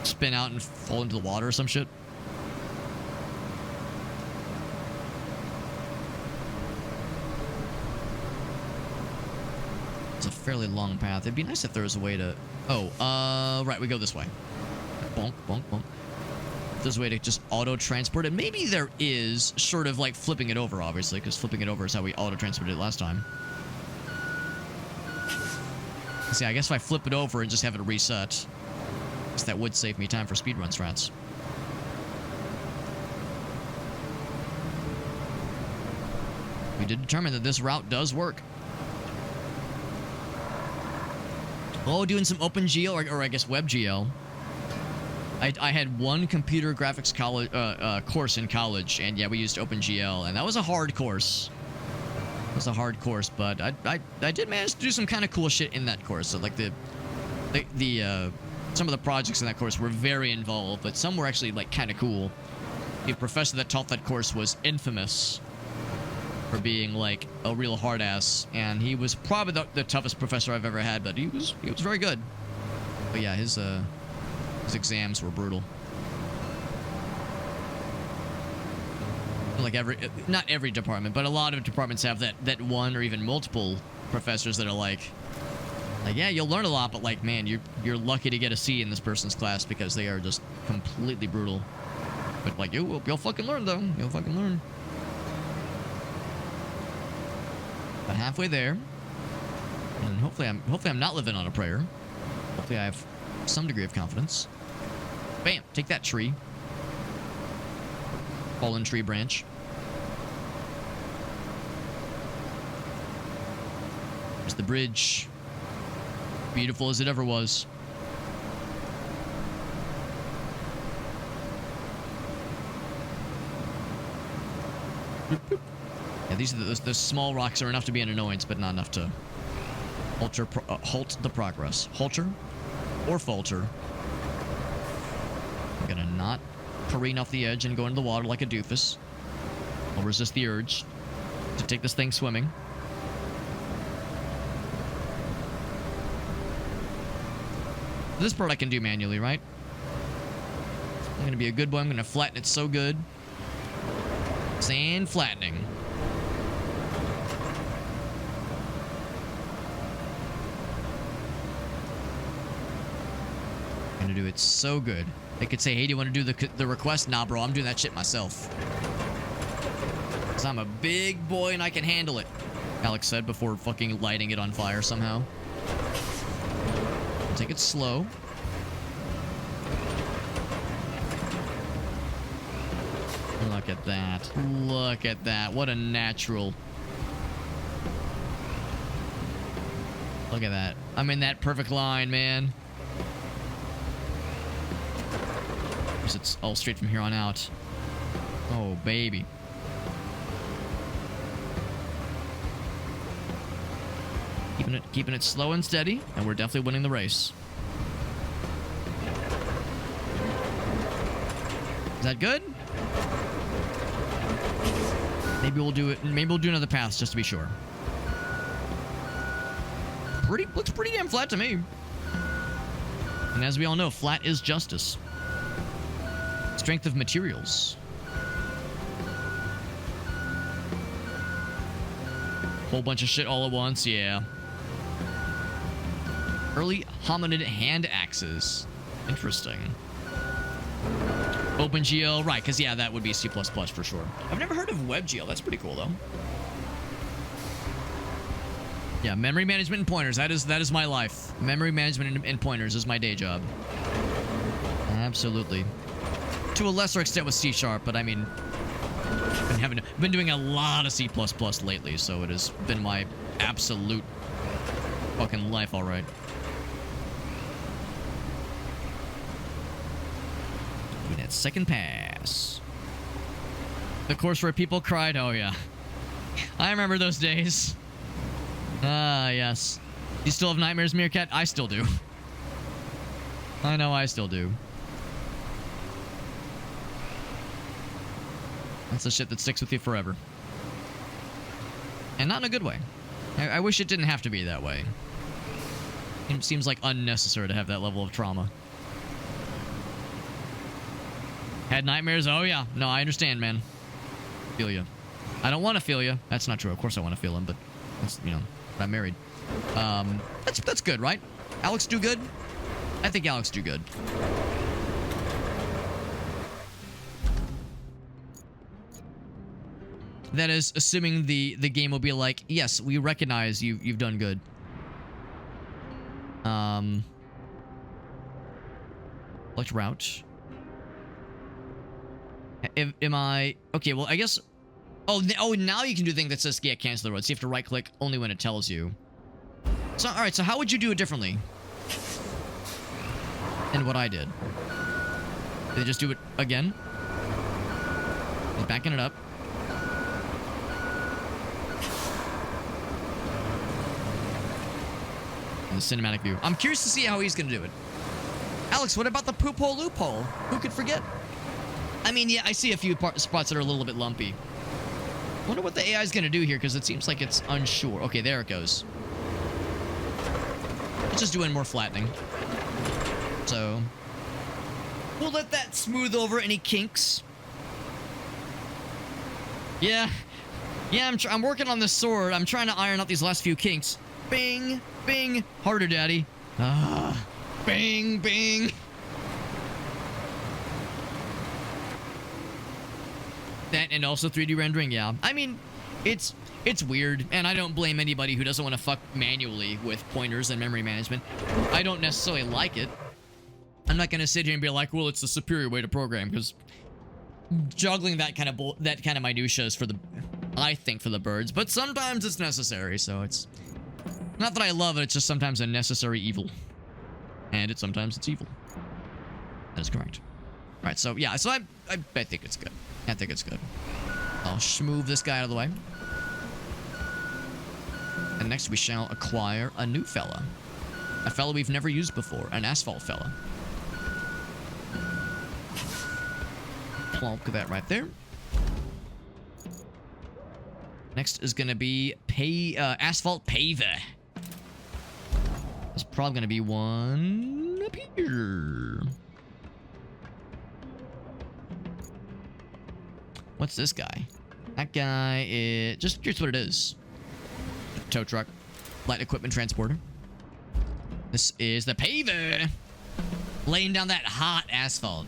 spin out and fall into the water or some shit. It's a fairly long path. It'd be nice if there was a way to. Oh, right, we go this way. Bonk, bonk, bonk. There's a way to just auto-transport it. Maybe there is, short of like flipping it over, obviously, because flipping it over is how we auto-transported it last time. See, I guess if I flip it over and just have it reset, that would save me time for speedrun strats. We did determine that this route does work. Oh, doing some OpenGL, or I guess WebGL. I had one computer graphics course in college, and yeah, we used OpenGL, and that was a hard course. It was a hard course, but I did manage to do some kind of cool shit in that course. So like some of the projects in that course were very involved, but some were actually like kind of cool. The professor that taught that course was infamous for being like a real hard ass, and he was probably the toughest professor I've ever had, but he was very good. But yeah, his exams were brutal. Like not every department, but a lot of departments have that one or even multiple professors that are like yeah, you'll learn a lot, but like, man, you're lucky to get a C in this person's class because they are just completely brutal. But like, you'll fucking learn though. You'll fucking learn. But halfway there, and hopefully I'm not living on a prayer. Hopefully I have some degree of confidence. Bam! Take that tree. Fallen tree branch. There's the bridge. Beautiful as it ever was. Yeah, those small rocks are enough to be an annoyance, but not enough to halt the progress. Halter or falter. I'm gonna not careen off the edge and go into the water like a doofus. I'll resist the urge to take this thing swimming. This part I can do manually, right? I'm gonna be a good boy. I'm gonna flatten it so good. Sand flattening. I'm gonna do it so good. They could say, hey, do you want to do the request? Nah, bro, I'm doing that shit myself. Because I'm a big boy and I can handle it. Alex said before fucking lighting it on fire somehow. Take it slow. Look at that. Look at that. What a natural. Look at that. I'm in that perfect line, man. It's all straight from here on out. Oh, baby. Keeping it slow and steady, and we're definitely winning the race. Is that good? Maybe we'll do it. Maybe we'll do another pass just to be sure. Looks pretty damn flat to me. And as we all know, flat is justice. Strength of materials. Whole bunch of shit all at once, yeah. Early hominid hand axes. Interesting. OpenGL, right, because yeah, that would be C++ for sure. I've never heard of WebGL. That's pretty cool, though. Yeah, memory management and pointers. That is my life. Memory management and pointers is my day job. Absolutely. To a lesser extent with C#, but I mean, I've been doing a lot of C++ lately, so it has been my absolute fucking life, all right. Doing that second pass. The course where people cried. Oh yeah, I remember those days. Ah, yes. You still have nightmares, Meerkat? I still do. I know I still do. That's the shit that sticks with you forever. And not in a good way. I wish it didn't have to be that way. It seems like unnecessary to have that level of trauma. Had nightmares? Oh yeah. No, I understand, man. Feel you. I don't want to feel you. That's not true. Of course I want to feel him, but that's, you know, I'm married. That's good, right? Alex do good? I think Alex do good. That is assuming the game will be like, yes, we recognize you've done good. Select route. Am I okay? Well, I guess. Oh, now you can do the thing that says, yeah, cancel the road. So you have to right click only when it tells you. So all right. So how would you do it differently? And what I did. Did they just do it again? He's backing it up. The cinematic view. I'm curious to see how he's gonna do it. Alex, what about the poop hole loophole? Who could forget? I mean, yeah, I see a few spots that are a little bit lumpy. Wonder what the AI is gonna do here, because it seems like it's unsure. Okay, there it goes. It's just doing more flattening. So we'll let that smooth over any kinks. Yeah, I'm working on this sword. I'm trying to iron out these last few kinks. Bing, bing, harder, daddy. Ah, bing, bing. That and also 3D rendering, yeah. I mean, it's weird, and I don't blame anybody who doesn't want to fuck manually with pointers and memory management. I don't necessarily like it. I'm not gonna sit here and be like, well, it's the superior way to program, because juggling that kind of minutia is I think for the birds, but sometimes it's necessary. So it's not that I love it, it's just sometimes a necessary evil, and sometimes it's evil. That is correct. All right, so yeah, so I think it's good. I think it's good. I'll move this guy out of the way. And next we shall acquire a new fella. A fella we've never used before. An asphalt fella. Plonk that right there. Next is going to be asphalt paver. It's probably going to be one apiece. What's this guy? That guy is... Just curious what it is. Tow truck. Light equipment transporter. This is the paver. Laying down that hot asphalt.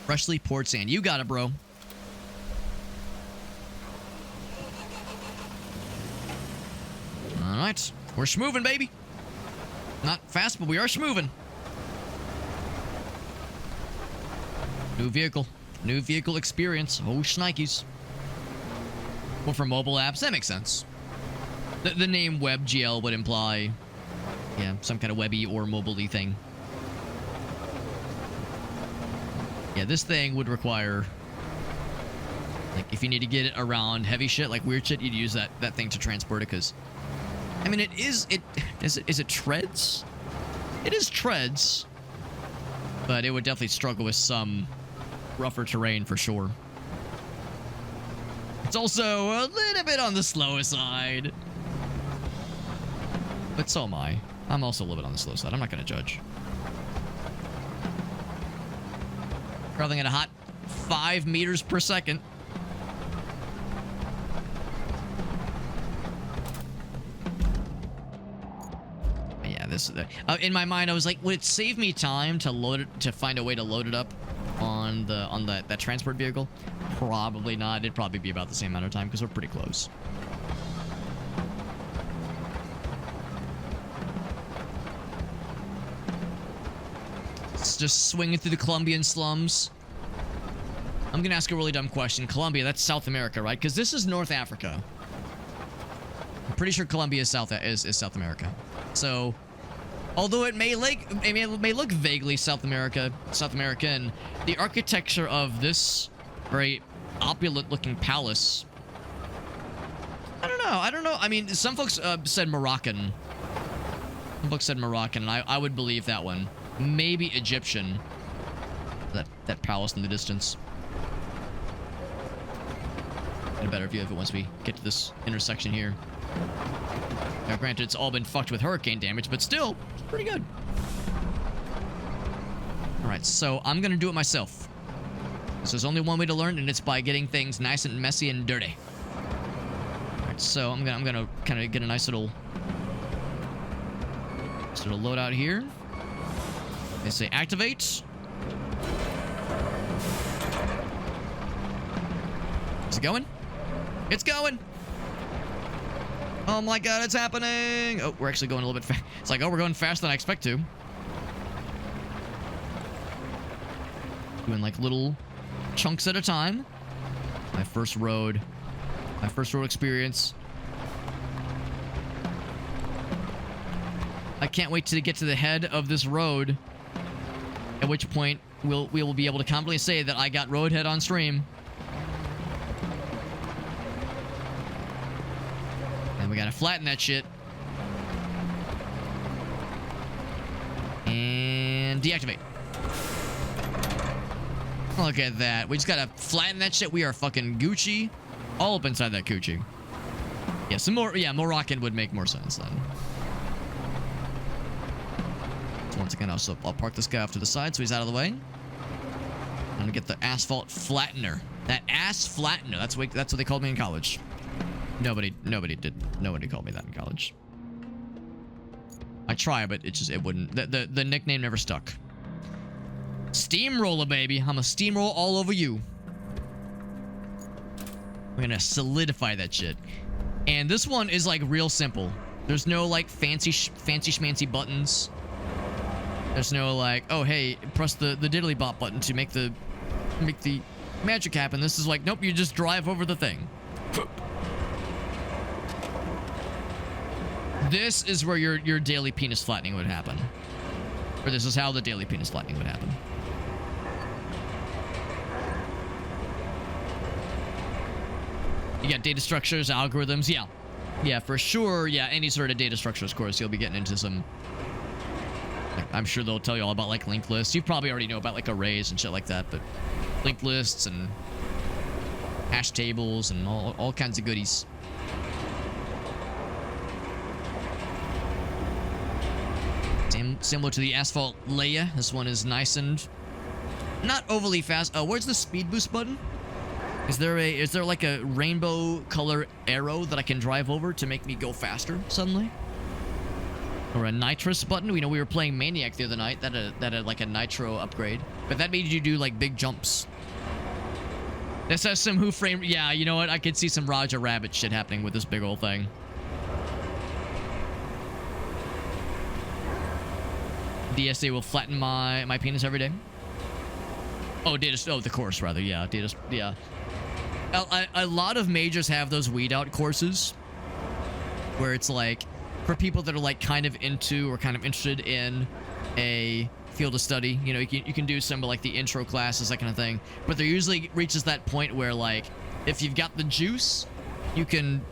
Freshly poured sand. You got it, bro. All right. We're schmoving, baby. Not fast, but we are schmoving. New vehicle. New vehicle experience. Oh, shnikes. Well, for mobile apps, that makes sense. The name WebGL would imply, yeah, some kind of webby or mobile-y thing. Yeah, this thing would require, like, if you need to get it around heavy shit, like weird shit, you'd use that thing to transport it, because, I mean, is it treads? It is treads, but it would definitely struggle with some rougher terrain for sure. It's also a little bit on the slower side. But so am I. I'm also a little bit on the slow side. I'm not going to judge. Traveling at a hot 5 meters per second. Yeah, this is in my mind, I was like, would it save me time to load it, to find a way to load it up on that transport vehicle? Probably not. It'd probably be about the same amount of time because we're pretty close. It's just swinging through the Colombian slums. I'm gonna ask a really dumb question. Colombia, that's South America, right? Because this is North Africa. I'm pretty sure Colombia is South America. So, although it may look vaguely South American, the architecture of this very opulent-looking palace. I don't know. I mean, some folks said Moroccan. Some folks said Moroccan, and I would believe that one. Maybe Egyptian. That palace in the distance. Get a better view of it once we get to this intersection here. Now, granted, it's all been fucked with hurricane damage, but still, it's pretty good. Alright, so I'm gonna do it myself. So there's only one way to learn, and it's by getting things nice and messy and dirty. Alright, so I'm gonna kind of get a nice little loadout here. They say activate. Is it going? It's going! Oh my god, it's happening! Oh, we're actually going a little bit fast. It's like, oh, we're going faster than I expect to. Doing like little chunks at a time. My first road experience. I can't wait to get to the head of this road. At which point, we will be able to confidently say that I got Roadhead on stream. And we gotta flatten that shit. And deactivate. Look at that. We just gotta flatten that shit. We are fucking Gucci. All up inside that coochie. Yeah, some more. Yeah, Moroccan would make more sense then. So once again, I'll park this guy off to the side so he's out of the way. I'm gonna get the asphalt flattener. That ass flattener. That's what they called me in college. Nobody called me that in college. I try, but it wouldn't. The nickname never stuck. Steamroller, baby. I'm a steamroll all over you. We're gonna solidify that shit. And this one is like real simple. There's no like fancy schmancy buttons. There's no like, oh hey, press the diddly bop button to make the magic happen. This is like, nope, you just drive over the thing. This is where your daily penis flattening would happen. Or this is how the daily penis flattening would happen. You got data structures, algorithms, yeah. Yeah, for sure, yeah, any sort of data structures course, you'll be getting into some... Like, I'm sure they'll tell you all about, like, linked lists. You probably already know about, like, arrays and shit like that, but... Linked lists and... hash tables and all kinds of goodies. Similar to the Asphalt Leia, this one is nice and not overly fast. Where's the speed boost button? Is there like a rainbow color arrow that I can drive over to make me go faster suddenly? Or a nitrous button? We know we were playing Maniac the other night. That had like a nitro upgrade. But that made you do like big jumps. This has some Who Framed... Yeah, you know what? I could see some Roger Rabbit shit happening with this big old thing. DSA will flatten my penis every day. Oh, the course rather. Yeah, yeah. A lot of majors have those weed out courses where it's like for people that are like kind of into or kind of interested in a field of study. You know, you can do some of like the intro classes, that kind of thing. But there usually reaches that point where like if you've got the juice, you can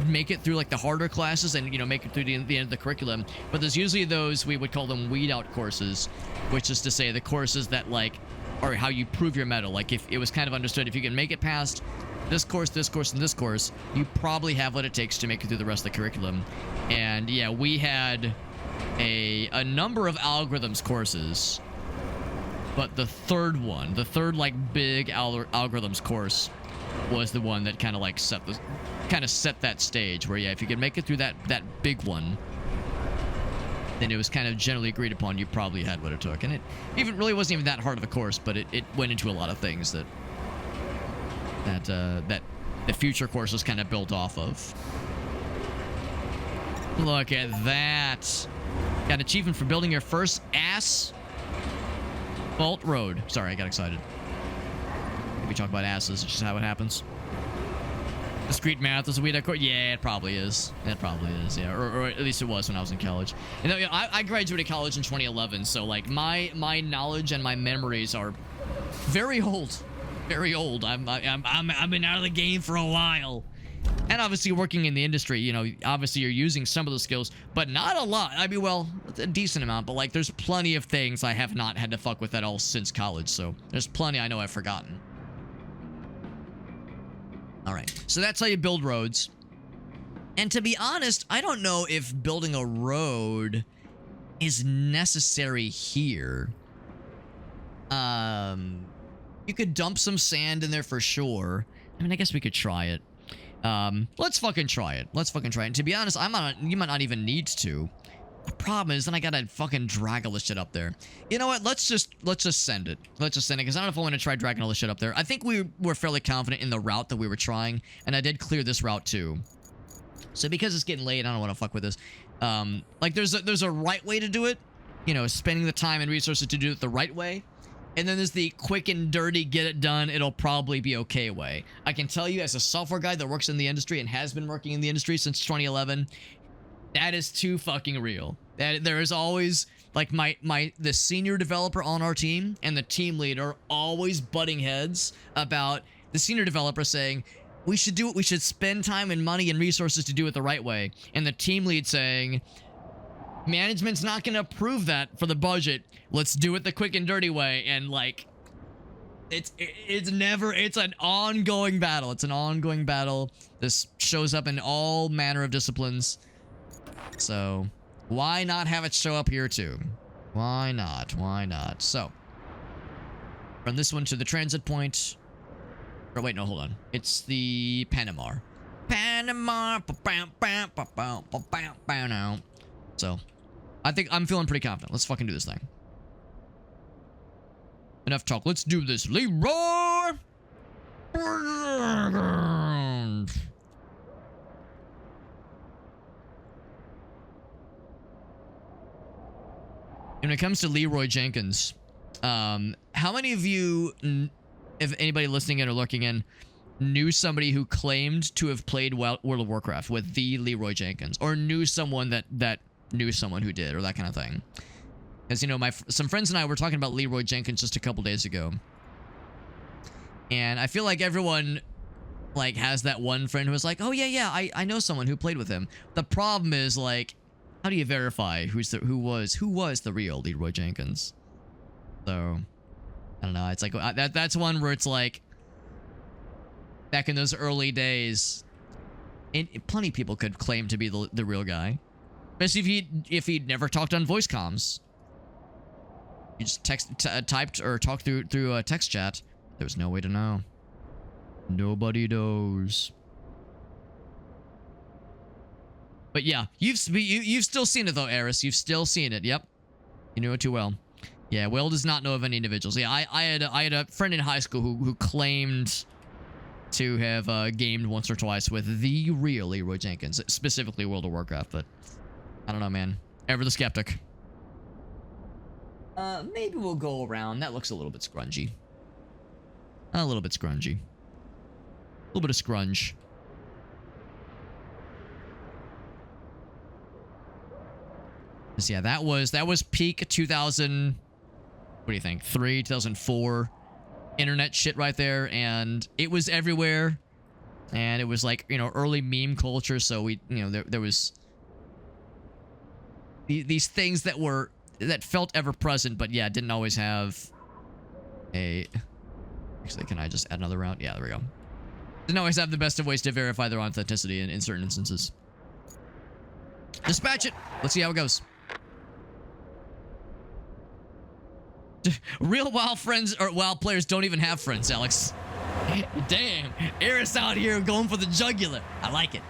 make it through like the harder classes and, you know, make it through the end of the curriculum. But there's usually those, we would call them weed out courses, which is to say the courses that like are how you prove your metal. Like if it was kind of understood, if you can make it past this course, and this course, you probably have what it takes to make it through the rest of the curriculum. And yeah, we had a number of algorithms courses, but the third like big algorithms course was the one that kind of like set that stage where, yeah, if you can make it through that big one, then it was kind of generally agreed upon you probably had what it took. And it even really wasn't even that hard of a course, but it went into a lot of things that the future courses kind of built off of. Look at that. Got an achievement for building your first asphalt road. Sorry, I got excited. We talk about asses, it's just how it happens. Discrete math is a weed out course? Yeah, it probably is. It probably is, yeah. Or at least it was when I was in college. And I graduated college in 2011, so like my knowledge and my memories are very old. Very old. I've been out of the game for a while. And obviously working in the industry, you know, obviously you're using some of those skills, but not a lot. I mean, well, a decent amount, but like there's plenty of things I have not had to fuck with at all since college, so there's plenty I know I've forgotten. All right, so that's how you build roads. And to be honest, I don't know if building a road is necessary here. You could dump some sand in there for sure. I mean, I guess we could try it. Let's fucking try it. Let's fucking try it. And to be honest, you might not even need to. The problem is then I gotta fucking drag all this shit up there. You know what? Let's just send it. Let's just send it, because I don't know if I want to try dragging all this shit up there. I think we were fairly confident in the route that we were trying, and I did clear this route too. So because it's getting late, I don't want to fuck with this. Like there's a right way to do it, you know, spending the time and resources to do it the right way. And then there's the quick and dirty, get it done, it'll probably be okay way. I can tell you as a software guy that works in the industry and has been working in the industry since 2011, that is too fucking real. That there is always like the senior developer on our team and the team leader always butting heads about the senior developer saying, we should spend time and money and resources to do it the right way. And the team lead saying, management's not going to approve that for the budget. Let's do it the quick and dirty way. And like, it's an ongoing battle. It's an ongoing battle. This shows up in all manner of disciplines. So why not have it show up here too? Why not? Why not? So from this one to the transit point. Or wait, no, hold on. It's the Panama. So I think I'm feeling pretty confident. Let's fucking do this thing. Enough talk. Let's do this. Leroy! When it comes to Leroy Jenkins, how many of you, if anybody listening in or looking in, knew somebody who claimed to have played World of Warcraft with the Leroy Jenkins, or knew someone that knew someone who did, or that kind of thing? As you know, some friends and I were talking about Leroy Jenkins just a couple days ago, and I feel like everyone like has that one friend who was like, oh yeah, I know someone who played with him. The problem is, like, how do you verify who was the real Leroy Jenkins? So I don't know. It's like that's one where it's like, back in those early days, plenty of people could claim to be the real guy. Especially if he'd never talked on voice comms. You just typed or talked through a text chat. There's no way to know. Nobody knows. But yeah, you've still seen it though, Eris. You've still seen it. Yep, you knew it too well. Yeah, Will does not know of any individuals. Yeah, I had a friend in high school who claimed to have gamed once or twice with the real Leroy Jenkins, specifically World of Warcraft. But I don't know, man. Ever the skeptic. Maybe we'll go around. That looks a little bit scrungy. A little bit scrungy. A little bit of scrunge. So yeah, that was peak 2000. What do you think? 2004 internet shit right there, and it was everywhere. And it was like, you know, early meme culture, so we, you know, there was these things that felt ever present, but yeah, didn't always have a. Actually, can I just add another round? Yeah, there we go. Didn't always have the best of ways to verify their authenticity in certain instances. Dispatch it. Let's see how it goes. Real WoW friends or WoW players don't even have friends, Alex. Damn, Eris out here going for the jugular. I like it.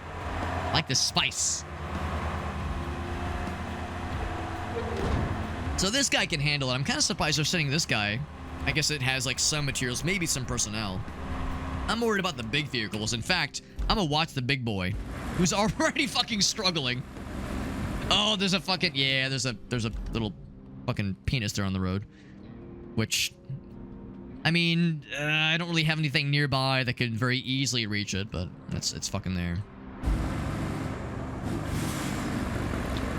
I like the spice. So this guy can handle it. I'm kind of surprised they're sending this guy. I guess it has like some materials, maybe some personnel. I'm worried about the big vehicles. In fact, I'm gonna watch the big boy, who's already fucking struggling. Oh, there's a fucking, yeah, there's a little fucking penis there on the road. Which, I mean, I don't really have anything nearby that could very easily reach it, but it's fucking there.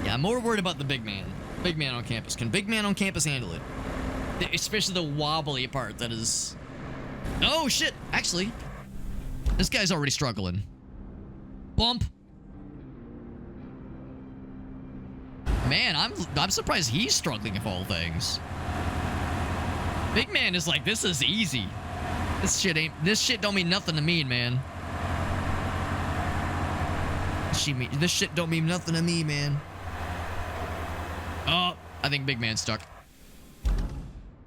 Yeah, I'm more worried about the big man. Big man on campus. Can big man on campus handle it? Especially the wobbly part that is... Oh, shit! Actually, this guy's already struggling. Bump. Man, I'm surprised he's struggling of all things. Big man is like, this is easy. This shit don't mean nothing to me, man. This shit don't mean nothing to me, man. Oh, I think big man's stuck.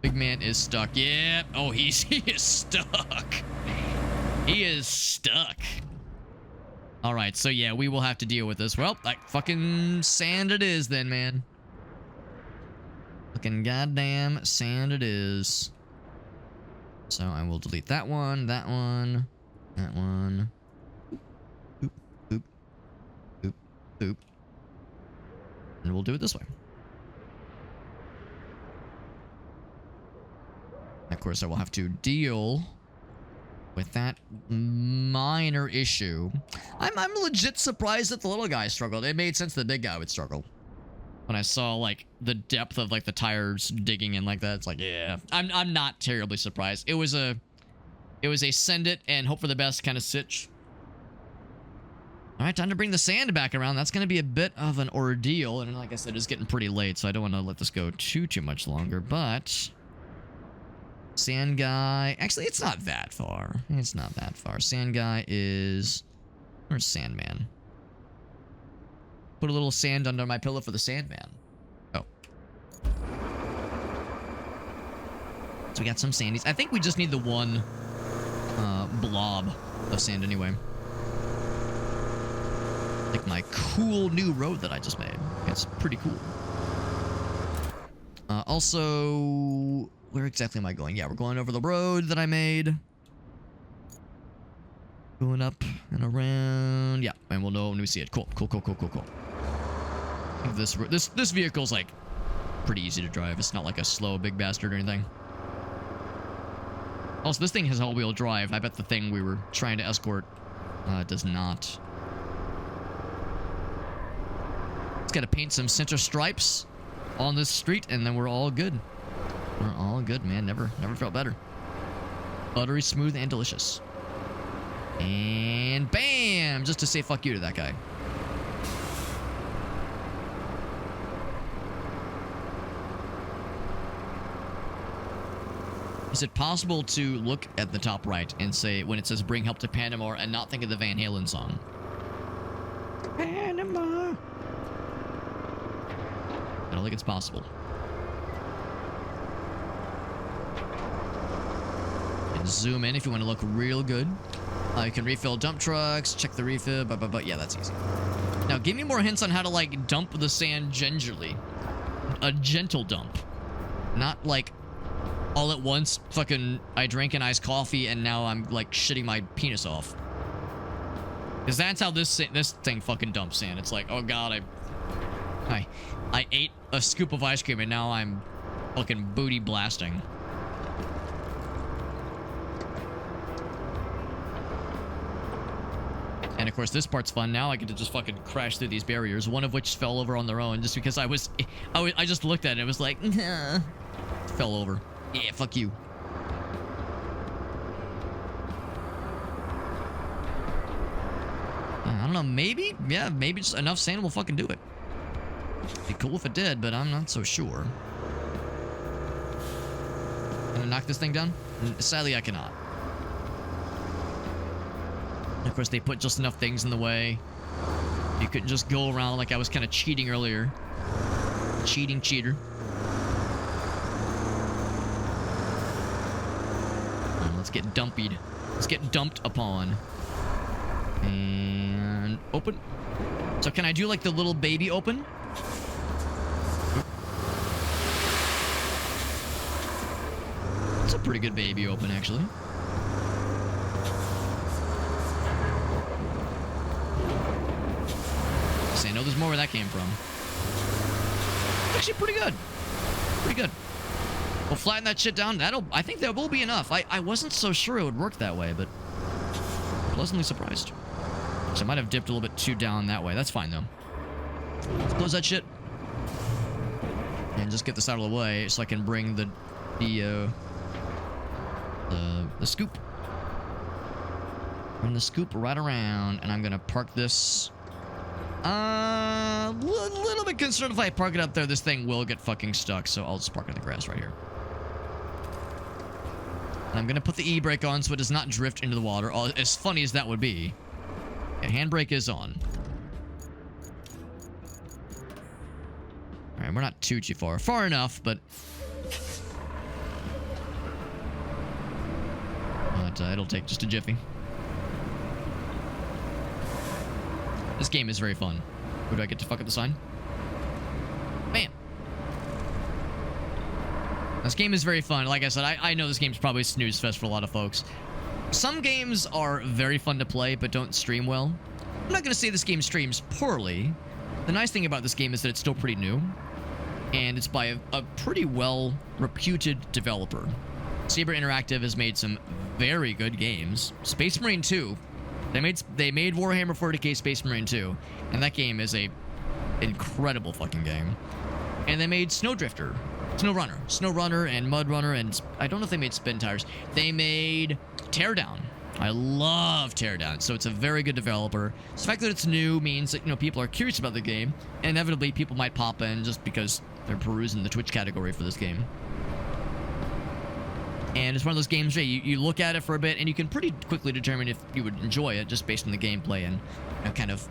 Big man is stuck. Yeah. Oh, he is stuck. He is stuck. All right, so yeah, we will have to deal with this. Well, like fucking sand it is then, man. Fucking goddamn sand it is. So I will delete that one, that one, that one. Boop, boop, boop, boop. And we'll do it this way. Of course, I will have to deal with that minor issue. I'm legit surprised that the little guy struggled. It made sense the big guy would struggle. When I saw like the depth of like the tires digging in like that, it's like, yeah, I'm not terribly surprised. It was a send it and hope for the best kind of sitch. All right, time to bring the sand back around. That's going to be a bit of an ordeal, and like I said, it's getting pretty late, so I don't want to let this go too much longer. But sand guy, actually, it's not that far. It's not that far. Sand guy is, where's Sandman? Put a little sand under my pillow for the Sandman. Oh. So we got some sandies. I think we just need the one blob of sand anyway. Like my cool new road that I just made. It's pretty cool. Also, where exactly am I going? Yeah, we're going over the road that I made. Going up and around. Yeah, and we'll know when we see it. Cool, cool, cool, cool, cool, cool. This vehicle's like pretty easy to drive. It's not like a slow big bastard or anything. Also, this thing has all-wheel drive. I bet the thing we were trying to escort does not. It's got to paint some center stripes on this street, and then we're all good. We're all good, man. Never felt better. Buttery smooth and delicious. And bam! Just to say fuck you to that guy. Is it possible to look at the top right and say, when it says bring help to Panama, and not think of the Van Halen song? Panama. I don't think it's possible. You can zoom in if you want to look real good. You can refill dump trucks, check the refill, but yeah, that's easy. Now, give me more hints on how to, like, dump the sand gingerly. A gentle dump. Not, like, all at once, fucking, I drank an iced coffee and now I'm, like, shitting my penis off. Because that's how this thing fucking dumps sand. It's like, oh god, I ate a scoop of ice cream and now I'm fucking booty blasting. And of course, this part's fun. Now I get to just fucking crash through these barriers, one of which fell over on their own just because I just looked at it and it was like, nah. Fell over. Yeah, fuck you. I don't know, maybe? Yeah, maybe just enough sand will fucking do it. Be cool if it did, but I'm not so sure. Can I knock this thing down? Sadly, I cannot. Of course, they put just enough things in the way. You couldn't just go around like I was kind of cheating earlier. Cheating cheater. Let's get dumpied. Let's get dumped upon. And open. So can I do like the little baby open? It's a pretty good baby open, actually. I know there's more where that came from. It's actually pretty good. Pretty good. We'll flatten that shit down. I think that will be enough. I wasn't so sure it would work that way, but pleasantly surprised. So I might have dipped a little bit too down that way. That's fine, though. Let's close that shit. And just get this out of the way so I can bring the scoop. Bring the scoop right around, and I'm gonna park this. A little bit concerned if I park it up there, this thing will get fucking stuck, so I'll just park it in the grass right here. And I'm gonna put the e-brake on so it does not drift into the water, as funny as that would be. Yeah, handbrake is on. Alright, we're not too far. Far enough, but it'll take just a jiffy. This game is very fun. Who do I get to fuck up the sign? Bam! This game is very fun. Like I said, I know this game's probably a snooze fest for a lot of folks. Some games are very fun to play, but don't stream well. I'm not going to say this game streams poorly. The nice thing about this game is that it's still pretty new. And it's by a pretty well-reputed developer. Saber Interactive has made some very good games. Space Marine 2. They made Warhammer 40k Space Marine 2, and that game is a incredible fucking game. And they made SnowRunner, and Mud Runner, and I don't know if they made Spin Tires. They made Teardown. I love Teardown, so it's a very good developer. So the fact that it's new means that, you know, people are curious about the game, and inevitably people might pop in just because they're perusing the Twitch category for this game. And it's one of those games where you look at it for a bit, and you can pretty quickly determine if you would enjoy it just based on the gameplay and, you know, kind of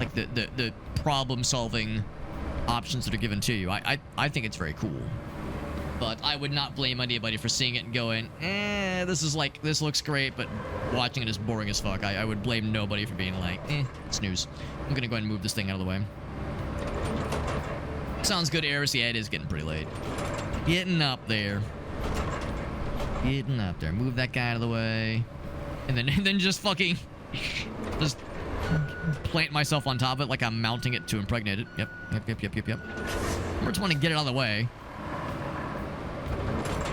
like the problem-solving options that are given to you. I think it's very cool. But I would not blame anybody for seeing it and going, this looks great, but watching it is boring as fuck. I would blame nobody for being like, snooze. I'm gonna go ahead and move this thing out of the way. Sounds good, Eris. Yeah, it is getting pretty late. Getting up there. Getting up there. Move that guy out of the way. And then just fucking just plant myself on top of it like I'm mounting it to impregnate it. Yep. I just want to get it out of the way.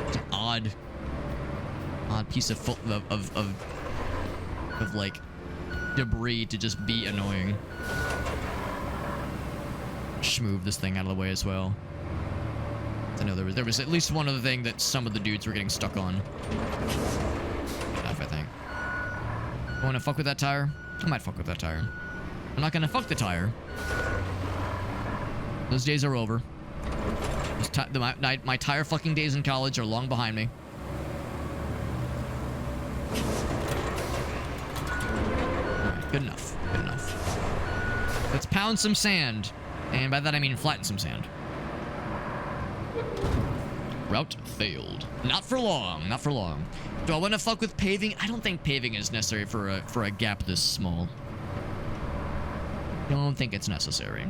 It's an odd piece of like debris to just be annoying. Just move this thing out of the way as well. I know there was at least one other thing that some of the dudes were getting stuck on. Enough, I think. I want to fuck with that tire? I might fuck with that tire. I'm not gonna fuck the tire. Those days are over. My tire fucking days in college are long behind me. Alright, good enough. Good enough. Let's pound some sand. And by that I mean flatten some sand. Route failed. Not for long. Not for long. Do I want to fuck with paving? I don't think paving is necessary for a gap this small. Don't think it's necessary.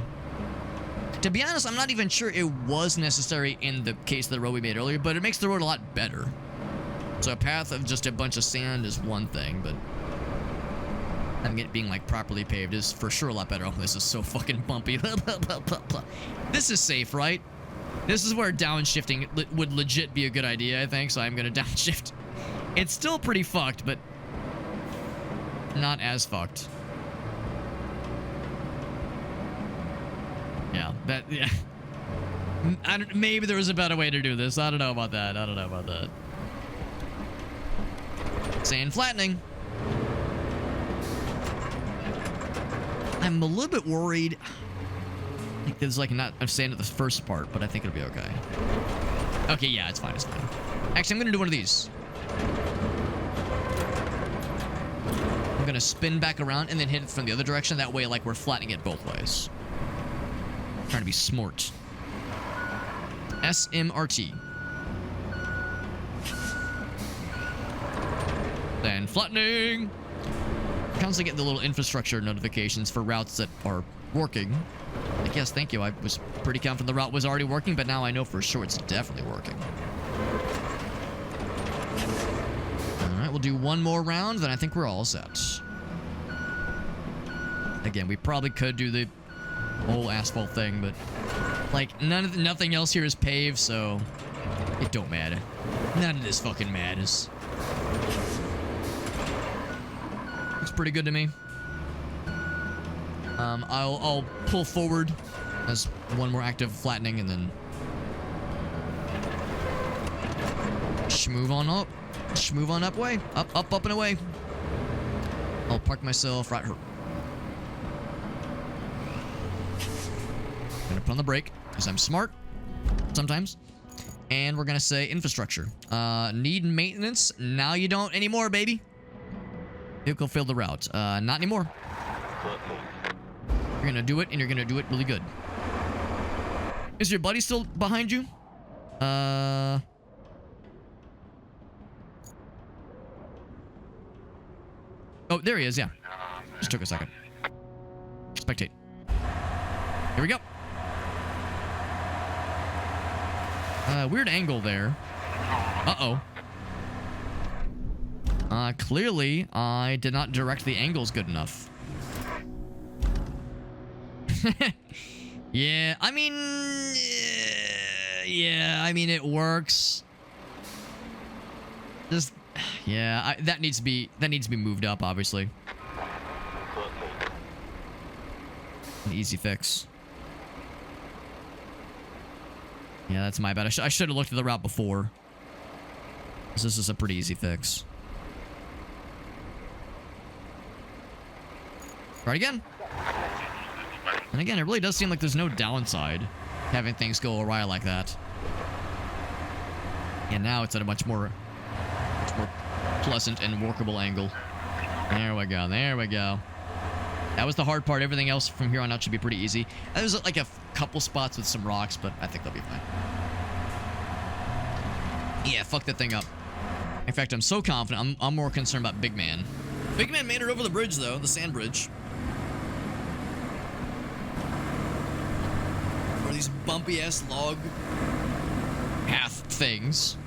To be honest, I'm not even sure it was necessary in the case of the road we made earlier, but it makes the road a lot better. So a path of just a bunch of sand is one thing, but having it being like properly paved is for sure a lot better. Oh, this is so fucking bumpy. This is safe, right? This is where downshifting would legit be a good idea, I think, so I'm gonna downshift. It's still pretty fucked, but not as fucked. Yeah. Maybe there was a better way to do this. I don't know about that. Sand flattening. I'm a little bit worried. I think there's like not enough sand at the first part, but I think it'll be okay. Okay, yeah, it's fine. Actually, I'm gonna do one of these. I'm gonna spin back around and then hit it from the other direction. That way, like, we're flattening it both ways. Trying to be smart. SMRT. Then flattening. Constantly getting the little infrastructure notifications for routes that are working. Like, yes, thank you. I was pretty confident the route was already working, but now I know for sure it's definitely working. Alright, we'll do one more round, then I think we're all set. Again, we probably could do the whole asphalt thing, but like nothing else here is paved, so it don't matter. None of this fucking matters. Looks pretty good to me. I'll pull forward as one more active flattening and then schmove on up. Schmove on up way. Up and away. I'll park myself right here. Gonna put on the brake because I'm smart sometimes. And we're gonna say infrastructure. Need maintenance. Now you don't anymore, baby. Vehicle failed the route. Not anymore. You're gonna do it, and you're gonna do it really good. Is your buddy still behind you? Oh, there he is, yeah. Just took a second. Spectate. Here we go. Weird angle there. Uh-oh. Clearly, I did not direct the angles good enough. Yeah, I mean... yeah, I mean, it works. Just... yeah, that needs to be moved up, obviously. An easy fix. Yeah, that's my bad. I should have looked at the route before. This is a pretty easy fix. Try it again. And again, it really does seem like there's no downside having things go awry like that. And now it's at a much more pleasant and workable angle. There we go. There we go. That was the hard part. Everything else from here on out should be pretty easy. There's like a couple spots with some rocks, but I think they'll be fine. Yeah, fuck that thing up. In fact, I'm so confident. I'm more concerned about Big Man. Big Man made it over the bridge, though. The sand bridge. Or these bumpy-ass log path things.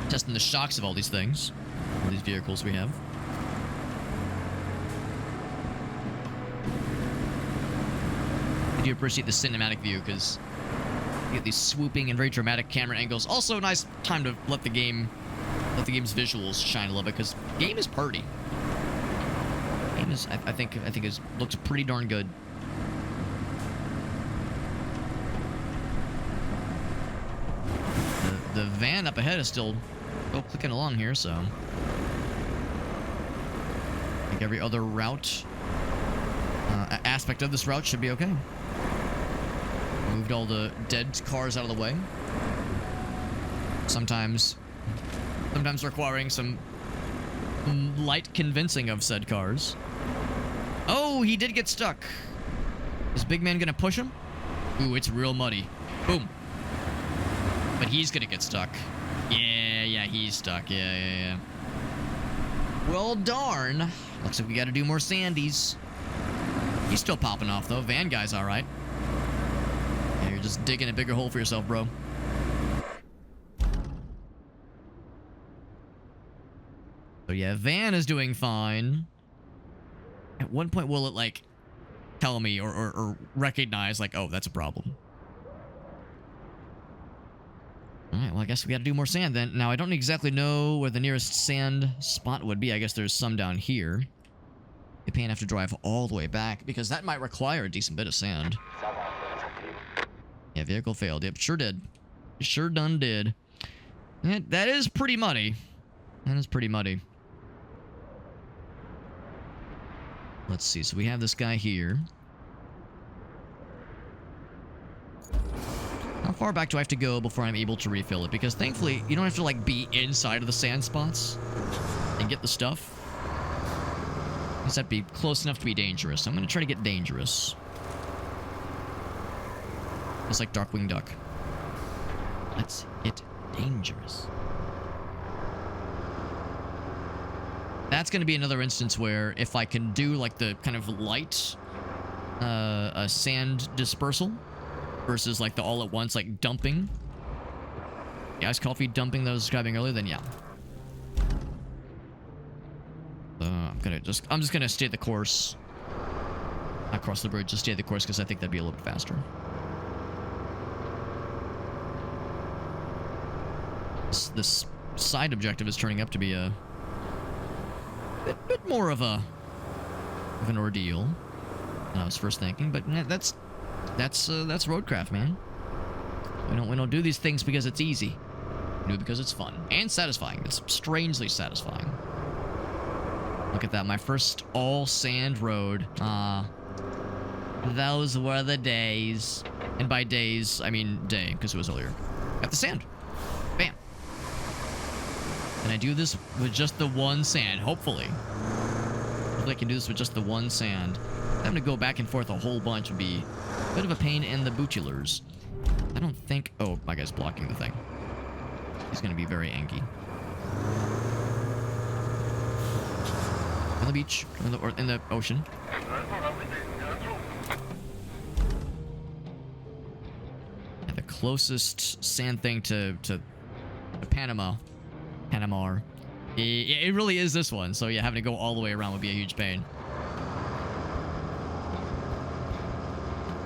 Testing the shocks of all these things. All these vehicles we have. I do appreciate the cinematic view because you get these swooping and very dramatic camera angles. Also, a nice time to let the game's visuals shine a little bit because the game is pretty. The game is, I think looks pretty darn good. The van up ahead is still clicking along here, so I think every other route aspect of this route should be okay. Moved all the dead cars out of the way. Sometimes requiring some light convincing of said cars. Oh, he did get stuck. Is Big Man gonna push him? Ooh, it's real muddy. Boom. But he's gonna get stuck. Yeah, he's stuck. Yeah. Well, darn. Looks like we gotta do more sandies. He's still popping off, though. Van guy's alright. Yeah, you're just digging a bigger hole for yourself, bro. So yeah, Van is doing fine. At one point, will it, like, tell me or recognize, like, oh, that's a problem? Alright, well, I guess we gotta do more sand then. Now, I don't exactly know where the nearest sand spot would be. I guess there's some down here. You may have to drive all the way back, because that might require a decent bit of sand. Yeah, vehicle failed. Yep, sure did. Sure done did. That is pretty muddy. That is pretty muddy. Let's see. So we have this guy here. How far back do I have to go before I'm able to refill it? Because thankfully, you don't have to, like, be inside of the sand spots and get the stuff. You just have to be close enough to be dangerous. I'm going to try to get dangerous. Just like Darkwing Duck. Let's get dangerous. That's going to be another instance where if I can do, like, the kind of light sand dispersal versus, like, the all-at-once, like, dumping. The iced coffee dumping that I was describing earlier, then yeah. I'm just gonna stay the course. Not cross the bridge, just stay the course, because I think that'd be a little bit faster. This side objective is turning up to be a bit more of an ordeal than I was first thinking, but that's Roadcraft, man. We don't do these things because it's easy. We do it because it's fun and satisfying. It's strangely satisfying. Look at that, my first all sand road. Those were the days. And by days, I mean day, because it was earlier. Got the sand. Bam. Can I do this with just the one sand? Hopefully. Hopefully I can do this with just the one sand. Having to go back and forth a whole bunch would be a bit of a pain in the bootulars. I don't think... Oh, my guy's blocking the thing. He's going to be very anky. On the beach, or in the ocean. And the closest sand thing to Panama. It really is this one. So yeah, having to go all the way around would be a huge pain.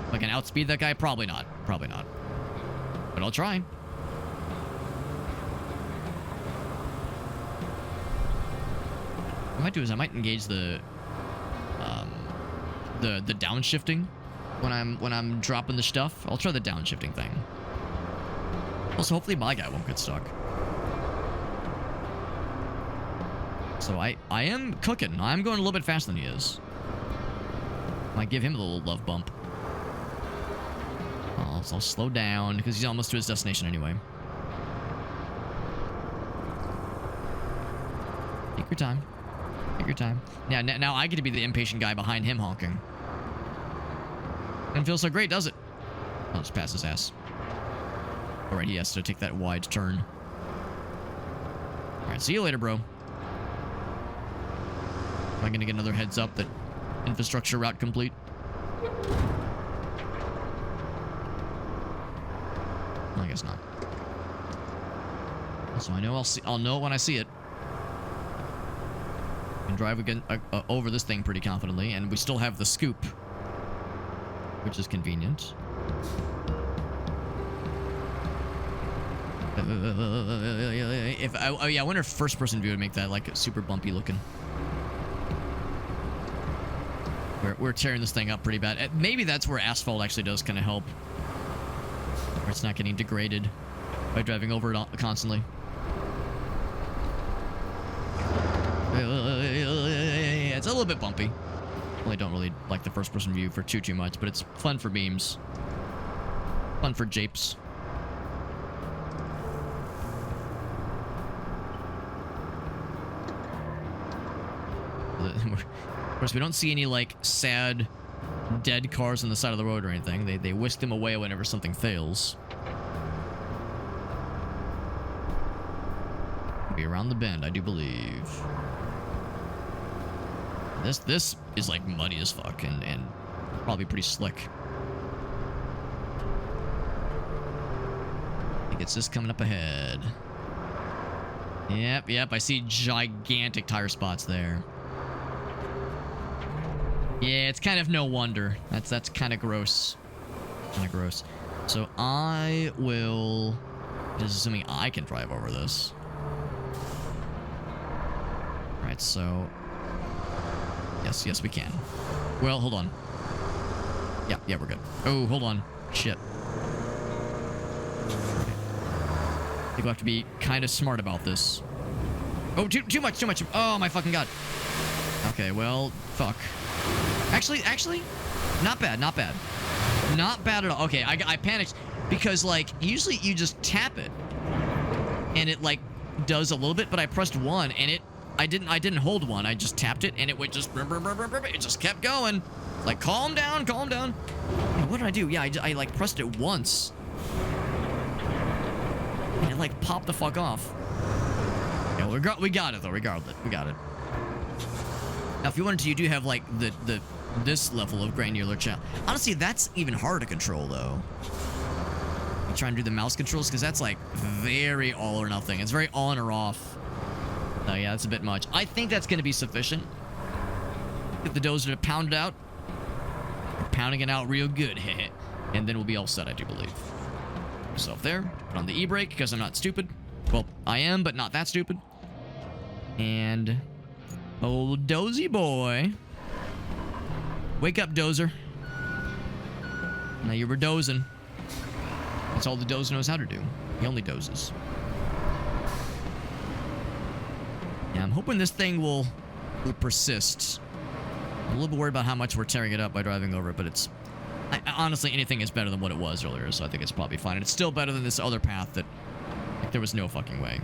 If I can outspeed that guy? Probably not. Probably not. But I'll try. What I might do is I might engage the downshifting when I'm dropping the stuff. I'll try the downshifting thing. Also, hopefully my guy won't get stuck. So I am cooking. I'm going a little bit faster than he is. Might give him a little love bump. So I'll slow down because he's almost to his destination anyway. Take your time. Take your time. Yeah, now I get to be the impatient guy behind him honking. Doesn't feel so great, does it? I'll just pass his ass. Alright, he has to take that wide turn. Alright, see you later, bro. Am I gonna get another heads up that infrastructure route complete? I guess not. So I know I'll know when I see it. I can drive again over this thing pretty confidently, and we still have the scoop, which is convenient. Yeah, I wonder if first-person view would make that like super bumpy looking. We're tearing this thing up pretty bad. Maybe that's where asphalt actually does kind of help. Where it's not getting degraded by driving over it constantly. It's a little bit bumpy. I don't really like the first-person view for too much, but it's fun for memes. Fun for japes. Of course, we don't see any, like, sad, dead cars on the side of the road or anything. They whisk them away whenever something fails. be around the bend, I do believe. This is like muddy as fuck and probably pretty slick. I think it's this coming up ahead. Yep, I see gigantic tire spots there. Yeah, it's kind of no wonder. That's kind of gross. Kind of gross. So I will... Just assuming I can drive over this. Right, so... Yes, we can. Well, hold on. Yeah, we're good. Oh, hold on. Shit. I think we'll have to be kind of smart about this. Oh, too much. Oh, my fucking god. Okay, well, fuck. Actually, not bad. Not bad at all. Okay, I panicked because, like, usually you just tap it and it, like, does a little bit, but I pressed 1 and I didn't hold 1. I just tapped it and it went just... It just kept going. Like, calm down. Hey, what did I do? Yeah, I like, pressed it once. And it, like, popped the fuck off. Yeah, we got it, though. Regardless, we got it. Now, if you wanted to, you do have, like, this level of granular challenge. Honestly, that's even harder to control, though. You try and do the mouse controls, because that's, like, very all or nothing. It's very on or off. Oh, yeah, that's a bit much. I think that's going to be sufficient. Get the dozer to pound it out. We're pounding it out real good. And then we'll be all set, I do believe. Put yourself there. Put on the e-brake, because I'm not stupid. Well, I am, but not that stupid. And... old dozy boy. Wake up, dozer. Now you were dozing. That's all the dozer knows how to do. He only dozes. Yeah, I'm hoping this thing will persist. I'm a little bit worried about how much we're tearing it up by driving over it, but it's... honestly, anything is better than what it was earlier, so I think it's probably fine. And it's still better than this other path that... like, there was no fucking way.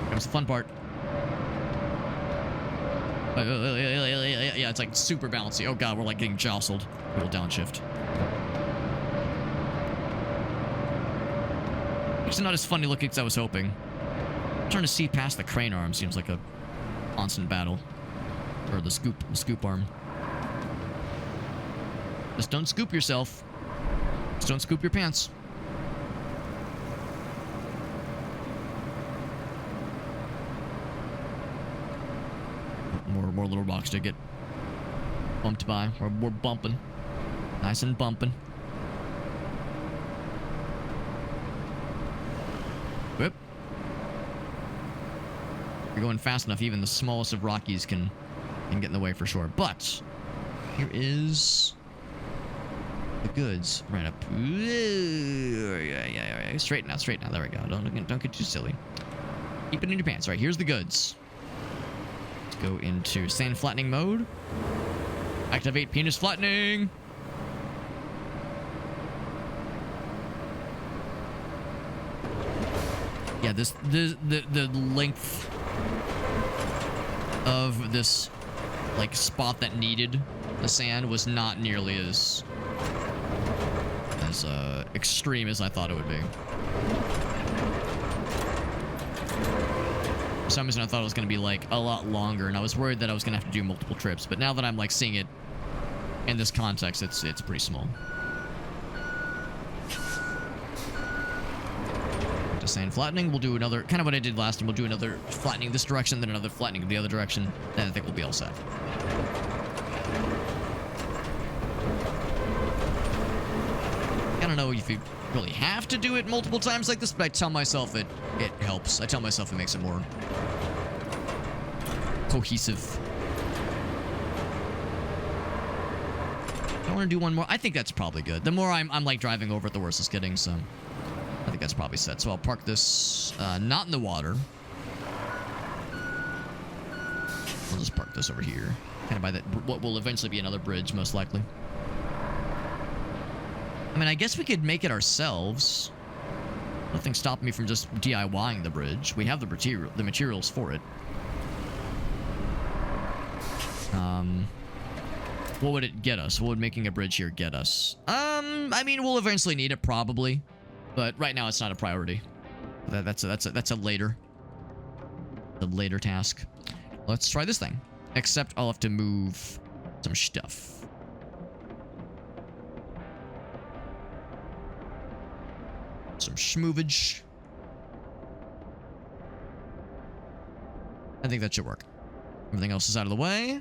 That was the fun part. Yeah, it's like super bouncy. Oh god, we're like getting jostled. We'll downshift. It's not as funny looking as I was hoping. Trying to see past the crane arm seems like a constant battle. Or the scoop arm. Just don't scoop yourself. Just don't scoop your pants. More little rocks to get bumped by. We're bumping. Nice and bumping. Whip. You're going fast enough, even the smallest of Rockies can get in the way for sure. But here is the goods. Right up. Yeah. Straighten out. There we go. Don't get too silly. Keep it in your pants. All right, here's the goods. Let's go into sand flattening mode. Activate penis flattening. Yeah, the length of this, like, spot that needed the sand was not nearly as extreme as I thought it would be. For some reason I thought it was going to be, like, a lot longer, and I was worried that I was going to have to do multiple trips, but now that I'm, like, seeing it in this context, it's pretty small. To sand flattening, we'll do another, kind of what I did last time, we'll do another flattening this direction, then another flattening the other direction, then I think we'll be all set. I don't know if you really have to do it multiple times like this, but I tell myself it helps. I tell myself it makes it more cohesive. I want to do one more. I think that's probably good. The more I'm like driving over it, the worse it's getting, so I think that's probably set. So I'll park this not in the water. I'll just park this over here. Kind of by that, what will eventually be another bridge, most likely. I mean, I guess we could make it ourselves. Nothing stopping me from just DIYing the bridge. We have the materials for it. What would it get us? What would making a bridge here get us? I mean, we'll eventually need it, probably. But right now, it's not a priority. That's a later. the later task. Let's try this thing. Except I'll have to move some stuff. Some schmoovage. I think that should work. Everything else is out of the way.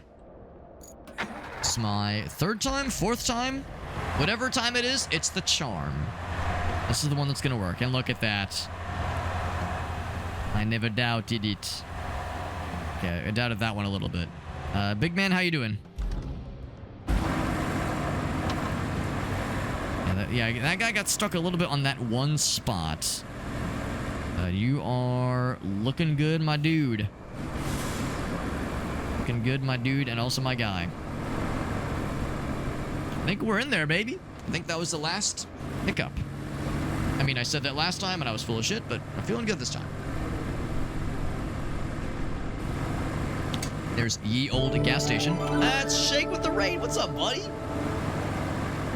It's my third time, fourth time. Whatever time it is, it's the charm. This is the one that's gonna work. And look at that. I never doubted it. Okay, I doubted that one a little bit. Big man, how you doing? Yeah, that guy got stuck a little bit on that one spot. You are looking good, my dude. Looking good, my dude, and also my guy. I think we're in there, baby. I think that was the last hiccup. I mean, I said that last time and I was full of shit, but I'm feeling good this time. There's ye old gas station. That's Shake with the raid. What's up, buddy?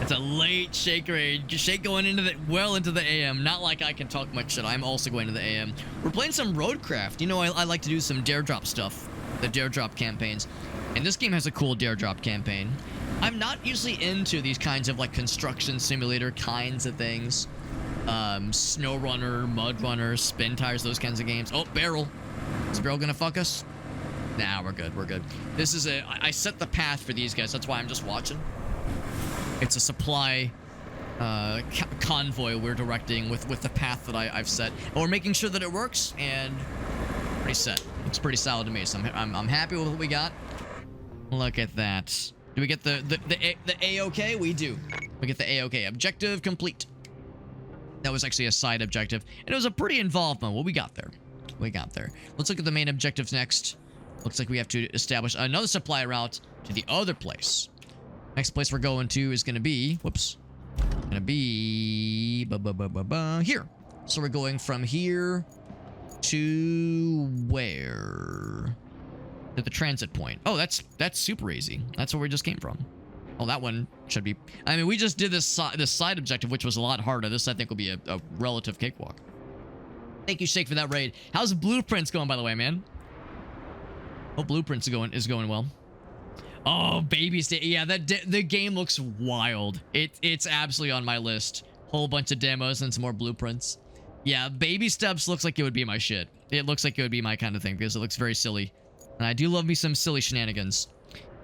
It's a late Shake raid. Shake going into the AM. Not like I can talk much shit. I'm also going to the AM. We're playing some Roadcraft. You know, I like to do some dare drop stuff. The dare drop campaigns. And this game has a cool dare drop campaign. I'm not usually into these kinds of like construction simulator kinds of things. Snow runner, mud runner, spin tires, those kinds of games. Oh, barrel. Is barrel gonna fuck us? Nah, we're good. We're good. This is I set the path for these guys. That's why I'm just watching. It's a supply convoy we're directing with the path that I've set. And we're making sure that it works, and pretty set. Looks pretty solid to me, so I'm happy with what we got. Look at that. Do we get the A-OK? We do. We get the A-OK. Objective complete. That was actually a side objective, and it was a pretty involved one. What we got there? We got there. Let's look at the main objectives next. Looks like we have to establish another supply route to the other place. Next place we're going to is going to be... Whoops. Going to be... Here. So we're going from here to where? To the transit point. Oh, that's super easy. That's where we just came from. Oh, that one should be... I mean, we just did this side objective, which was a lot harder. This, I think, will be a relative cakewalk. Thank you, Shake, for that raid. How's Blueprints going, by the way, man? Oh, Blueprints is going well. Oh, baby state. Yeah, the game looks wild. It's absolutely on my list. Whole bunch of demos and some more blueprints. Yeah, baby steps looks like it would be my shit. It looks like it would be my kind of thing because it looks very silly. And I do love me some silly shenanigans.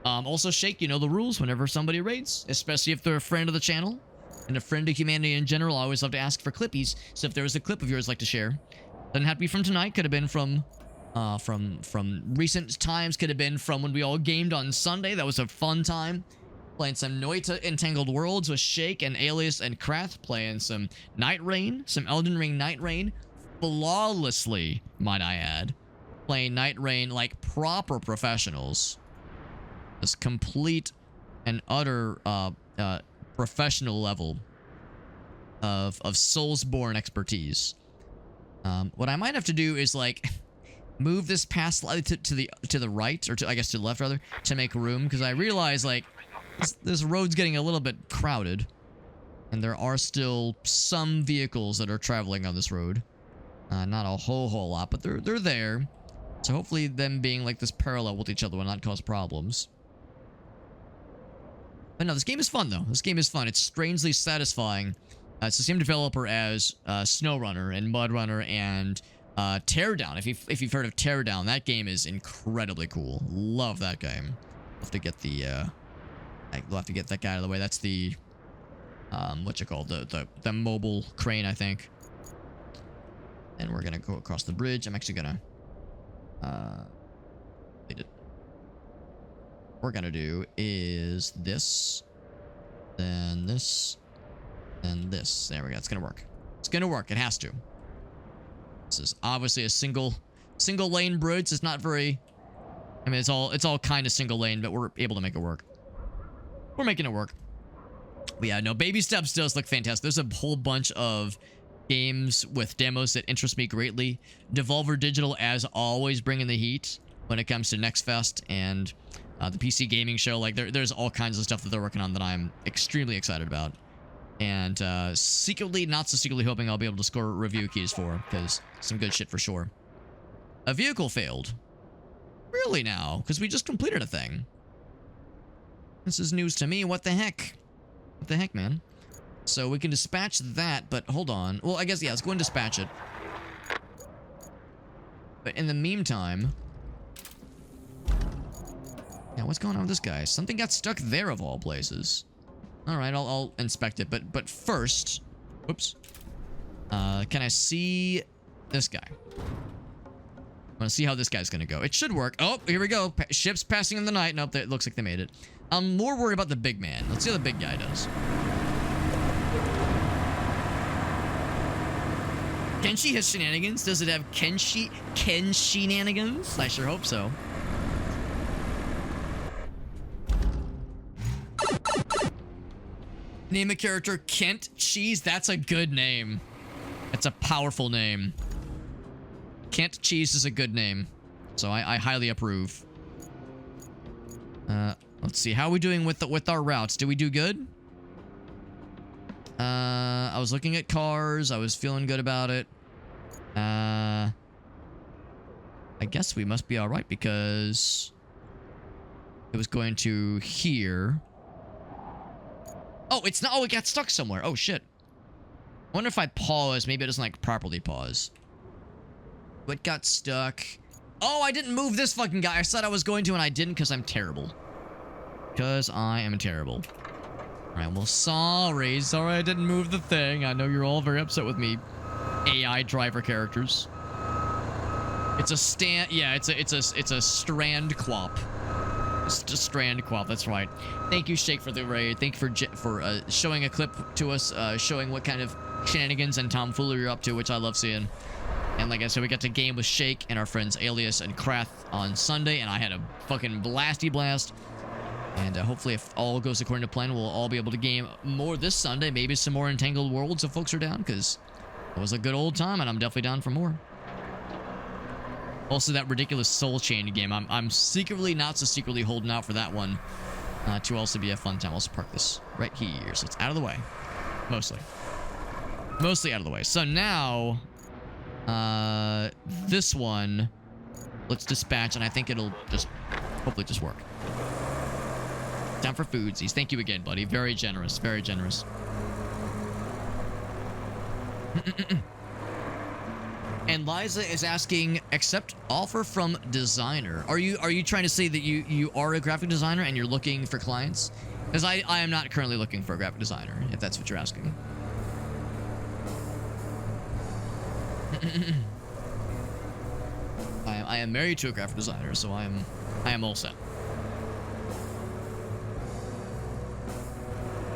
Also, Shake, you know the rules whenever somebody raids, especially if they're a friend of the channel and a friend of humanity in general. I always love to ask for clippies. So if there was a clip of yours like to share, doesn't have to be from tonight. Could have been from recent times. Could have been from when we all gamed on Sunday. That was a fun time. Playing some Noita Entangled Worlds with Shake and Alias and Krath. Playing some Night Rain, some Elden Ring Night Rain. Flawlessly, might I add. Playing Night Rain like proper professionals. This complete and utter professional level of Soulsborne expertise. What I might have to do is like move this path slightly to the right, or I guess to the left rather, to make room, because I realize like this road's getting a little bit crowded, and there are still some vehicles that are traveling on this road. Not a whole lot, but they're there. So hopefully them being like this parallel with each other will not cause problems. But no, this game is fun though. This game is fun. It's strangely satisfying. It's the same developer as SnowRunner and MudRunner and Teardown. If you've heard of Teardown, that game is incredibly cool. Love that game. We'll have to get the we'll have to get that guy out of the way. That's the what you call the mobile crane, I think. And we're gonna go across the bridge. I'm actually gonna lead it. What we're gonna do is this, then this, then this. There we go. It's gonna work. It's gonna work. It has to. This is obviously a single lane bridge. It's not very. I mean, it's all kind of single lane, but we're able to make it work. We're making it work. But yeah, no, Baby Steps does look fantastic. There's a whole bunch of games with demos that interest me greatly. Devolver Digital, as always, bringing the heat when it comes to Next Fest and the PC gaming show. Like there's all kinds of stuff that they're working on that I'm extremely excited about, and secretly, not so secretly, hoping I'll be able to score review keys for, because some good shit for sure. A vehicle failed. Really now? Because we just completed a thing. This is news to me. What the heck? What the heck, man? So we can dispatch that, but hold on. Well, I guess, yeah, let's go and dispatch it. But in the meantime... Yeah, what's going on with this guy? Something got stuck there of all places. Alright, I'll inspect it, but first... Whoops. Can I see this guy? I want to see how this guy's gonna go. It should work. Oh, here we go. Ships passing in the night. Nope, it looks like they made it. I'm more worried about the big man. Let's see how the big guy does. Kenshi has shenanigans. Does it have Ken shenanigans? I sure hope so. Name a character Kent Cheese. That's a good name. That's a powerful name. Kent Cheese is a good name. So I highly approve. Let's see. How are we doing with our routes? Did we do good? I was looking at cars. I was feeling good about it. I guess we must be alright because it was going to here. Oh, it's not. Oh, it got stuck somewhere. Oh, shit. I wonder if I pause. Maybe it doesn't, like, properly pause. What got stuck? Oh, I didn't move this fucking guy. I said I was going to, and I didn't because I'm terrible. Because I am terrible. Alright, well, sorry. Sorry I didn't move the thing. I know you're all very upset with me. AI driver characters. It's a stand... Yeah, it's a strand quap. It's just strand quap, that's right. Thank you, Shake, for the raid. Thank you for showing a clip to us, showing what kind of shenanigans and tomfoolery you're up to, which I love seeing. And like I said, we got to game with Shake and our friends Alias and Krath on Sunday, and I had a fucking blasty blast. And hopefully, if all goes according to plan, we'll all be able to game more this Sunday. Maybe some more Entangled Worlds if folks are down, because it was a good old time, and I'm definitely down for more. Also, that ridiculous Soul Chain game. I'm secretly, not so secretly, holding out for that one to also be a fun time. Let's park this right here, so it's out of the way. Mostly. Mostly out of the way. So now, this one, let's dispatch, and I think it'll just, hopefully just work. Time for foodsies. Thank you again, buddy. Very generous. Very generous. And Liza is asking, accept offer from designer. Are you trying to say that you are a graphic designer and you're looking for clients? Because I am not currently looking for a graphic designer, if that's what you're asking. I am married to a graphic designer, so I am all set.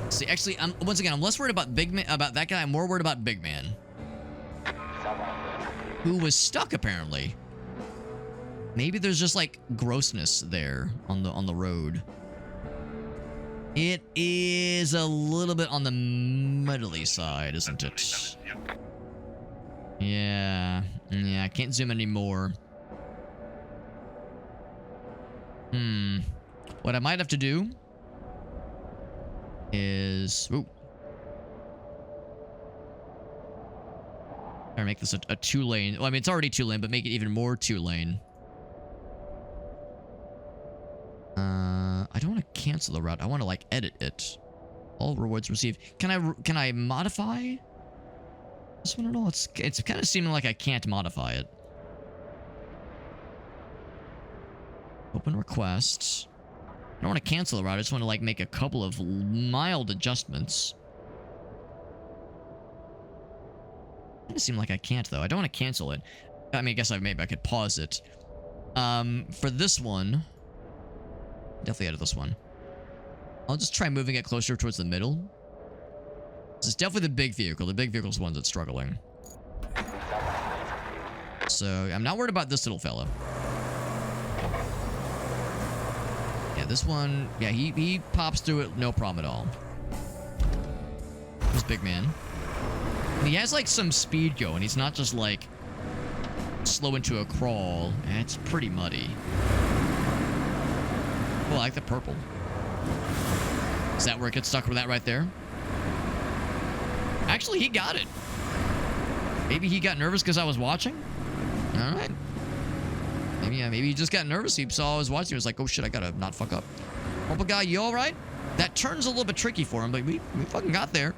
See, actually, once again, I'm less worried about about that guy. I'm more worried about Big Man, who was stuck apparently. Maybe there's just like grossness there on the road. It is a little bit on the middly side, isn't it? Yeah, I can't zoom anymore. What I might have to do is... Ooh. Or make this a two-lane. Well, I mean, it's already two-lane, but make it even more two-lane. I don't want to cancel the route. I want to, like, edit it. All rewards received. Can I modify this one at all? It's kind of seeming like I can't modify it. Open requests. I don't want to cancel the route. I just want to, like, make a couple of mild adjustments. It seems like I can't, though. I don't want to cancel it. I mean, I guess maybe I could pause it. For this one... Definitely edit this one. I'll just try moving it closer towards the middle. This is definitely the big vehicle. The big vehicle's the one that's struggling. So, I'm not worried about this little fella. Yeah, this one... Yeah, he pops through it, no problem at all. This big man. And he has, like, some speed going. He's not just, like, slow into a crawl. And it's pretty muddy. Oh, I like the purple. Is that where it gets stuck with that right there? Actually, he got it. Maybe he got nervous because I was watching? Alright. Maybe, yeah, maybe he just got nervous. He saw I was watching. He was like, oh shit, I gotta not fuck up. Purple guy, you all right? That turn's a little bit tricky for him, but we fucking got there.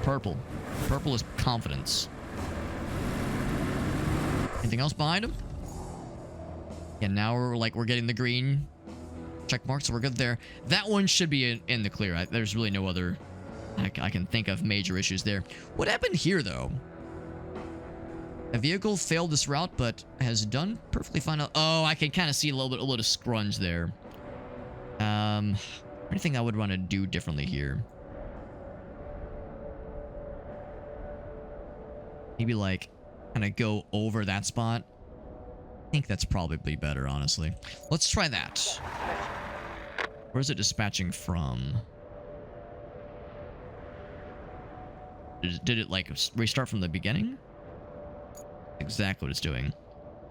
Purple. Purple is confidence. Anything else behind him? Yeah, now we're getting the green check mark, so we're good there. That one should be in the clear. There's really no other I can think of major issues there. What happened here, though? A vehicle failed this route, but has done perfectly fine. Oh, I can kind of see a little of scrunch there. Anything I would want to do differently here? Maybe like kind of go over that spot. I think that's probably better, honestly. Let's try that. Where's it dispatching from? Did it like restart from the beginning? Exactly what it's doing.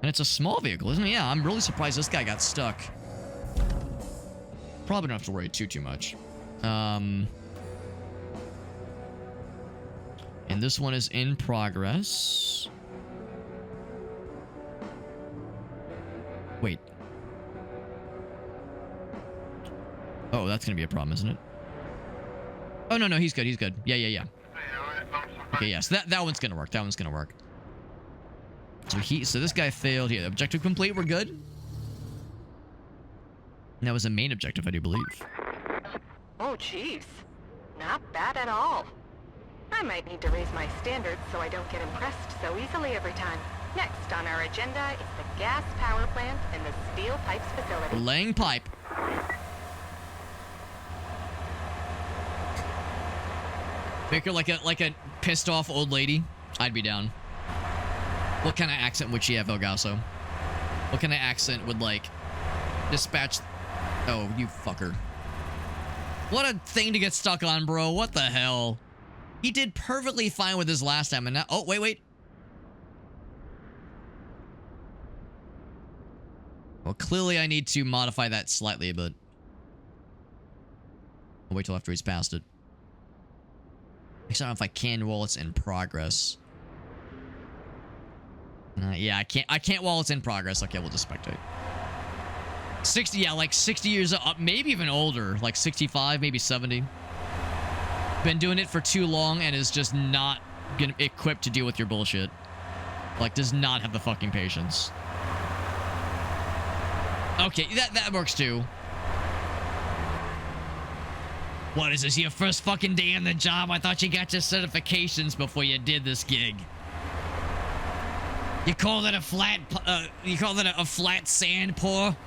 And it's a small vehicle, isn't it? Yeah, I'm really surprised this guy got stuck. Probably don't have to worry too much. And this one is in progress. Wait. Oh, that's gonna be a problem, isn't it? Oh, no, he's good, Yeah. Okay, yes, that one's gonna work. That one's gonna work. So this guy failed here. Objective complete, we're good. And that was a main objective, I do believe. Oh, jeez. Not bad at all. I might need to raise my standards so I don't get impressed so easily every time. Next on our agenda is the gas power plant and the steel pipes facility. Laying pipe. Make her like a pissed off old lady. I'd be down. What kind of accent would she have, El Gaso? What kind of accent would, like, dispatch... Oh, you fucker. What a thing to get stuck on, bro. What the hell? He did perfectly fine with his last time, and now... Oh, wait. Well, clearly I need to modify that slightly, but... I'll wait till after he's passed it. I don't know if I can while it's in progress. Yeah, I can't while it's in progress. Okay, we'll just spectate. 60, yeah, like 60 years up, maybe even older, like 65, maybe 70. Been doing it for too long and is just not equipped to deal with your bullshit. Like, does not have the fucking patience. Okay, that works too. What is this, your first fucking day on the job? I thought you got your certifications before you did this gig. You call that a flat, a flat sand pour?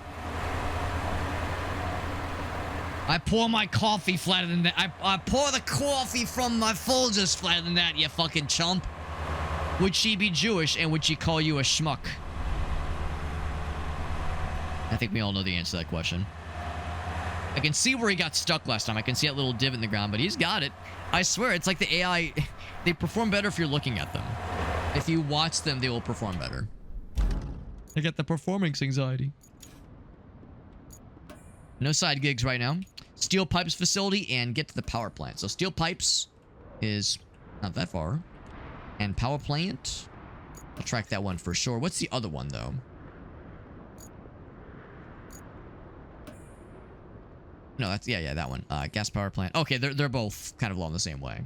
I pour my coffee flatter than that. I pour the coffee from my Folgers flatter than that, you fucking chump. Would she be Jewish and would she call you a schmuck? I think we all know the answer to that question. I can see where he got stuck last time. I can see that little divot in the ground, but he's got it. I swear, it's like the AI, they perform better if you're looking at them. If you watch them, they will perform better. I get the performance anxiety. No side gigs right now. Steel pipes facility and get to the power plant. So steel pipes is not that far. And power plant, I'll track that one for sure. What's the other one, though? No, that's, yeah, that one. Gas power plant. Okay, they're both kind of along the same way.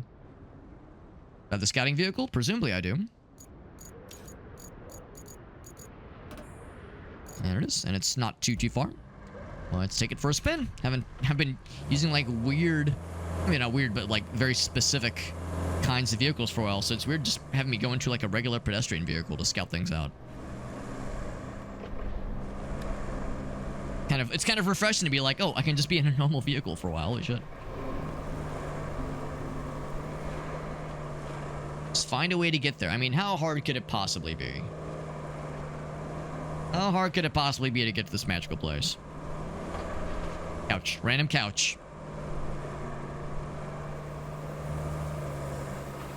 The scouting vehicle? Presumably I do. There it is, and it's not too far. Well, let's take it for a spin. Have been using like weird, I mean not weird, but like very specific kinds of vehicles for a while, so it's weird just having me go into like a regular pedestrian vehicle to scout things out. It's kind of refreshing to be like, oh, I can just be in a normal vehicle for a while. Holy shit. Just find a way to get there. I mean, how hard could it possibly be? How hard could it possibly be to get to this magical place? Couch. Random couch.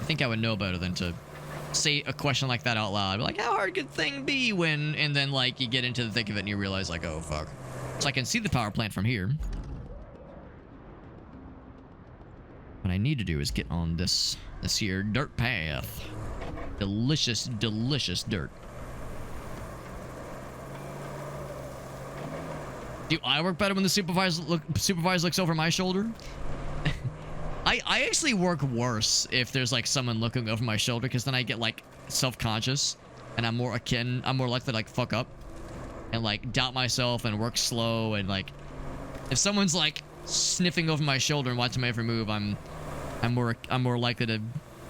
I think I would know better than to say a question like that out loud. I'd be like, how hard could thing be when... And then, like, you get into the thick of it and you realize, like, oh, fuck. So I can see the power plant from here. What I need to do is get on this here dirt path. Delicious, delicious dirt. Do I work better when the supervisor looks over my shoulder? I actually work worse if there's like someone looking over my shoulder, because then I get like self-conscious and I'm more likely to like fuck up and like doubt myself and work slow, and like if someone's like sniffing over my shoulder and watching my every move, I'm more likely to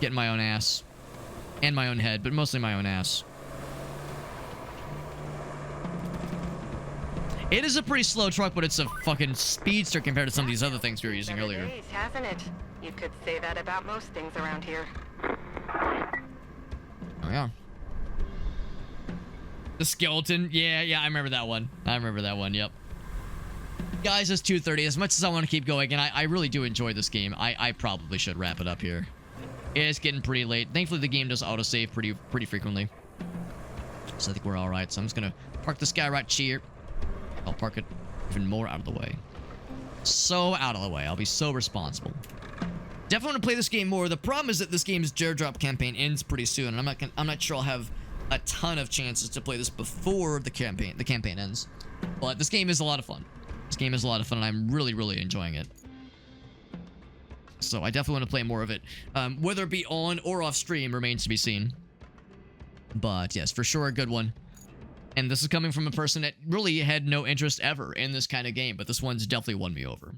get in my own ass and my own head, but mostly my own ass. It is a pretty slow truck, but it's a fucking speedster compared to some of these other things we were using earlier. Days, hasn't it? You could say that about most things around here. Oh yeah. The skeleton. Yeah, I remember that one. Yep. Guys, it's 2:30. As much as I want to keep going, and I really do enjoy this game, I probably should wrap it up here. It's getting pretty late. Thankfully, the game does autosave pretty frequently. So I think we're alright. So I'm just gonna park this guy right here. I'll park it even more out of the way. So out of the way. I'll be so responsible. Definitely want to play this game more. The problem is that this game's Drop campaign ends pretty soon, and I'm not sure I'll have a ton of chances to play this before the campaign ends. But this game is a lot of fun. This game is a lot of fun, and I'm really enjoying it. So I definitely want to play more of it. Whether it be on or off stream remains to be seen. But yes, for sure a good one. And this is coming from a person that really had no interest ever in this kind of game, but this one's definitely won me over.